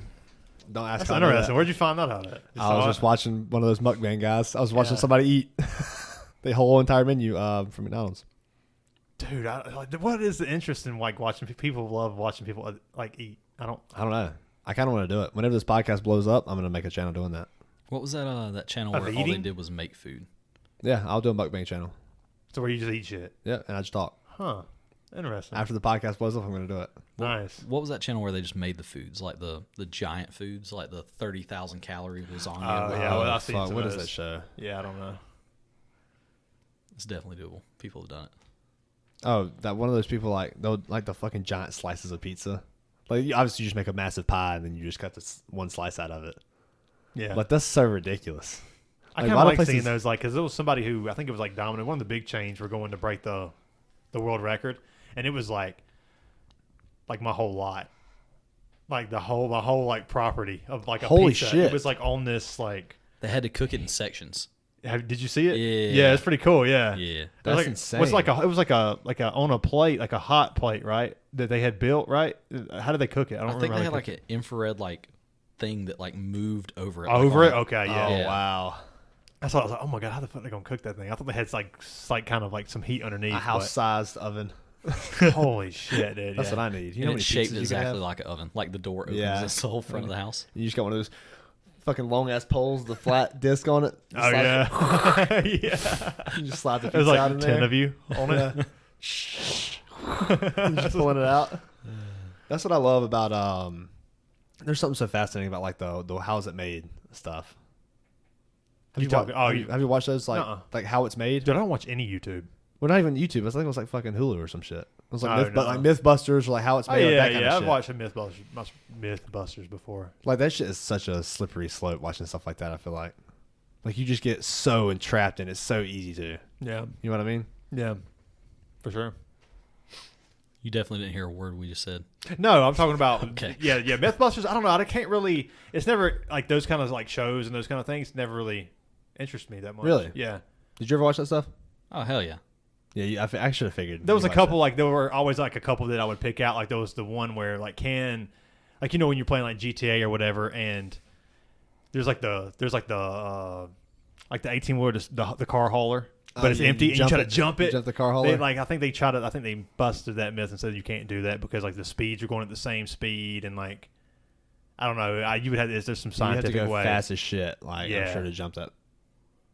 Don't ask. That's how I know interesting. that. Where'd you find that out at? I was just watching one of those mukbang guys. I was watching Yeah. somebody eat the whole entire menu from McDonald's. Dude, what is the interest in like watching people love watching people like eat? I don't. I don't know. I kind of want to do it. Whenever this podcast blows up, I'm going to make a channel doing that. What was that channel Of where all they eating? did was make food? Yeah, I'll do a mukbang channel. So where you just eat shit? Yeah, and I just talk. Huh. Interesting. After the podcast blows up, I'm going to do it. Nice. What was that channel where they just made the foods, like the giant foods, like the 30,000 calorie lasagna? Oh, yeah, well, I've seen fuck, some what of is those. that show? Yeah, I don't know. It's definitely doable. People have done it. Oh, that one of those people they'll like the fucking giant slices of pizza. Like obviously you just make a massive pie and then you just cut this one slice out of it. Yeah. Like that's so ridiculous. I Like, kind a of lot like of seeing places- those, like, because there was somebody who, I think it was like Dominic, one of the big chains were going to break the world record, and it was like my whole lot, like my whole like property of like a Holy pizza. shit. It was like on this like. They had to cook it in sections. Did you see it? Yeah. Yeah, it's pretty cool. Yeah. Yeah. That's like, insane. It was like a on a plate, like a hot plate, right? That they had built, right? How did they cook it? I don't I think remember. they how had like cooked an infrared thing that like moved over it. it. like, Over on it. Okay. Yeah. Oh Yeah. wow. That's why I was like, oh my god, how the fuck are they gonna cook that thing? I thought they had like kind of like some heat underneath. A house-sized oven. but- Holy shit, dude. That's yeah. what I need. You and know how many it's shaped pizzas you can exactly have? like an oven. Like the door opens, Yeah. it's the whole front of the house. You just got one of those fucking long ass poles, the flat disc on it. Oh yeah, yeah. You just slide the There's pizza out like in 10 there. of you on it. You're just pulling it out. That's what I love about there's something so fascinating about like the how is it made stuff. Have You you, talking- wa- oh, have, you- you, have you watched those Nuh-uh. like how it's made? Dude, I don't watch any YouTube. Well, not even YouTube. I think it was like fucking Hulu or some shit. It was like, Oh, Myth, no. like MythBusters or like how it's Oh made. like yeah, that kind yeah. of I've shit. watched some MythBusters before. Like that shit is such a slippery slope watching stuff like that. I feel like you just get so entrapped in it. It's so easy to. Yeah, You know what I mean? yeah, for sure. You definitely didn't hear a word we just said. No, I'm talking about Okay. yeah, MythBusters. I don't know. I can't really. It's never like those kind of like shows and those kind of things never really interest me that much. Really? Yeah. Did you ever watch that stuff? Oh hell yeah! Yeah, I should have figured. There was you a watched couple it. like there were always like a couple that I would pick out. Like there was the one where like when you're playing like GTA or whatever, and there's like the 18 wheeler, the car hauler. but it's empty, and you try to jump it. Jump the car hauler. I think they busted that myth and said you can't do that because like the speeds are going at the same speed and like I don't know. You would have there's some scientific you have to go way. fast as shit. Like Yeah. I'm sure to jump that.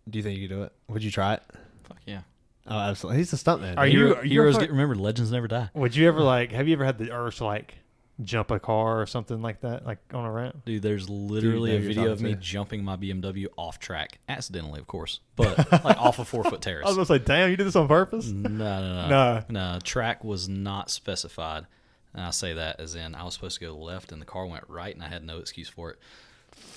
Do you think you could do it? Would you try it? Fuck yeah. Oh, absolutely. He's a stuntman. Are you Heroes ever- get remembered, legends never die. Would you ever like? Have you ever had the urge to like jump a car or something like that, like on a ramp? Dude, there's literally know a you're video of talking me to. jumping my BMW off track, accidentally, of course, but like off a 4-foot terrace. I was gonna say, damn, you did this on purpose? No. Track was not specified, and I say that as in I was supposed to go left, and the car went right, and I had no excuse for it.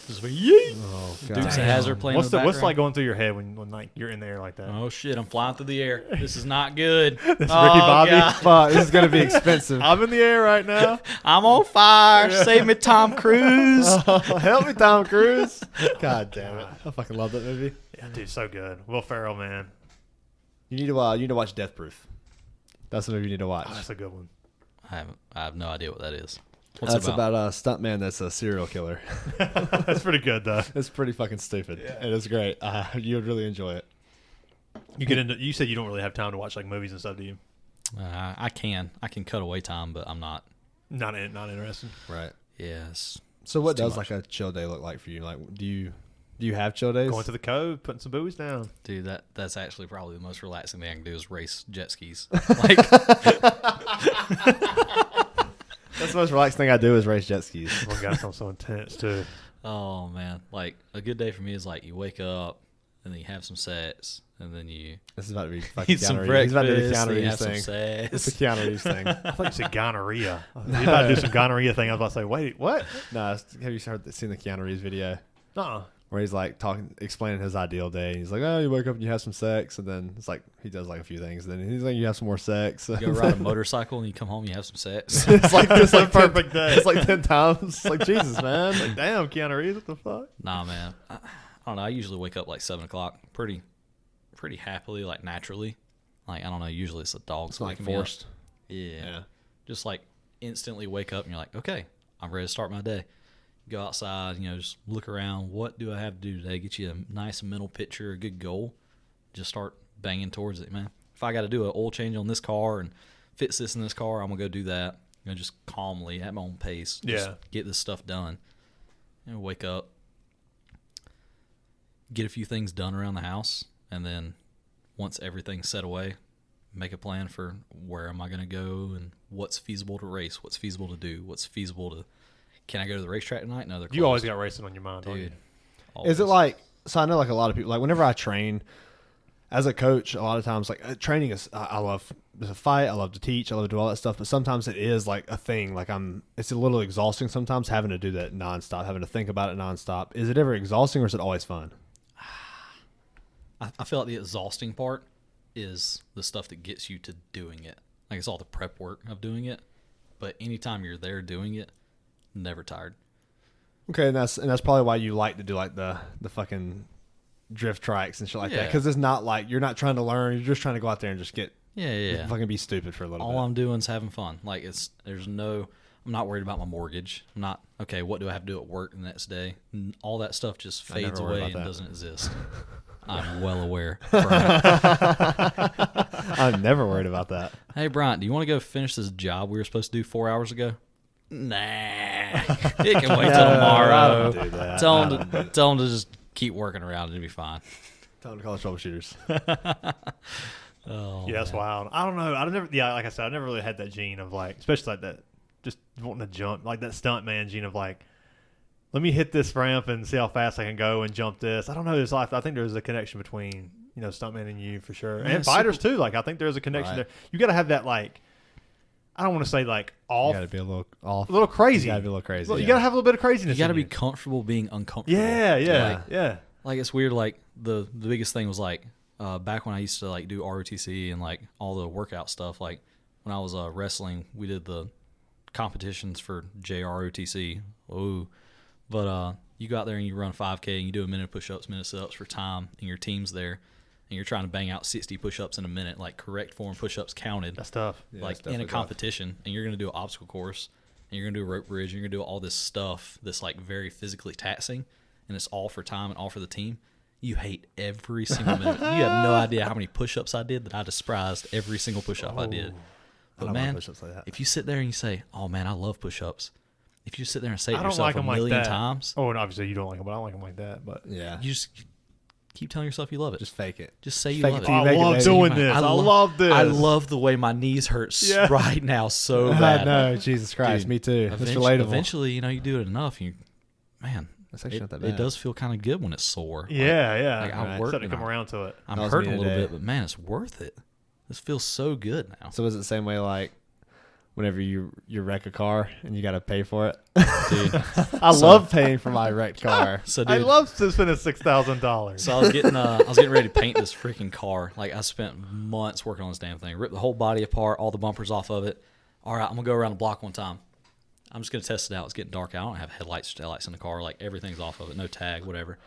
Just like, yeet! Oh Dukes god. of Hazzard playing. What's in the what's background. like going through your head when like you're in the air like that? Oh shit! I'm flying through the air. This is not good. This oh, Ricky Bobby. God. Fuck, this is gonna be expensive. I'm in the air right now. I'm on fire. Save me, Tom Cruise. Help me, Tom Cruise. God damn it. I fucking love that movie. Yeah, dude, so good. Will Ferrell, man. You need to watch Death Proof. That's the movie you need to watch. Oh, that's a good one. I have no idea what that is. What's That's it about? about a stuntman that's a serial killer. That's pretty good though. It's pretty fucking stupid. It is great. You would really enjoy it. You get into. You said you don't really have time to watch like movies and stuff, do you? I can cut away time, but I'm not. Not interested. Right. Yes. So what It's too does much. like a chill day look like for you? Like, do you have chill days? Going to the cove, putting some buoys down. Dude, that's actually probably the most relaxing thing I can do is race jet skis. Like, That's the most relaxing thing I do is race jet skis. Well, got something so intense too. oh man, like a good day for me is like you wake up and then you have some sex and then you This is about to be fucking eat some Keanu Reeves. breakfast. He's about to do the then Keanu you Reeves have some thing. It's the sex. Keanu Reeves thing. I thought you said gonorrhea. He's about to do some gonorrhea thing. I was about to say, wait, what? No, have you seen the Keanu Reeves video Uh-uh. where he's like explaining his ideal day? He's like, oh, you wake up and you have some sex, and then it's like he does like a few things, and then he's like, you have some more sex. You go ride a motorcycle and you come home, you have some sex. it's like It's a perfect 10, day. It's like 10 times. It's like Jesus, man. Like, Damn, Keanu Reeves, what the fuck? Nah, man. I don't know. I usually wake up like 7 o'clock, pretty happily, like naturally. Like I don't know. Usually it's the dogs it's like waking me up. forced. Yeah. Just like instantly wake up and you're like, okay, I'm ready to start my day. Go outside, just look around. What do I have to do today? Get you a nice mental picture, a good goal. Just start banging towards it, man. If I got to do an oil change on this car and fix this in this car, I'm going to go do that. Just calmly at my own pace. Just Yeah. get this stuff done. Wake up, get a few things done around the house, and then once everything's set away, make a plan for where am I going to go and what's feasible to race, what's feasible to do, what's feasible to. Can I go to the racetrack tonight? No, they're closed. You always got racing on your mind, don't you? Dude. Is it always. like, so I know like a lot of people, like whenever I train as a coach, a lot of times like training is, I love to fight, I love to teach, I love to do all that stuff, but sometimes it is like a thing, like it's a little exhausting sometimes having to do that nonstop, having to think about it nonstop. Is it ever exhausting or is it always fun? I feel like the exhausting part is the stuff that gets you to doing it. Like it's all the prep work of doing it, but anytime you're there doing it, never tired. Okay, and that's probably why you like to do like the fucking drift trikes and shit like that, Yeah. because it's not like you're not trying to learn, you're just trying to go out there and just get Yeah. fucking be stupid for a little All bit. I'm doing is having fun. Like I'm not worried about my mortgage. I'm not, okay, what do I have to do at work the next day? All that stuff just I never fades worry away about and that. doesn't exist. I'm well aware. Brian. I'm never worried about that. Hey, Brian, do you want to go finish this job we were supposed to do 4 hours ago? Nah. It can wait till tomorrow. I don't do that. Tell them to just keep working around and it'll be fine. Tell them to call the troubleshooters. Oh, Yeah, that's wild. I don't know. Like I said, I never really had that gene of like, especially like that, just wanting to jump, like that stunt man gene of like, let me hit this ramp and see how fast I can go and jump this. I don't know. I think there's a connection between stuntman and you for sure, and fighters too. Like I think there's a connection Right. there. You got to have that like, I don't want to say like You off, gotta be a little off. a little crazy. You gotta be a little crazy. Well, you yeah. got to have a little bit of craziness. You got to in be you. comfortable being uncomfortable. Yeah. Like it's weird. Like the biggest thing was like back when I used to like do ROTC and like all the workout stuff. Like when I was wrestling, we did the competitions for JROTC. Oh, but you go out there and you run 5K and you do a minute of push-ups, minute sit-ups for time, and your team's there, and you're trying to bang out 60 push-ups in a minute, like correct form push-ups counted. That's tough. Yeah, Like it's in a definitely tough. competition, and you're going to do an obstacle course, and you're going to do a rope bridge, and you're going to do all this stuff that's like very physically taxing, and it's all for time and all for the team. You hate every single minute. You have no idea how many push-ups I did that I despised every single push-up I did. But don't man, like push-ups like that. if you sit there and you say, "Oh man, I love push-ups," if you sit there and say it I don't yourself like a them like million that. times, Oh, and obviously you don't like them, but I don't like them like that. But Yeah. you just keep telling yourself you love it. Just fake it. Just say you fake love it it. till you I make it, love baby. doing this. I love this. I love the way my knees hurt Yeah. right now so I bad. know, Jesus Christ, Dude, me too. It's Eventually, relatable. eventually, you do it enough, man, That's actually not that it bad. does feel kind of good when it's sore. Yeah. Like, I Right. worked Starting and to come around to it. I'm That was hurting me a little today. bit, but man, it's worth it. This feels so good now. So is it the same way like whenever you wreck a car and you got to pay for it? Dude. I love paying for my wrecked car. So, I dude, love spending $6,000. so I was getting ready to paint this freaking car. Like, I spent months working on this damn thing. Ripped the whole body apart, all the bumpers off of it. All right, I'm gonna go around the block one time. I'm just gonna test it out. It's getting dark out. I don't have headlights, taillights in the car. Like, everything's off of it. No tag, whatever.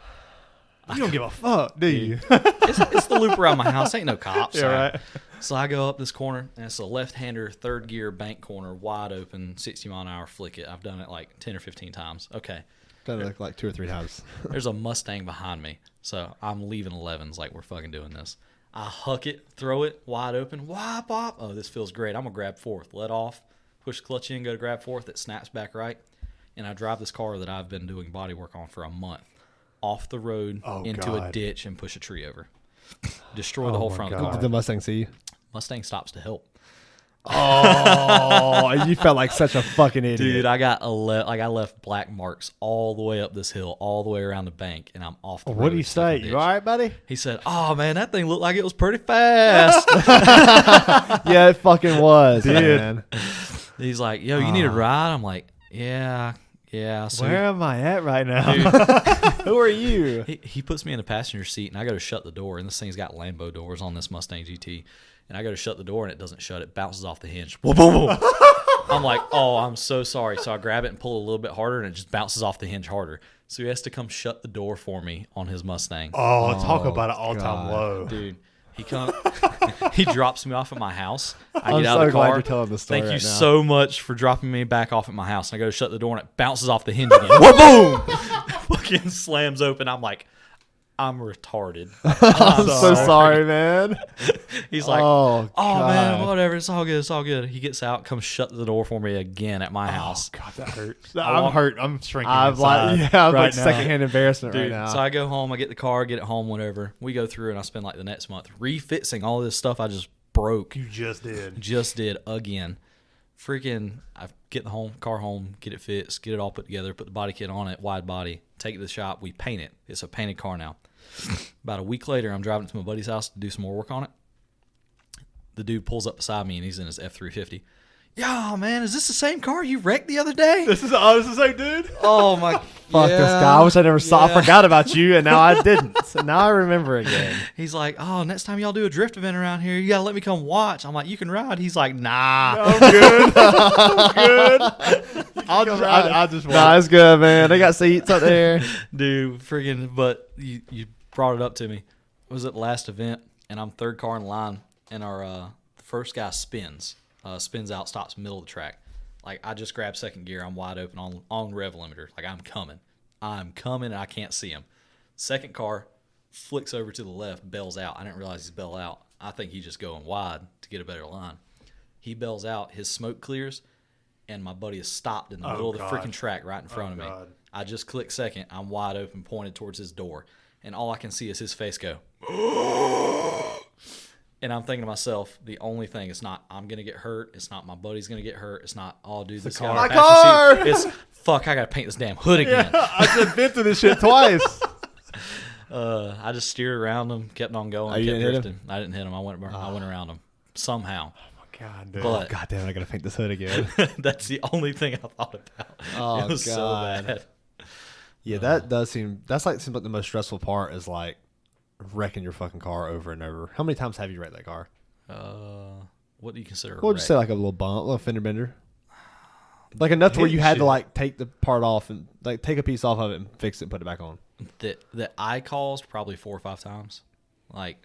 You don't give a fuck, do you? It's the loop around my house. Ain't no cops. Yeah, right. So I go up this corner, and it's a left-hander, third gear bank corner, wide open, 60-mile-an-hour flick it. I've done it like 10 or 15 times. Okay. Done it like 2 or 3 times. There's a Mustang behind me, so I'm leaving 11s like we're fucking doing this. I huck it, throw it, wide open, wop, wop. Oh, this feels great. I'm going to grab fourth. Let off, push the clutch in, go to grab fourth. It snaps back right, and I drive this car that I've been doing body work on for a month off the road into a God. ditch and push a tree over. Destroy the whole my front of the God. car. Did the Mustang see you? Mustang stops to help. Oh, you felt like such a fucking idiot. Dude, I got I left black marks all the way up this hill, all the way around the bank, and I'm off the road. What do you stuck in say? the You ditch. all right, buddy? He said, "Oh man, that thing looked like it was pretty fast." Yeah, it fucking was, man. He's like, "Yo, you need a ride?" I'm like, "Yeah." So Where am I at right now? Who are you? he puts me in the passenger seat, and I go to shut the door, and this thing's got Lambo doors on this Mustang GT, and I go to shut the door, and it doesn't shut. It bounces off the hinge. Boom, boom, boom. I'm like, "Oh, I'm so sorry." So I grab it and pull a little bit harder, and it just bounces off the hinge harder. So he has to come shut the door for me on his Mustang. Talk about an all-time God. low. Dude, he drops me off at my house. I I'm get out so of the glad car. you're telling this story Thank you right now. so much for dropping me back off at my house. And I go to shut the door, and it bounces off the hinge again. Whoa, boom! Fucking slams open. I'm like, I'm retarded. I'm so sorry, man. He's like, Oh, oh man, God. whatever. It's all good. It's all good. He gets out, comes shut the door for me again at my house. God, that hurts. I'm hurt. I'm shrinking I'm inside like, right like now. secondhand embarrassment right Dude, now. so I go home, I get the car, get it home, whatever. We go through, and I spend like the next month refixing all this stuff I just broke. You just did. Just did again. Freaking, I get the car home, get it fixed, get it all put together, put the body kit on it, wide body, take it to the shop, we paint it. It's a painted car now. About a week later, I'm driving to my buddy's house to do some more work on it. The dude pulls up beside me, and he's in his F-350. Yeah, man, is this the same car you wrecked the other day? This is the same dude. Oh my! Fuck this guy. I wish I never saw. I forgot about you, and now I didn't. So now I remember again. He's like, oh, next time y'all do a drift event around here, you gotta let me come watch. I'm like, you can ride. He's like, nah. I'm good. I'm good. I'll just Nah, watch. it's good, man. They got seats up there. Dude, friggin', but you brought it up to me. I was at the last event, and I'm third car in line, and our the first guy spins out, stops middle of the track. Like, I just grabbed second gear. I'm wide open on rev limiter. Like, I'm coming, and I can't see him. Second car flicks over to the left, bails out. I didn't realize he's bail out. I think he's just going wide to get a better line. He bails out. His smoke clears, and my buddy is stopped in the middle of the God. freaking track right in front of me. God. I just click second. I'm wide open, pointed towards his door, and all I can see is his face go. And I'm thinking to myself, the only thing, it's not I'm going to get hurt. It's not my buddy's going to get hurt. It's not, oh, dude, this guy in the My passenger seat. It's, fuck, I got to paint this damn hood again. I've been through this shit twice. I just steered around him, kept on going, Oh, you kept didn't hit him? drifting. I didn't hit him. I went around him somehow. God, dude. But God damn, I gotta paint this hood again. that's the only thing I thought about. Oh, it was so God. bad. Yeah, that does seem. That's like seems like the most stressful part is like wrecking your fucking car over and over. How many times have you wrecked that car? What do you consider a We'll wreck? just say like a little bump, a little fender bender. Like enough to where you had to like take the part off and like take a piece off of it and fix it and put it back on. that I caused probably 4 or 5 times. Like,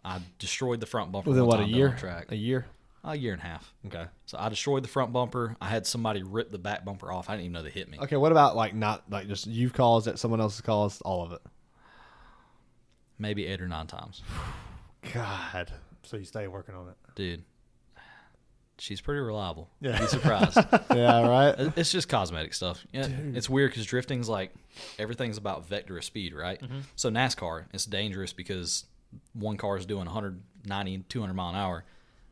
I destroyed the front bumper. Within one what, a time year? down the track. A year? A year and a half. Okay. So I destroyed the front bumper. I had somebody rip the back bumper off. I didn't even know they hit me. Okay, what about like not like just you've caused it, someone else has caused all of it? maybe 8 or 9 times. God. So you stay working on it. Dude, she's pretty reliable. Yeah. You'd be surprised. Yeah, right. It's just cosmetic stuff. Yeah, it's weird because drifting's like everything's about vector of speed, right? Mm-hmm. So NASCAR, it's dangerous because one car is doing 190, 200 mile an hour.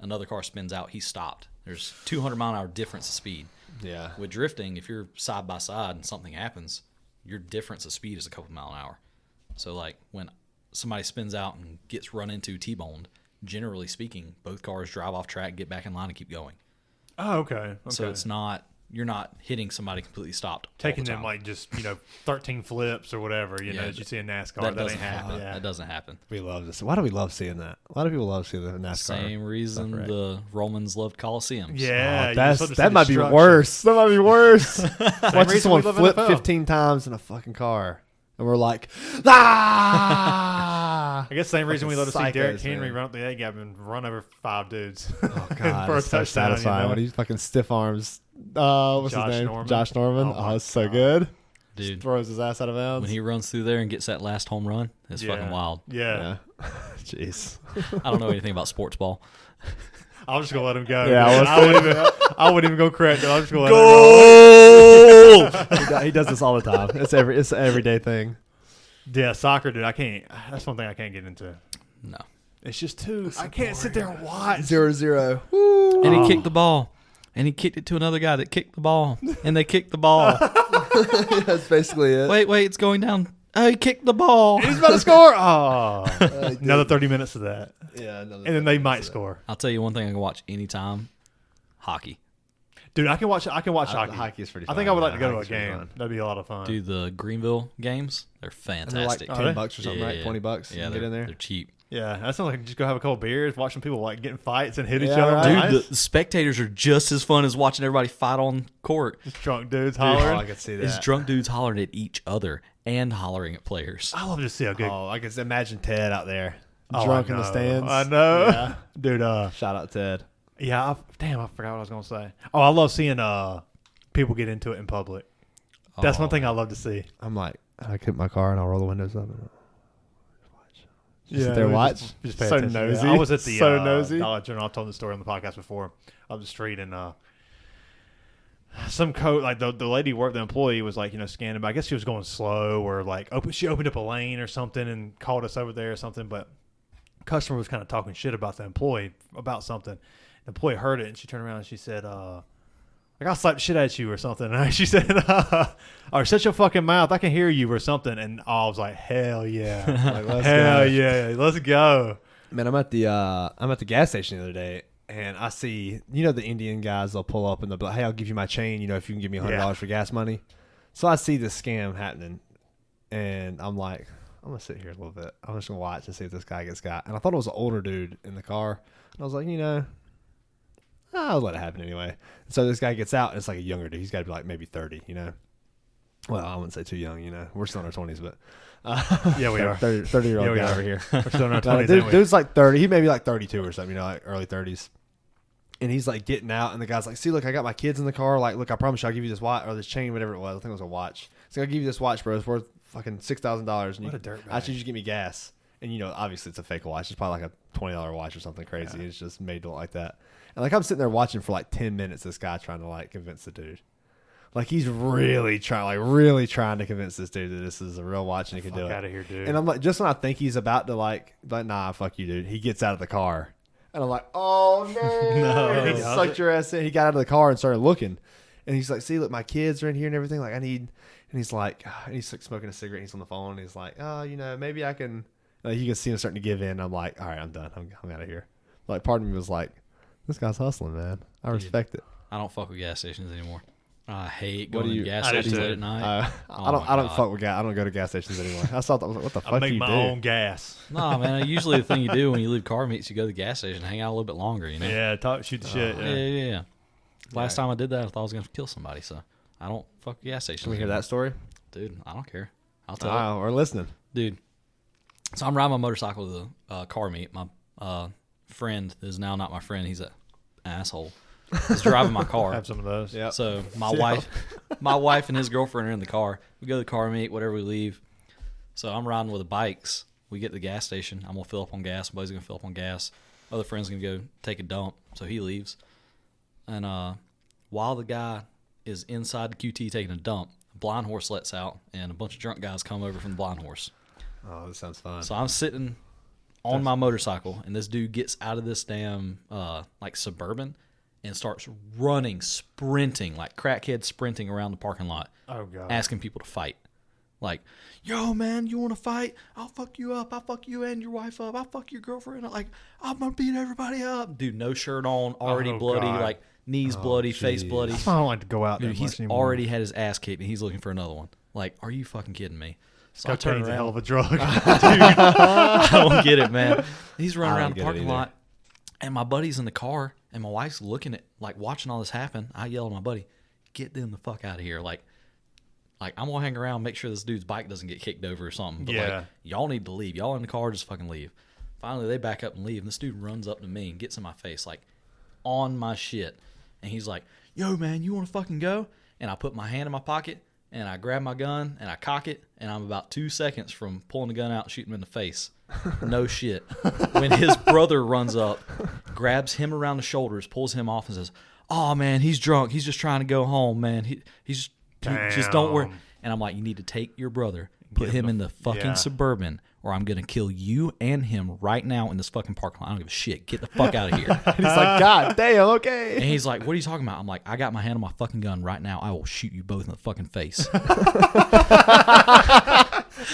Another car spins out, he's stopped. There's 200 mile an hour difference of speed. Yeah. With drifting, if you're side by side and something happens, your difference of speed is a couple mile an hour. So like when somebody spins out and gets run into T-boned, generally speaking, both cars drive off track, get back in line, and keep going. Oh, okay. So it's not you're not hitting somebody completely stopped. Taking all the them time. like just 13 flips or whatever you know that you see in NASCAR. That That doesn't ain't happen. happening. Yeah. That doesn't happen. We love this. Why do we love seeing that? Why do people love seeing the NASCAR? Same reason stuff, right? the Romans loved Coliseums. Yeah, Oh, you just love to see that might be destruction. worse. That might be worse. Watch reason someone we love flip NFL. 15 times in a fucking car, and we're like, ah! I guess same reason we love to see Fucking Derrick psychos, Henry man. run up the A gap and run over 5 dudes. Oh god, for a it's so touchdown, satisfying you know? when he fucking stiff arms. What's Josh his name? Norman. Josh Norman. Oh Oh, my it's so God. good. Dude, Just throws his ass out of bounds. when he runs through there and gets that last home run, it's fucking wild. Yeah. yeah. Jeez. I don't know anything about sports ball. I was just gonna let him go. Yeah, I wouldn't even go correct him. I was just gonna let him go. He does this all the time. It's an everyday thing. Yeah, soccer, dude. I can't. That's one thing I can't get into. No. It's just too. I can't sit there and watch. 0-0. And he kicked the ball. And he kicked it to another guy that kicked the ball. And they kicked the ball. That's basically it. Wait, it's going down. Oh, he kicked the ball. He's about to score. Oh, another 30 minutes of that, Yeah. and then they might score. I'll tell you one thing I can watch anytime. Hockey. Dude, I can watch hockey. Hockey is pretty I fun. think I would like to Yeah, go to a hockey's pretty game. fun. That'd be a lot of fun. Dude, the Greenville games, they're And they're like fantastic. $10 they? or something, right? $20. Yeah, You they're, get in there. they're cheap. Yeah, that sounds like just go have a couple beers, watch some people like getting fights and hit each Yeah, other. right. Dude, the spectators are just as fun as watching everybody fight on court. Just drunk dudes Oh, hollering. I can see that. It's drunk dudes hollering at each other and hollering at players. I love to see a good. Oh, I can imagine Ted out there, Oh, drunk I in the know. stands. I know, Yeah. dude. Shout out Ted. Yeah. Damn, I forgot what I was gonna say. Oh, I love seeing people get into it in public. That's one Oh, thing I love to see. I'm like, I get in my car and I'll roll the windows up. And Yeah, sit there and watch. Just pay So attention. nosy. I was at the So nosy. Dollar General. I've told the story on the podcast before. Up the street and some coat like the lady worked. The employee was like scanning, but I guess she was going slow or like she opened up a lane or something and called us over there or something. But customer was kind of talking shit about the employee about something. The employee heard it and she turned around and she said, like I'll slap the shit at you or something. And she said, or shut your fucking mouth. I can hear you or something. And I was like, hell yeah. Like, let's Hell go. yeah. Let's go. Man, I'm at the gas station the other day, and I see the Indian guys. They'll pull up and they'll be like, "Hey, I'll give you my chain. If you can give me $100 for gas money." So I see this scam happening, and I'm like, I'm gonna sit here a little bit. I'm just gonna watch and see if this guy gets got. And I thought it was an older dude in the car, and I was like, I'll let it happen anyway. So this guy gets out, and it's like a younger dude. He's got to be like maybe 30, Well, I wouldn't say too young, We're still in our 20s, but Yeah, we are. 30-year-old Yeah, we guy are. over here. We're still in our No, 20s, ain't we? dude's like 30. He may be like 32 or something, like early 30s. And he's like getting out, and the guy's like, "See, look, I got my kids in the car. Like, look, I promise you, I'll give you this watch or this chain, whatever it was. I think it was a watch. So I'll give you this watch, bro. It's worth fucking $6,000. What a dirtbag. I should just give me gas. And obviously it's a fake watch. It's probably like a $20 watch or something crazy. Yeah. It's just made to look like that. And like I'm sitting there watching for like 10 minutes. This guy trying to like convince the dude. Like he's really trying to convince this dude that this is a real watch and he can do Fuck it. out of here, dude. And I'm like, just when I think he's about to like, nah, fuck you, dude. He gets out of the car, and I'm like, oh no, No. he He does sucked it? your ass in. He got out of the car and started looking, and he's like, see, look, my kids are in here and everything. Like, I need, and he's like, and he's like smoking a cigarette. And he's on the phone. And he's like, oh, maybe I can. Like, you can see him starting to give in. I'm like, all right, I'm done. I'm out of here. Like, part of me was like, this guy's hustling, man. I respect it. I don't fuck with gas stations anymore. I hate What going do to you- gas I do stations too. late at night. I don't. my I don't God. fuck with gas. I don't go to gas stations anymore. I saw that. I was like, what the I fuck do make you my do? own gas. No, man. Usually the thing you do when you leave car meets, you go to the gas station, hang out a little bit longer. Yeah, shoot the shit. Yeah, yeah, yeah. Last time I did that, I thought I was gonna kill somebody. So I don't fuck with gas stations. Can we hear anymore. that story? dude? I don't care. I'll tell you. We're listening. Dude. So I'm riding my motorcycle to the car meet. My friend is now not my friend. He's an asshole. He's driving my car. Have some of those. Yeah. So my Yeah. wife and his girlfriend are in the car. We go to the car meet, whatever we leave. So I'm riding with the bikes, we get to the gas station. I'm gonna fill up on gas. Buddy's gonna fill up on gas. Other friend's gonna go take a dump, so he leaves. And while the guy is inside the QT taking a dump, a blind horse lets out, and a bunch of drunk guys come over from the blind horse. Oh, this sounds fun. So I'm sitting on my motorcycle, and this dude gets out of this damn like Suburban and starts running, sprinting, like crackhead sprinting around the parking lot, asking people to fight. Like, yo, man, you want to fight? I'll fuck you up. I'll fuck you and your wife up. I'll fuck your girlfriend. I'm going to beat everybody up. Dude, no shirt on, already bloody, God. like knees bloody, face bloody. That's why I don't like to go out there Dude, much he's anymore. already had his ass kicked, and he's looking for another one. Like, are you fucking kidding me? So I turn Cocaine's a around. hell of a drug. Dude, I don't get it, man. He's running I don't around the get it parking either. lot, and my buddy's in the car, and my wife's looking at, like, watching all this happen. I yell at my buddy, get them the fuck out of here. Like I'm going to hang around, make sure this dude's bike doesn't get kicked over or something. But, like, y'all need to leave. Y'all in the car, just fucking leave. Finally, they back up and leave, and this dude runs up to me and gets in my face, like, on my shit. And he's like, yo, man, you want to fucking go? And I put my hand in my pocket, and I grab my gun, and I cock it, and I'm about 2 seconds from pulling the gun out and shooting him in the face. No shit. When his brother runs up, grabs him around the shoulders, pulls him off, and says, oh, man, he's drunk. He's just trying to go home, man. He's just don't worry. And I'm like, you need to take your brother, put him in the fucking Suburban, or I'm going to kill you and him right now in this fucking parking lot. I don't give a shit. Get the fuck out of here. And he's like, God damn, okay. And he's like, what are you talking about? I'm like, I got my hand on my fucking gun right now. I will shoot you both in the fucking face.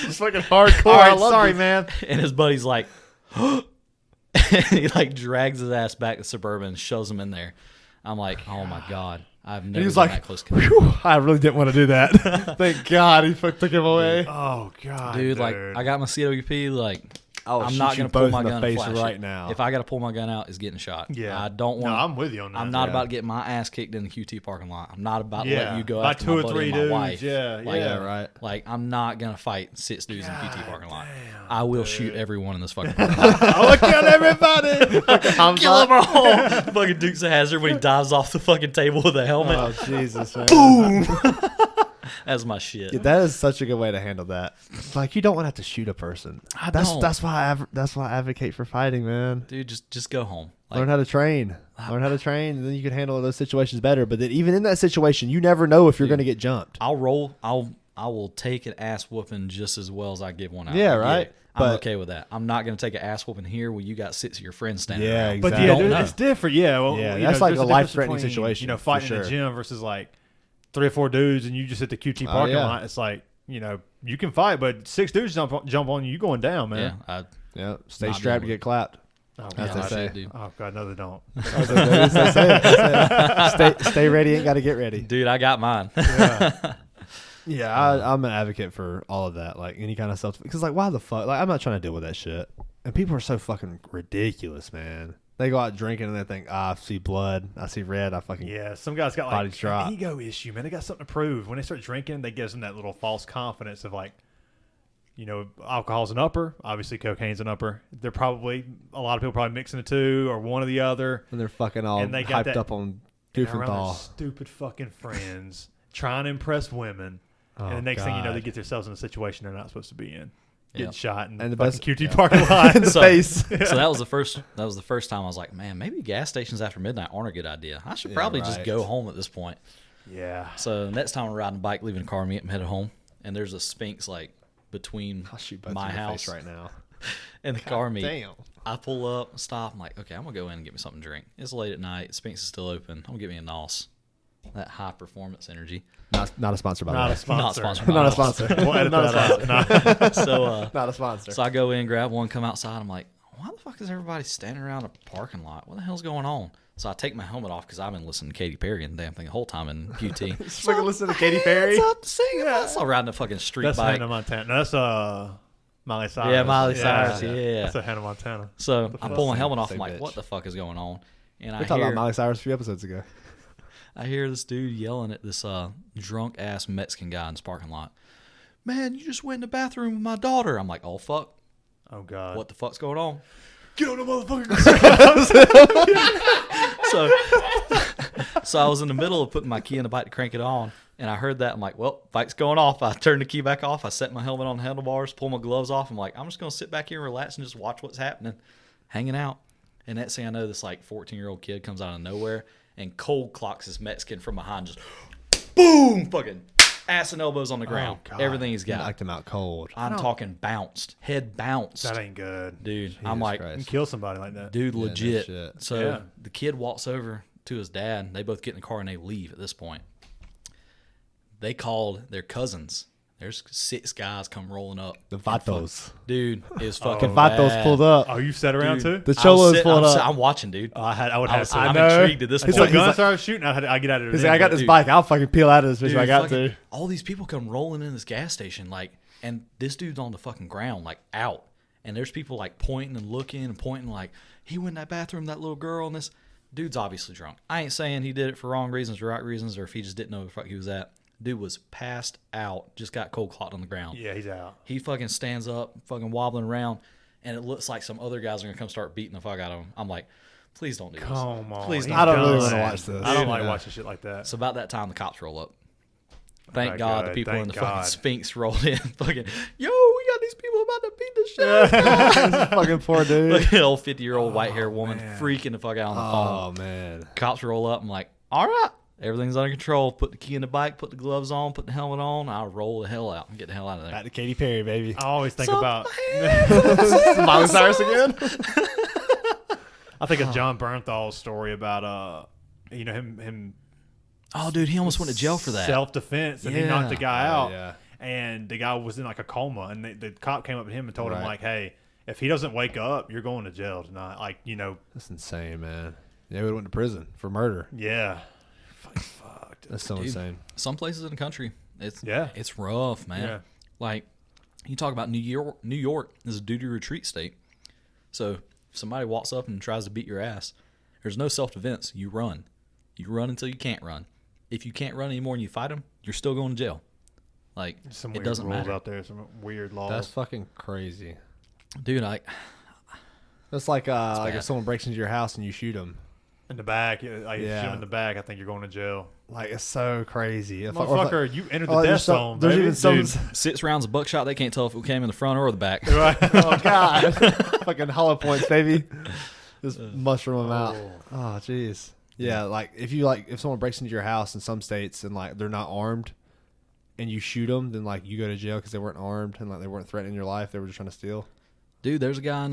It's fucking hardcore. All I right, love sorry, this. man. And his buddy's like, and he like drags his ass back to Suburban and shoves him in there. I'm like, oh my God. I've never He's been like, that close. Whew, I really didn't want to do that. Thank God he took him away. Oh, God. Dude, like, I got my CWP, like, I'll I'm shoot not you going to pull both my in the gun face and flash right it. now. If I got to pull my gun out, it's getting shot. Yeah. I don't want. No, I'm with you on that. I'm not Yeah. about to get my ass kicked in the QT parking lot. I'm not about to Yeah. let you go By after 2 my or buddy 3 and my dudes, wife. yeah, Like, yeah. Right. Like, I'm not going to fight 6 dudes in the QT parking lot. damn, I will shoot everyone in this fucking parking lot. I will kill everybody. Kill them all. Fucking Dukes of Hazzard when he dives off the fucking table with a helmet. Oh, Jesus, man. Boom. That's my shit. Yeah, that is such a good way to handle that. Like, you don't want to have to shoot a person. I That's don't. that's why I advocate for fighting, man. Dude, just go home. Like, Learn how to train. Learn how to train, and then you can handle those situations better. But then even in that situation, you never know if you're going to get jumped. I will take an ass whooping just as well as I give one out. Yeah, I get right? it. I'm But- okay with that. I'm not going to take an ass whooping here where you got 6 of your friends standing Yeah, around. But exactly. yeah, Don't dude, know. it's different. Yeah, well, Yeah, you that's know, like there's a difference life-threatening between, situation, You know, for fighting in sure. the gym versus like 3 or 4 dudes, and you just hit the QT parking yeah. lot. It's like, you know, you can fight, but 6 dudes jump on you, going down, Yeah, man. Yeah, stay Not strapped to doing get clapped. Oh, As God. they say. dude. Oh, God, no, they don't. That's it. Stay ready. Ain't got to get ready. Dude, I got mine. Yeah, I'm an advocate for all of that, like any kind of stuff. Because like, why the fuck? Like, I'm not trying to deal with that shit. And people are so fucking ridiculous, man. They go out drinking and they think, I see blood, I see red, I fucking Yeah, some guys got Body like drop. an ego issue, man. They got something to prove. When they start drinking, they gives them that little false confidence of like, you know, alcohol's an upper. Obviously, cocaine's an upper. They're probably, a lot of people probably mixing the two or one or the other. and they're fucking all And they got hyped that- up on And goof they're and around their thaw. stupid fucking friends, trying to impress women. Oh, and the next thing you know, God. they get themselves in a situation they're not supposed to be in. Getting Yeah. shot in And the the fucking best- QT parking lot. In the So- face. So that was the first time I was like, man, maybe gas stations after midnight aren't a good idea. I should Yeah, probably just right. go home at this point. Yeah. So next time I'm riding a bike, leaving the car, I'm headed home, and there's a Sphinx like between I'll shoot both my in your house face right now. and the car meet. Damn. I pull up, stop. I'm like, okay, I'm gonna go in and get me something to drink. It's late at night. Sphinx is still open. I'm gonna get me a NOS. That high performance energy. Not a sponsor, by the Not way. a sponsor. Not sponsored. by Not a NOS. sponsor. We'll edit Not a that out. No. So Not a sponsor. so I go in, grab one, come outside. I'm like, why the fuck is everybody standing around a parking lot? What the hell's going on? So I take my helmet off because I've been listening to Katy Perry and the damn thing the whole time in QT. Just fucking listen to Katy Perry. What's up, sing it. So riding a fucking street That's bike. Hannah Montana. No, that's Miley Cyrus. Yeah, Miley Cyrus, yeah. That's a Hannah Montana. So I pull my helmet off. Say I'm like, bitch. what the fuck is going on? And We talked about Miley Cyrus a few episodes ago. I hear this dude yelling at this drunk ass Mexican guy in this parking lot. Man, you just went in the bathroom with my daughter. I'm like, oh fuck, Oh, God. what the fuck's going on? Get on the motherfucker. So So I was in the middle of putting my key in the bike to crank it on, and I heard that. I'm like, well, bike's going off. I turned the key back off. I set my helmet on the handlebars, pull my gloves off. I'm like, I'm just going to sit back here and relax and just watch what's happening, hanging out. And next thing I know, this like 14-year-old kid comes out of nowhere and cold clocks this Mexican from behind, just boom, fucking ass and elbows on the ground. God. Everything he's got. Knocked him out cold. I'm talking bounced, head bounced. That ain't good. Dude, I'm like, You can kill somebody like that. dude, no legit. shit. So Yeah. the kid walks over to his dad. They both get in the car and they leave at this point. They called their cousins. There's 6 guys come rolling up. The Vatos. Dude, it was fucking Vatos bad. pulled up. Oh, you sat around Dude, too? The Cholos pulled up. I'm watching, dude. I would I have was- to. I'm know. intrigued at this He's point. Until like- guns started shooting, I get out of He's there. like, I got this Dude. bike. I'll fucking peel out of this bitch Dude, if I got fucking- to. all these people come rolling in this gas station, like, and this dude's on the fucking ground, like, out. And there's people, like, pointing and looking and pointing, like, he went in that bathroom, that little girl, and this dude's obviously drunk. I ain't saying he did it for wrong reasons or right reasons, or if he just didn't know where the fuck he was at. Dude was passed out, just got cold clocked on the ground. Yeah, he's out. He fucking stands up, fucking wobbling around, and it looks like some other guys are gonna come start beating the fuck out of him. I'm like, please don't do this. Come on. Please he's don't. I don't really done. want to watch this. I don't like Yeah. watching shit like that. So about that time, the cops roll up. Thank Okay, God the good. people Thank in the God. fucking Sphinx rolled in. Fucking, yo, we got these people about to beat the shit out of us. This fucking poor dude. Like an old 50-year-old white-haired woman man. freaking the fuck out on the phone. Oh, man. Cops roll up. I'm like, all right, everything's under control. Put the key in the bike, put the gloves on, put the helmet on. I'll roll the hell out and get the hell out of there. Back to Katy Perry, baby. I always think Suck about. Miley Cyrus again? I think of John Bernthal's story about him Oh, dude, he almost went to jail for that. self defense, and he Yeah. knocked the guy out. yeah. And the guy was in like a coma, and the cop came up to him and told him Right. like, "Hey, if he doesn't wake up, you're going to jail tonight." Like, That's insane, man. Yeah, we went to prison for murder. yeah, fucked. That's so Dude. insane. Some places in the country, it's Yeah. it's rough, man. Yeah. Like, you talk about New York is a duty retreat state. So if somebody walks up and tries to beat your ass, there's no self-defense. You run. You run until you can't run. If you can't run anymore and you fight them, you're still going to jail. Like, Some it weird doesn't rules matter. out there. Some weird laws. That's fucking crazy. Dude, That's like bad. if someone breaks into your house and you shoot them. in the back. Like, if you shoot Yeah. him in the back, I think you're going to jail. Like, it's so crazy. If, Motherfucker, you entered the oh, death there's zone, there's baby. even some. Dude. 6 rounds of buckshot, they can't tell if it came in the front or the back. Right. Oh, God. Fucking hollow points, baby. Just mushroom them out. Oh, jeez. Yeah, like if someone breaks into your house in some states and like they're not armed, and you shoot them, then like you go to jail because they weren't armed and like they weren't threatening your life. They were just trying to steal. Dude, there's a guy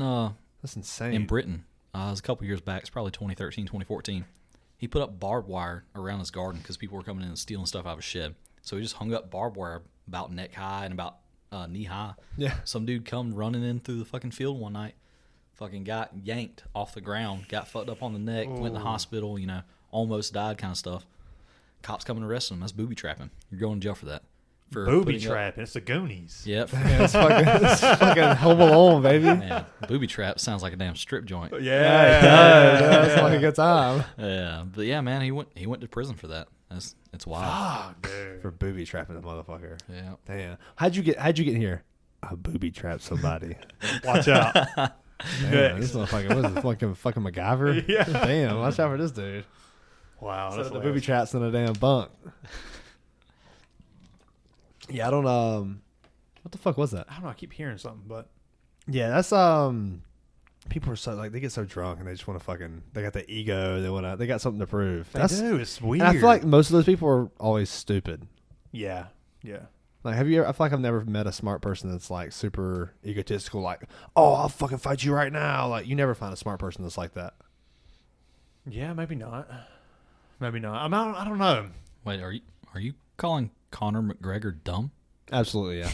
That's insane. in Britain. It was a couple years back. It's probably 2013, 2014. He put up barbed wire around his garden because people were coming in and stealing stuff out of his shed. So he just hung up barbed wire about neck high and about knee high. Yeah. Some dude come running in through the fucking field one night, fucking got yanked off the ground, got fucked up on the neck, went to the hospital, almost died kind of stuff. Cops come and arrest him. That's booby trapping. You're going to jail for that. For Booby putting up- trapping. It's the Goonies. Yep. Yeah, it's fucking Home Alone, baby. Man, booby trap sounds like a damn strip joint. Yeah, it does. That's like a good time Yeah, but yeah, man, he went to prison for that. It's wild. Fuck, dude. for booby trapping a motherfucker. Yeah. Damn. How'd you get in here? I booby trapped somebody. Watch out. Damn, this motherfucker was fucking MacGyver. Yeah. Damn, watch out for this dude. Wow. So That's the booby hilarious. traps in a damn bunk. Yeah, I don't what the fuck was that? I don't know. I keep hearing something, but Yeah, that's people are so like they get so drunk and they just want to fucking they got the ego, they got something to prove. they do. It's weird. And I feel like most of those people are always stupid. yeah. Like, I feel like I've never met a smart person that's like super egotistical, like, oh, I'll fucking fight you right now. Like, you never find a smart person that's like that. Yeah, maybe not. Maybe not. I don't know. Wait, are you calling Conor McGregor dumb? Absolutely, yeah.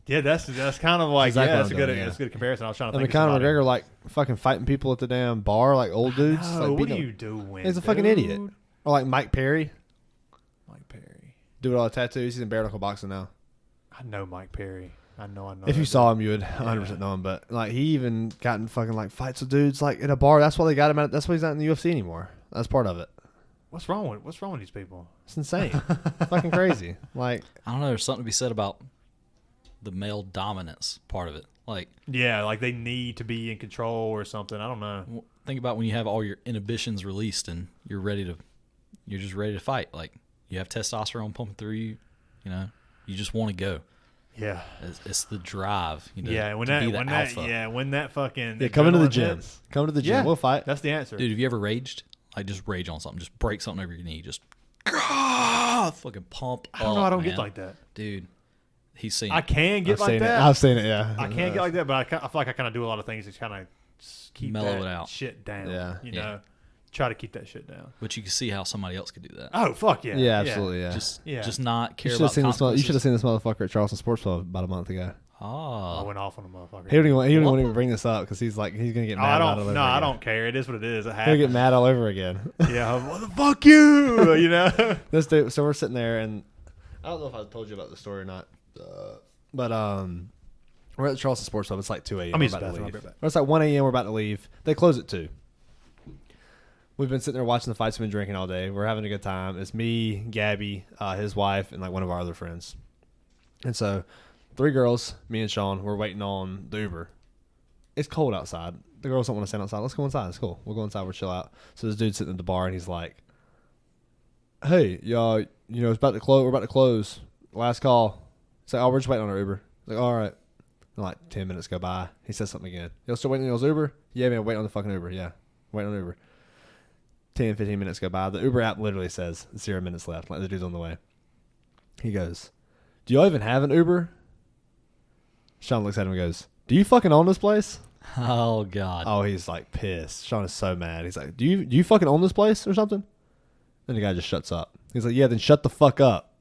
Yeah, that's kind of like Exactly yeah, what that's a I'm good doing, yeah. that's a good comparison. I was trying to I mean, think. Conor of somebody. McGregor, like, fucking fighting people at the damn bar, like old dudes. No, like, what beating are them. you doing? He's a fucking dude? idiot. Or like Mike Perry, Mike Perry. doing all the tattoos. He's in bare knuckle boxing now. I know Mike Perry. I know. If you that saw him, you would 100% know him. But like, he even got in fucking like fights with dudes like in a bar. That's why they got him out. That's why he's not in the UFC anymore. That's part of it. dude. What's wrong with these people? It's insane. Fucking crazy. Like, I don't know. There's something to be said about the male dominance part of it. Like, Yeah, like they need to be in control or something. I don't know. think about when you have all your inhibitions released and you're ready to you're just ready to fight. Like, you have testosterone pumping through you. You know, you just want to go. Yeah. It's the drive. You know, Yeah, when to that be the when alpha. that fucking Yeah, come into the adrenaline gym. hits, Come to the gym. We'll fight. That's the answer. Dude, have you ever raged? Like, just rage on something. Just break something over your knee. Just fucking pump I don't know. I don't man. get like that. Dude, he's seen I it. can get I've like seen that. it. I've seen it. Yeah, I can't get like that, but I feel like I kind of do a lot of things to kind of keep Mellow that it out. shit down. Yeah. You Yeah. know, try to keep that shit down. But you can see how somebody else could do that. Oh fuck yeah. Yeah, absolutely. Yeah. Just not care You should about have seen this. You consequences. should have seen this motherfucker at Charleston Sports Club about a month ago. I Oh, went off on a motherfucker. He don't even want to bring this up because he's like he's gonna get Oh, mad I about it. don't. Over No, I again. don't care. It is what it is. It He'll get happens. mad all over again. Yeah. What the fuck you? You know. This dude. So we're sitting there, and I don't know if I told you about the story or not, but we're at the Charleston Sports Club. It's like 2 a.m. I'm We're used to about that. to I'll leave. be right back. Or it's like 1 a.m. We're about to leave. They close at 2. We've been sitting there watching the fights. We've been drinking all day. We're having a good time. It's me, Gabby, his wife, and like one of our other friends. And so 3 girls, me and Sean, we're waiting on the Uber. It's cold outside. The girls don't want to stand outside. Let's go inside. It's cool. We'll go inside. We'll chill out. So this dude's sitting at the bar, and he's like, hey, y'all, you know, it's about to close. We're about to close. Last call. It's like, oh, we're just waiting on our Uber. It's like, all right. And like 10 minutes go by. He says something again. Y'all still waiting on y'all's Uber? Yeah, man, waiting on the fucking Uber. Yeah, waiting on the Uber. 10, 15 minutes go by. The Uber app literally says 0 minutes left. Like the dude's on the way. He goes, do y'all even have an Uber? Sean looks at him and goes, do you fucking own this place? oh God. Oh, he's like pissed. Sean is so mad. He's like, do you fucking own this place or something? And the guy just shuts up. He's like, yeah, then shut the fuck up.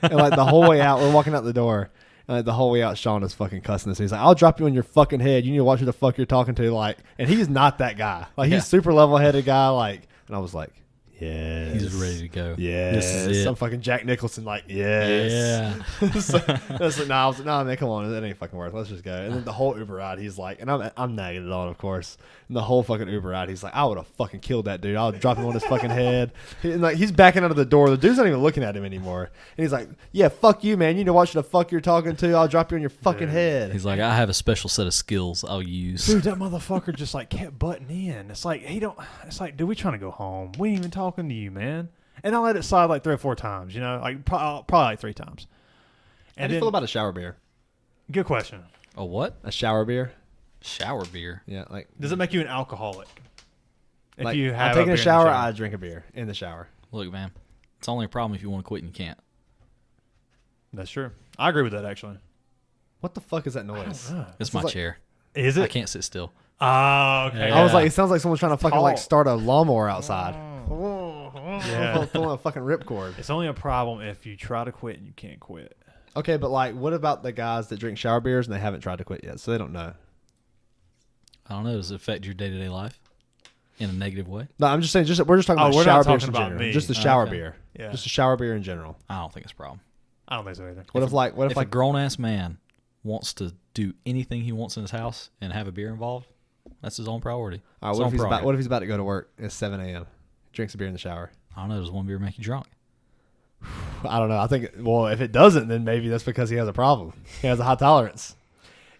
And like the whole way out, we're walking out the door. And like the whole way out, Sean is fucking cussing us. He's like, I'll drop you on your fucking head. You need to watch who the fuck you're talking to. Like, and he's not that guy. Like, Yeah. he's super level headed guy. Like, and I was like, yes. He's ready to go. Yes. This is it. Some fucking Jack Nicholson, like, yes. Yeah. So, that's like, I was like, nah, man, come on. That ain't fucking worth it. Let's just go. And then the whole Uber ride, he's like, and I'm nagging it on, of course. And the whole fucking Uber ride, he's like, I would have fucking killed that dude. I would drop him on his fucking head. And like, he's backing out of the door. The dude's not even looking at him anymore. And he's like, yeah, fuck you, man. You know what the fuck you're talking to. I'll drop you on your fucking head. He's like, I have a special set of skills I'll use. Dude, that motherfucker just like kept butting in. It's like It's like, dude, we trying to go home. We ain't even talking to you, man. And I let it slide like 3 or 4 times. You know, like probably like 3 times. How do you feel about a shower beer? Good question. A what? A shower beer? Shower beer. Yeah, like Does it make you an alcoholic? If like, you have I'm taking beer a in the shower, I drink a beer in the shower. Look, man, it's only a problem if you want to quit and you can't. That's true. I agree with that actually. What the fuck is that noise? It's my like- chair. Is I it? can't sit still. Oh, okay. Yeah. I was like, it sounds like someone's trying to fucking like Talk. start a lawnmower outside. Yeah. Pulling a fucking ripcord. It's only a problem if you try to quit and you can't quit. Okay, but like, what about the guys that drink shower beers and they haven't tried to quit yet, so they don't know? I don't know. Does it affect your day-to-day life in a negative way? No, I'm just saying. We're just talking Oh, about we're shower not beers talking in about general. me. Just the shower Okay. beer. Yeah. Just a shower beer in general. I don't think it's a problem. I don't think so either. What if If a like grown-ass man wants to do anything he wants in his house and have a beer involved, that's his own priority. all right, His what own if he's about prerogative. what if he's about to go to work? It's 7 a.m. Drinks a beer in the shower. I don't know. Does one beer make you drunk? I don't know. I think if it doesn't, then maybe that's because he has a problem. He has a high tolerance.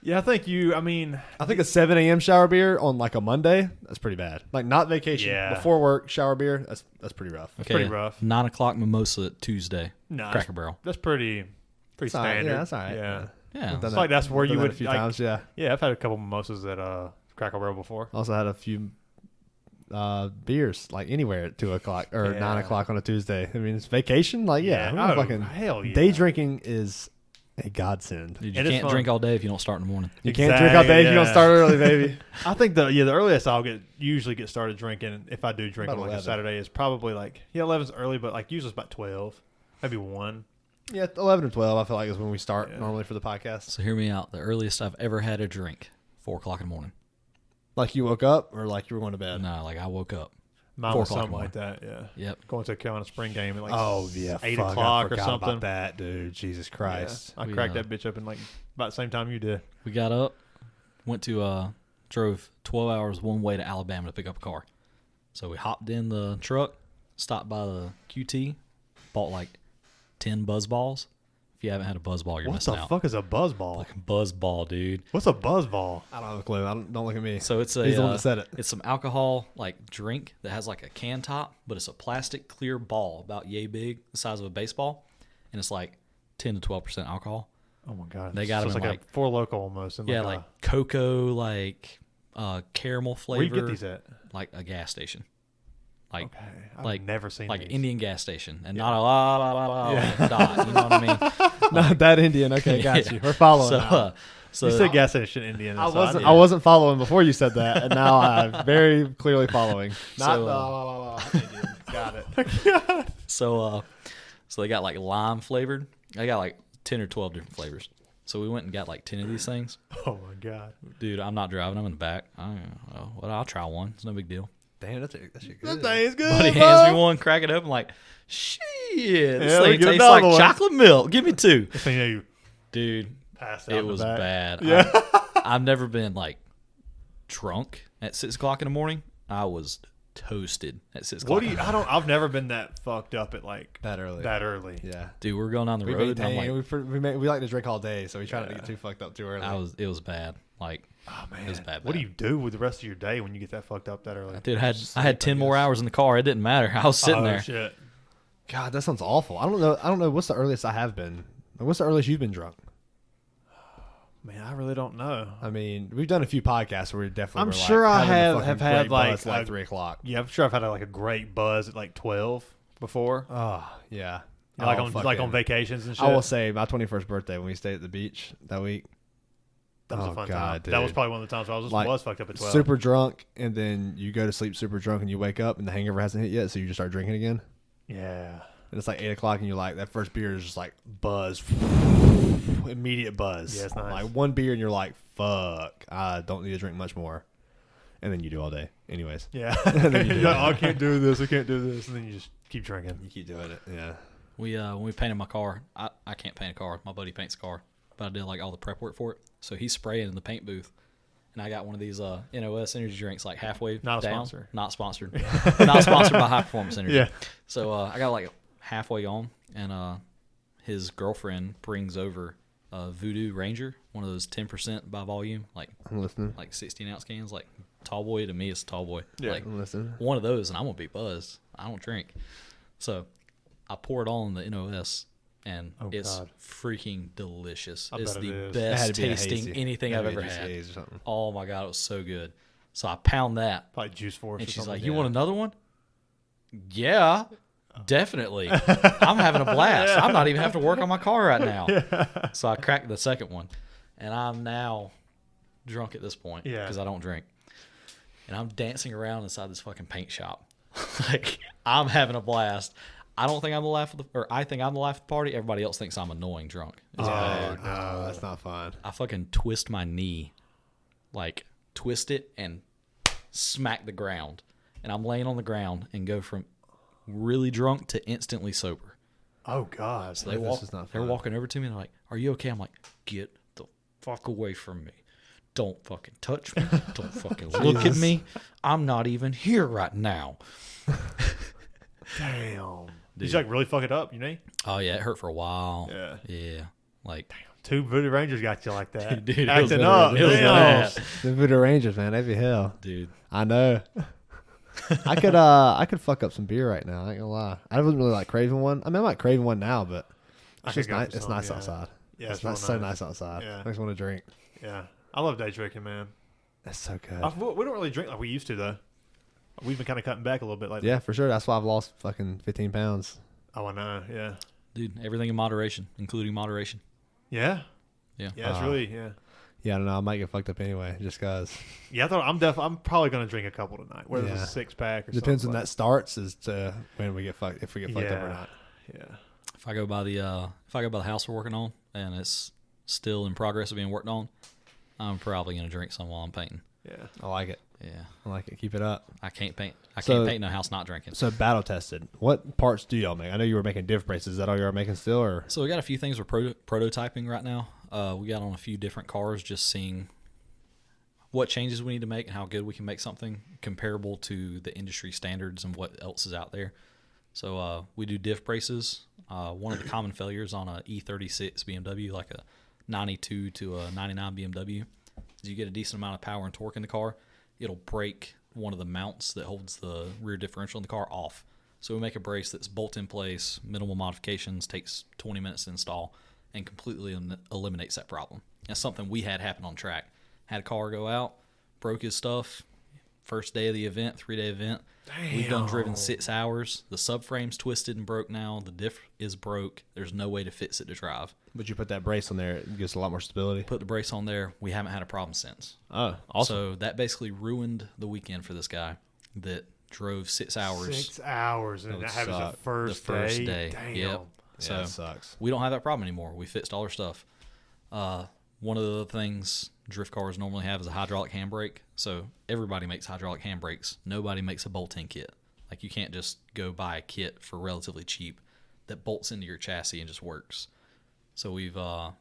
Yeah, I think I think a 7 a.m. shower beer on like a Monday, that's pretty bad. Like not vacation, Yeah. before work, shower beer, that's pretty rough. That's pretty rough. 9 o'clock mimosa Tuesday. No, Cracker Barrel. That's pretty That's all right. standard. Yeah, that's all right. Yeah. Yeah. Done It's that- like that's where done you that would a few like, times. Yeah. Yeah, I've had a couple mimosas at Cracker Barrel before. Also had a few beers like anywhere at 2 o'clock or Yeah. 9 o'clock on a Tuesday. I mean, it's vacation. Like, yeah, Yeah. we're Oh, fucking hell yeah. day drinking is a godsend. Dude, you And it's can't fun. drink all day if you don't start in the morning. You can't drink all day if you don't yeah. start early, baby. I think the earliest I'll usually get started drinking if I do drink About on like 11. a Saturday is probably like 11's early, but like usually it's about 12, maybe 1. Yeah, 11 or 12, I feel like is when we start Yeah. normally for the podcast. So hear me out. The earliest I've ever had a drink, 4 o'clock in the morning. Like you woke up or like you were going to bed? No, like I woke up. Mine 4 was o'clock something like tomorrow. that. Yeah, Yep. going to a Carolina Spring game at like Oh, yeah. 8 fuck, I o'clock or forgot something. about that, dude. Jesus Yeah. Christ. I We, cracked that bitch open like about the same time you did. We got up, went to drove 12 hours one way to Alabama to pick up a car. So we hopped in the truck, stopped by the QT, bought like 10 buzz balls, If you haven't had a buzz ball, you're What missing the out. fuck is a buzz ball? Fucking buzz ball, dude. What's a buzz ball? I don't have a clue. Don't look at me. So it's He's the one that said it. It's some alcohol like drink that has like a can top, but it's a plastic clear ball about yay big, the size of a baseball, and it's like 10 to 12% alcohol. Oh my god! They got so them it's in like like a Four Loko almost. And yeah, like cocoa, like caramel flavor. where you get these at? Like a gas station. Like Okay, I've like never seen like these. an Indian gas station, and not a dot. You know what I mean? Not that Indian. Okay, got Yeah. you. We're following. So, now. so You said gas station Indian. I so wasn't. did. I wasn't following before you said that, and now I'm very clearly following. Not So, Indian. Got it. So they got like lime flavored. They got like 10 or 12 different flavors. So we went and got like 10 of these things. Oh my god! Dude, I'm not driving. I'm in the back. I'll try one. It's no big deal. Damn, that's good. That thing is good. Buddy hands me one, crack it open, like, shit. This let me thing get tastes another like one. chocolate milk. Give me two. This thing you Dude, passed out. it in the was back. bad. Yeah. I've never been like drunk at 6 o'clock in the morning. I was toasted at 6 o'clock. What do you? I've never been that fucked up at like That early. that early. Yeah. Dude, we're going down the We road. And I'm maintain. like, We like to drink all day, so we try not to get too fucked up too early. it was bad. Like, Oh man, it was bad. What do you do with the rest of your day when you get that fucked up that early? Dude, I Just had sleep, 10 I more guess. hours in the car. It didn't matter. I was sitting Oh, there. Shit. God, that sounds awful. I don't know. What's the earliest I have been? What's the earliest you've been drunk? Man, I really don't know. I mean, we've done a few podcasts where we definitely. I'm were, sure like, I having a have fucking had, great like, buzz at 3 o'clock. Yeah, I'm sure I've had like a great buzz at like 12 before. Oh yeah. You know, like Oh, on fucking- vacations and shit. I will say my 21st birthday when we stayed at the beach that week. that was oh, a fun God, time. dude. That was probably one of the times I Like, was fucked up at 12. Super drunk, and then you go to sleep super drunk, and you wake up, and the hangover hasn't hit yet, so you just start drinking again. Yeah. And it's like 8 o'clock, and you're like, that first beer is just like buzz, immediate buzz. Yeah, it's nice. Like one beer, and you're like, fuck, I don't need to drink much more. And then you do all day, anyways. Yeah. then you do You're like, it. "Oh, I can't do this. I can't do this. And then you just keep drinking. You keep doing it, yeah. When we painted my car, I can't paint a car. My buddy paints a car, but I did like all the prep work for it. So he's spraying in the paint booth, and I got one of these NOS energy drinks like halfway Not a down. sponsor. Not sponsored. Not sponsored by High Performance Energy. Yeah. So I got like halfway on, and his girlfriend brings over a Voodoo Ranger, one of those 10% by volume, like I'm listening. 16-ounce cans. Like tall boy to me is tall boy. Yeah. Like I'm listening. one of those, and I'm gonna be buzzed. I don't drink, so I pour it all in the NOS, and Oh, it's God. freaking delicious. I It's bet the it is. It had best to be a tasting hazy. anything Had I've to be ever a juicy had. haze or something. Oh my god, it was so good. So I pound that, Probably Juice Force. and or she's something. like, "You want another one?" Yeah, definitely. I'm having a blast. I'm not even having to work on my car right now. So I cracked the second one, and I'm now drunk at this point Yeah. because I don't drink. And I'm dancing around inside this fucking paint shop. Like, I'm having a blast. I don't think I'm the life of the, or I think I'm the life of the party. Everybody else thinks I'm annoying drunk. It's bad. Oh, no, that's not fun. I fucking twist my knee, like twist it and smack the ground. And I'm laying on the ground and go from really drunk to instantly sober. Oh, God. So they This walk, is not they're fun. walking over to me and they're like, "Are you okay?" I'm like, "Get the fuck away from me. Don't fucking touch me. Don't fucking look at Jesus. me. I'm not even here right now." Damn. Did Dude. you like really fuck it up, you know? Oh yeah, it hurt for a while. Yeah. Yeah. Like, Two Voodoo Rangers got you like that. Dude, it was Acting better. up. It was Damn. bad. The Voodoo Rangers, man, that'd be hell. dude. I know. I could fuck up some beer right now. I ain't gonna lie. I wasn't really like craving one. I mean, I'm not craving one now, but I it's could just go nice. for It's some, nice yeah. outside. Yeah, it's real not so nice outside. Yeah. I just want to drink. Yeah. I love day drinking, man. That's so good. We don't really drink like we used to, though. We've been kind of cutting back a little bit lately. Yeah, for sure. That's why I've lost fucking 15 pounds. Oh, I know. Yeah. Dude, everything in moderation, including moderation. Yeah. Yeah. Yeah, it's really, yeah. Yeah, I don't know. I might get fucked up anyway, just cause. Yeah, I thought I'm probably going to drink a couple tonight. Whether Yeah. it's a 6-pack or Depends something. when that starts as to when we get fucked, if we get fucked up or Yeah. not. Yeah. If I go by the house we're working on and it's still in progress of being worked on, I'm probably gonna drink some while I'm painting. Yeah. I like it. Yeah. I like it. Keep it up. I can't paint So- in a house not drinking. So battle tested. What parts do y'all make? I know you were making diff braces. Is that all you are making still, or? So we got a few things we're prototyping right now. We got on a few different cars, just seeing what changes we need to make and how good we can make something comparable to the industry standards and what else is out there. So we do diff braces. One of the common failures on a E36 BMW, like a 92 to a 99 BMW, is you get a decent amount of power and torque in the car, it'll break one of the mounts that holds the rear differential in the car off. So we make a brace that's bolt in place, minimal modifications, takes 20 minutes to install, and completely eliminates that problem. That's something we had happen on track. Had a car go out, broke his stuff. First day of the event, 3-day event. Damn. We've done driven 6 hours. The subframe's twisted and broke now. The diff is broke. There's no way to fix it to drive. But you put that brace on there, it gives a lot more stability. Put the brace on there. We haven't had a problem since. Oh, awesome. So that basically ruined the weekend for this guy that drove 6 hours. 6 hours, and That would that was suck. the first day. Damn. Yep. Yeah, So that sucks. we don't have that problem anymore. We fixed all our stuff. One of the things drift cars normally have is a hydraulic handbrake. So everybody makes hydraulic handbrakes. Nobody makes a bolt-in kit. Like, you can't just go buy a kit for relatively cheap that bolts into your chassis and just works. So we've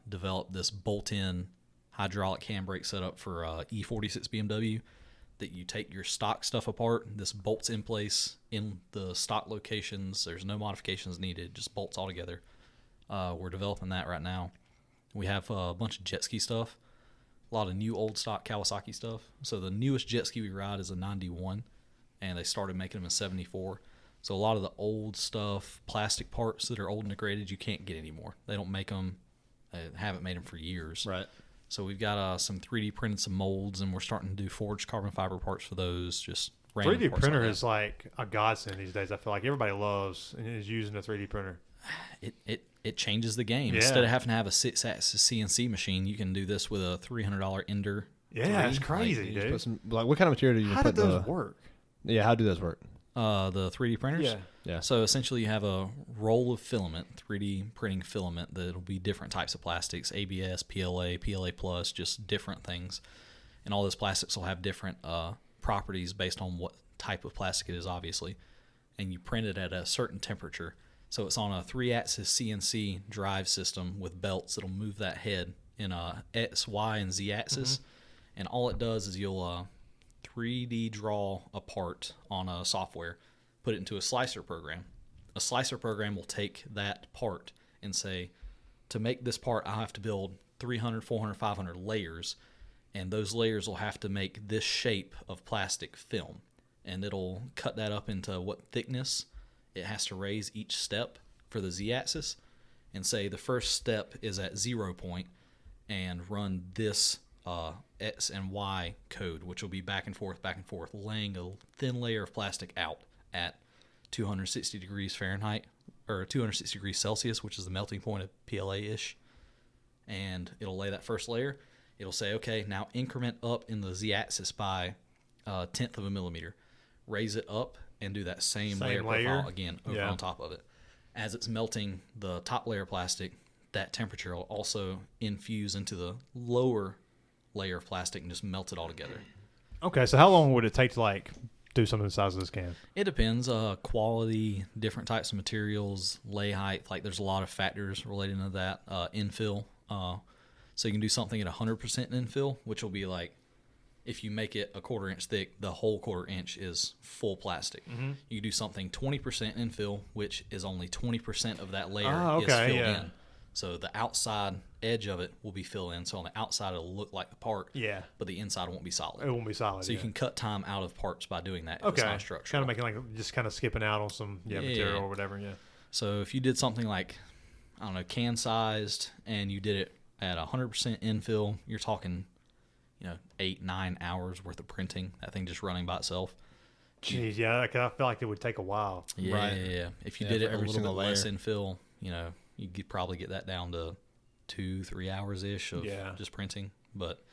developed this bolt-in hydraulic handbrake setup for E46 BMW that you take your stock stuff apart. This bolts in place in the stock locations. There's no modifications needed. Just bolts all together. We're developing that right now. We have a bunch of jet ski stuff, a lot of new old stock Kawasaki stuff. So the newest jet ski we ride is a 91, and they started making them in 74. So a lot of the old stuff, plastic parts that are old and degraded, you can't get anymore. They don't make them. They haven't made them for years. Right. So we've got some 3D printed some molds, and we're starting to do forged carbon fiber parts for those. Just random 3D parts printer like is like a godsend these days. I feel like everybody loves and is using a 3D printer. It changes the game. Yeah. Instead of having to have a 6-axis CNC machine, you can do this with a $300 Ender. Yeah, it's 3. crazy, You just dude. put some, like, what kind of material do you How put did those work? Yeah, how do those work? The 3D printers. Yeah. Yeah. So essentially, you have a roll of filament, 3D printing filament that'll be different types of plastics: ABS, PLA, PLA plus, just different things. And all those plastics will have different properties based on what type of plastic it is, obviously. And you print it at a certain temperature. So it's on a 3-axis CNC drive system with belts that'll move that head in a X, Y, and Z axis. Mm-hmm. And all it does is you'll 3D draw a part on a software, put it into a slicer program. A slicer program will take that part and say, to make this part, I'll have to build 300, 400, 500 layers, and those layers will have to make this shape of plastic film. And it'll cut that up into what thickness it has to raise each step for the Z-axis, and say the first step is at 0 point, and run this X and Y code, which will be back and forth, laying a thin layer of plastic out at 260 degrees Fahrenheit, or 260 degrees Celsius, which is the melting point of PLA-ish. And it'll lay that first layer. It'll say, okay, now increment up in the Z-axis by a tenth of a millimeter. Raise it up and do that same layer profile again over on top of it. As it's melting the top layer of plastic, that temperature will also infuse into the lower layer of plastic and just melt it all together. Okay, so how long would it take to like do something the size of this can? It depends. Quality, different types of materials, lay height. Like, there's a lot of factors relating to that. Infill. So you can do something at 100% infill, which will be like, if you make it a 1/4 inch thick, the whole 1/4 inch is full plastic. Mm-hmm. You can do something 20% infill, which is only 20% of that layer is filled in. So the outside edge of it will be filled in. So on the outside, it'll look like the part. Yeah. But the inside won't be solid. It won't be solid. So you can cut time out of parts by doing that. If okay. It's not structural. Kind of making like just kind of skipping out on some material or whatever. Yeah. So if you did something like, I don't know, can sized, and you did it at 100% infill, you're talking, 8-9 hours worth of printing. That thing just running by itself. Jeez, yeah, I feel like it would take a while. Yeah, Right. yeah. If you Yeah, did it for a every little bit single less layer. infill, you could probably get that down to 2-3 hours ish of just printing. But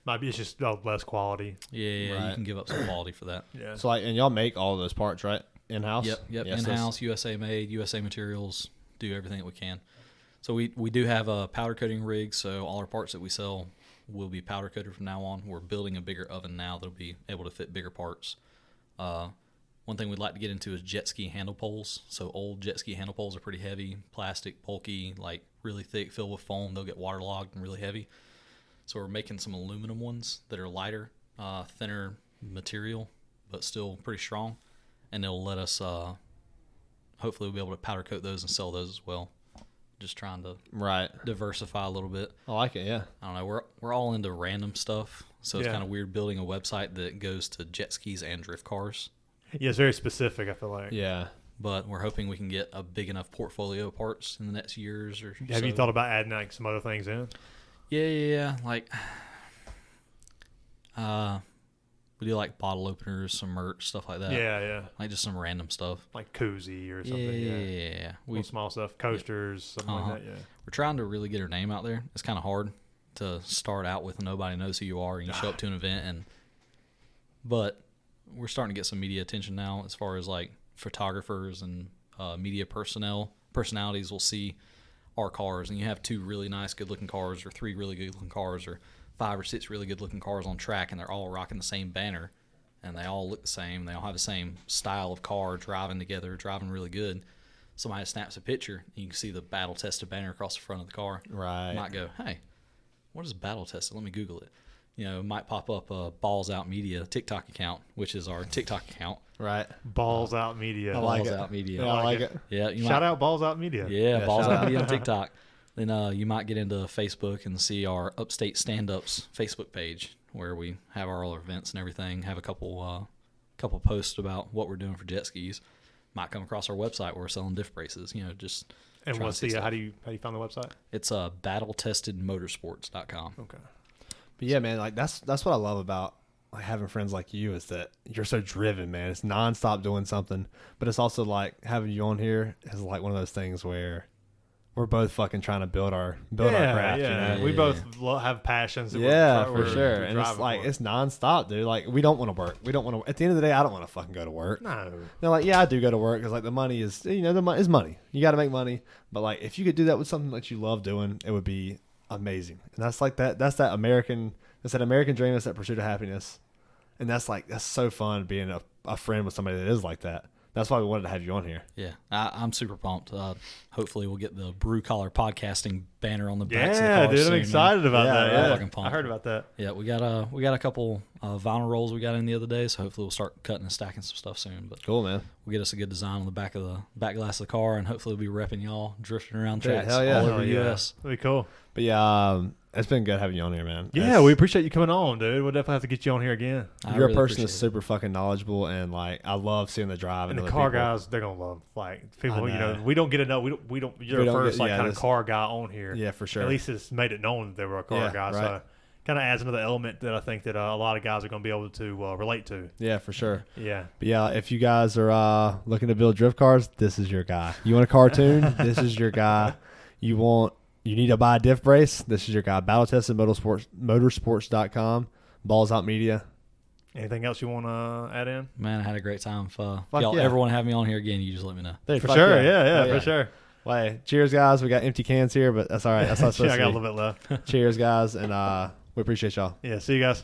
Might be it's just less quality. you Right. can give up some quality for that. Yeah. So, like, and y'all make all of those parts, right? In-house? Yep. Yeah, so In-house, USA made, USA materials, do everything that we can. So we do have a powder coating rig, so all our parts that we sell will be powder coated from now on. We're building a bigger oven now that'll be able to fit bigger parts. One thing we'd like to get into is jet ski handle poles. So old jet ski handle poles are pretty heavy, plastic, bulky, like really thick, filled with foam. They'll get waterlogged and really heavy. So we're making some aluminum ones that are lighter, thinner material, but still pretty strong. And it'll let us hopefully we'll be able to powder coat those and sell those as well. Just trying to Right. diversify a little bit. I like it. Yeah. I don't know. We're all into random stuff, so it's Yeah. kind of weird building a website that goes to jet skis and drift cars. Yeah, it's very specific, I feel like. Yeah. But we're hoping we can get a big enough portfolio of parts in the next years or Have so. you thought about adding like some other things in? Yeah. Like, we do like bottle openers, some merch, stuff like that. Yeah. Like just some random stuff. Like koozie or something. Yeah. Little small stuff, coasters, something like that. Yeah. We're trying to really get our name out there. It's kind of hard to start out with nobody knows who you are and you show up to an event but we're starting to get some media attention now as far as like photographers and media personalities will see our cars, and you have 2 really nice good looking cars or 3 really good looking cars or 5 or 6 really good looking cars on track, and they're all rocking the same banner and they all look the same. They all have the same style of car, driving together, driving really good. Somebody snaps a picture, and you can see the battle tested banner across the front of the car. Right. You might go, hey, what is battle tested? Let me Google it. It might pop up a Balls Out Media TikTok account, which is our TikTok account. Right. Balls Out Media. I like Balls it. Out Media. Yeah, I like it. Yeah, Shout out Balls Out Media. Yeah, Balls shout Out out. Media on TikTok. Then you might get into Facebook and see our Upstate Stand-Ups Facebook page where we have all our events and everything. Have a couple posts about what we're doing for jet skis. Might come across our website where we're selling diff braces. Just And trying what's to see the stuff. how do you find the website? It's battletestedmotorsports.com. Okay. But yeah, man, like that's what I love about like having friends like you is that you're so driven, man. It's nonstop doing something, but it's also like having you on here is like one of those things where we're both fucking trying to build our craft. Yeah. You know? We both have passions. That Yeah, we're for sure. we're And it's driving like for. it's nonstop, dude. Like we don't want to work. We don't want to. At the end of the day, I don't want to fucking go to work. No. They're like, yeah, I do go to work because like the money is, the money is money. You got to make money. But like if you could do that with something that you love doing, it would be amazing. And that's like that. That's that American dream. That's that pursuit of happiness. And that's so fun being a friend with somebody that is like that. That's why we wanted to have you on here. Yeah, I'm super pumped. Hopefully, we'll get the Brew Collar podcasting banner on the back. Yeah, dude, I'm excited about Yeah, that. I'm Yeah, fucking pumped. I heard about that. Yeah, we got a couple vinyl rolls we got in the other day, so hopefully we'll start cutting and stacking some stuff soon. But Cool, man. we'll get us a good design on the back glass of the car, and hopefully we'll be repping y'all drifting around Dude, tracks hell yeah. all over Oh, the yeah. U.S. That'd be cool. But yeah, it's been good having you on here, man. Yeah, It's- we appreciate you coming on, dude. We'll definitely have to get you on here again. I You're really a person that's appreciate it. super fucking knowledgeable, and like I love seeing the drive And the other car people. guys, they're gonna love like people. I know. We don't get to know. We don't. You're We the don't first get- like yeah, kind of this- car guy on here. Yeah, for sure. At least it's made it known that they were a car Yeah, guy. right. So kind of adds another element that I think that a lot of guys are gonna be able to relate to. Yeah, for sure. Yeah. But yeah, if you guys are looking to build drift cars, this is your guy. You want a cartoon? This is your guy. You need to buy a diff brace? This is your guy. Motorsports.com. Balls Out Media. Anything else you want to add in? Man, I had a great time. If y'all yeah. ever want to have me on here again, you just let me know. Dude, For fuck sure. Yeah, Hell for sure. Well, hey, cheers, guys. We got empty cans here, but that's all right. That's not Yeah, supposed I got a to little bit left. be. Cheers, guys, and we appreciate y'all. Yeah. See you guys.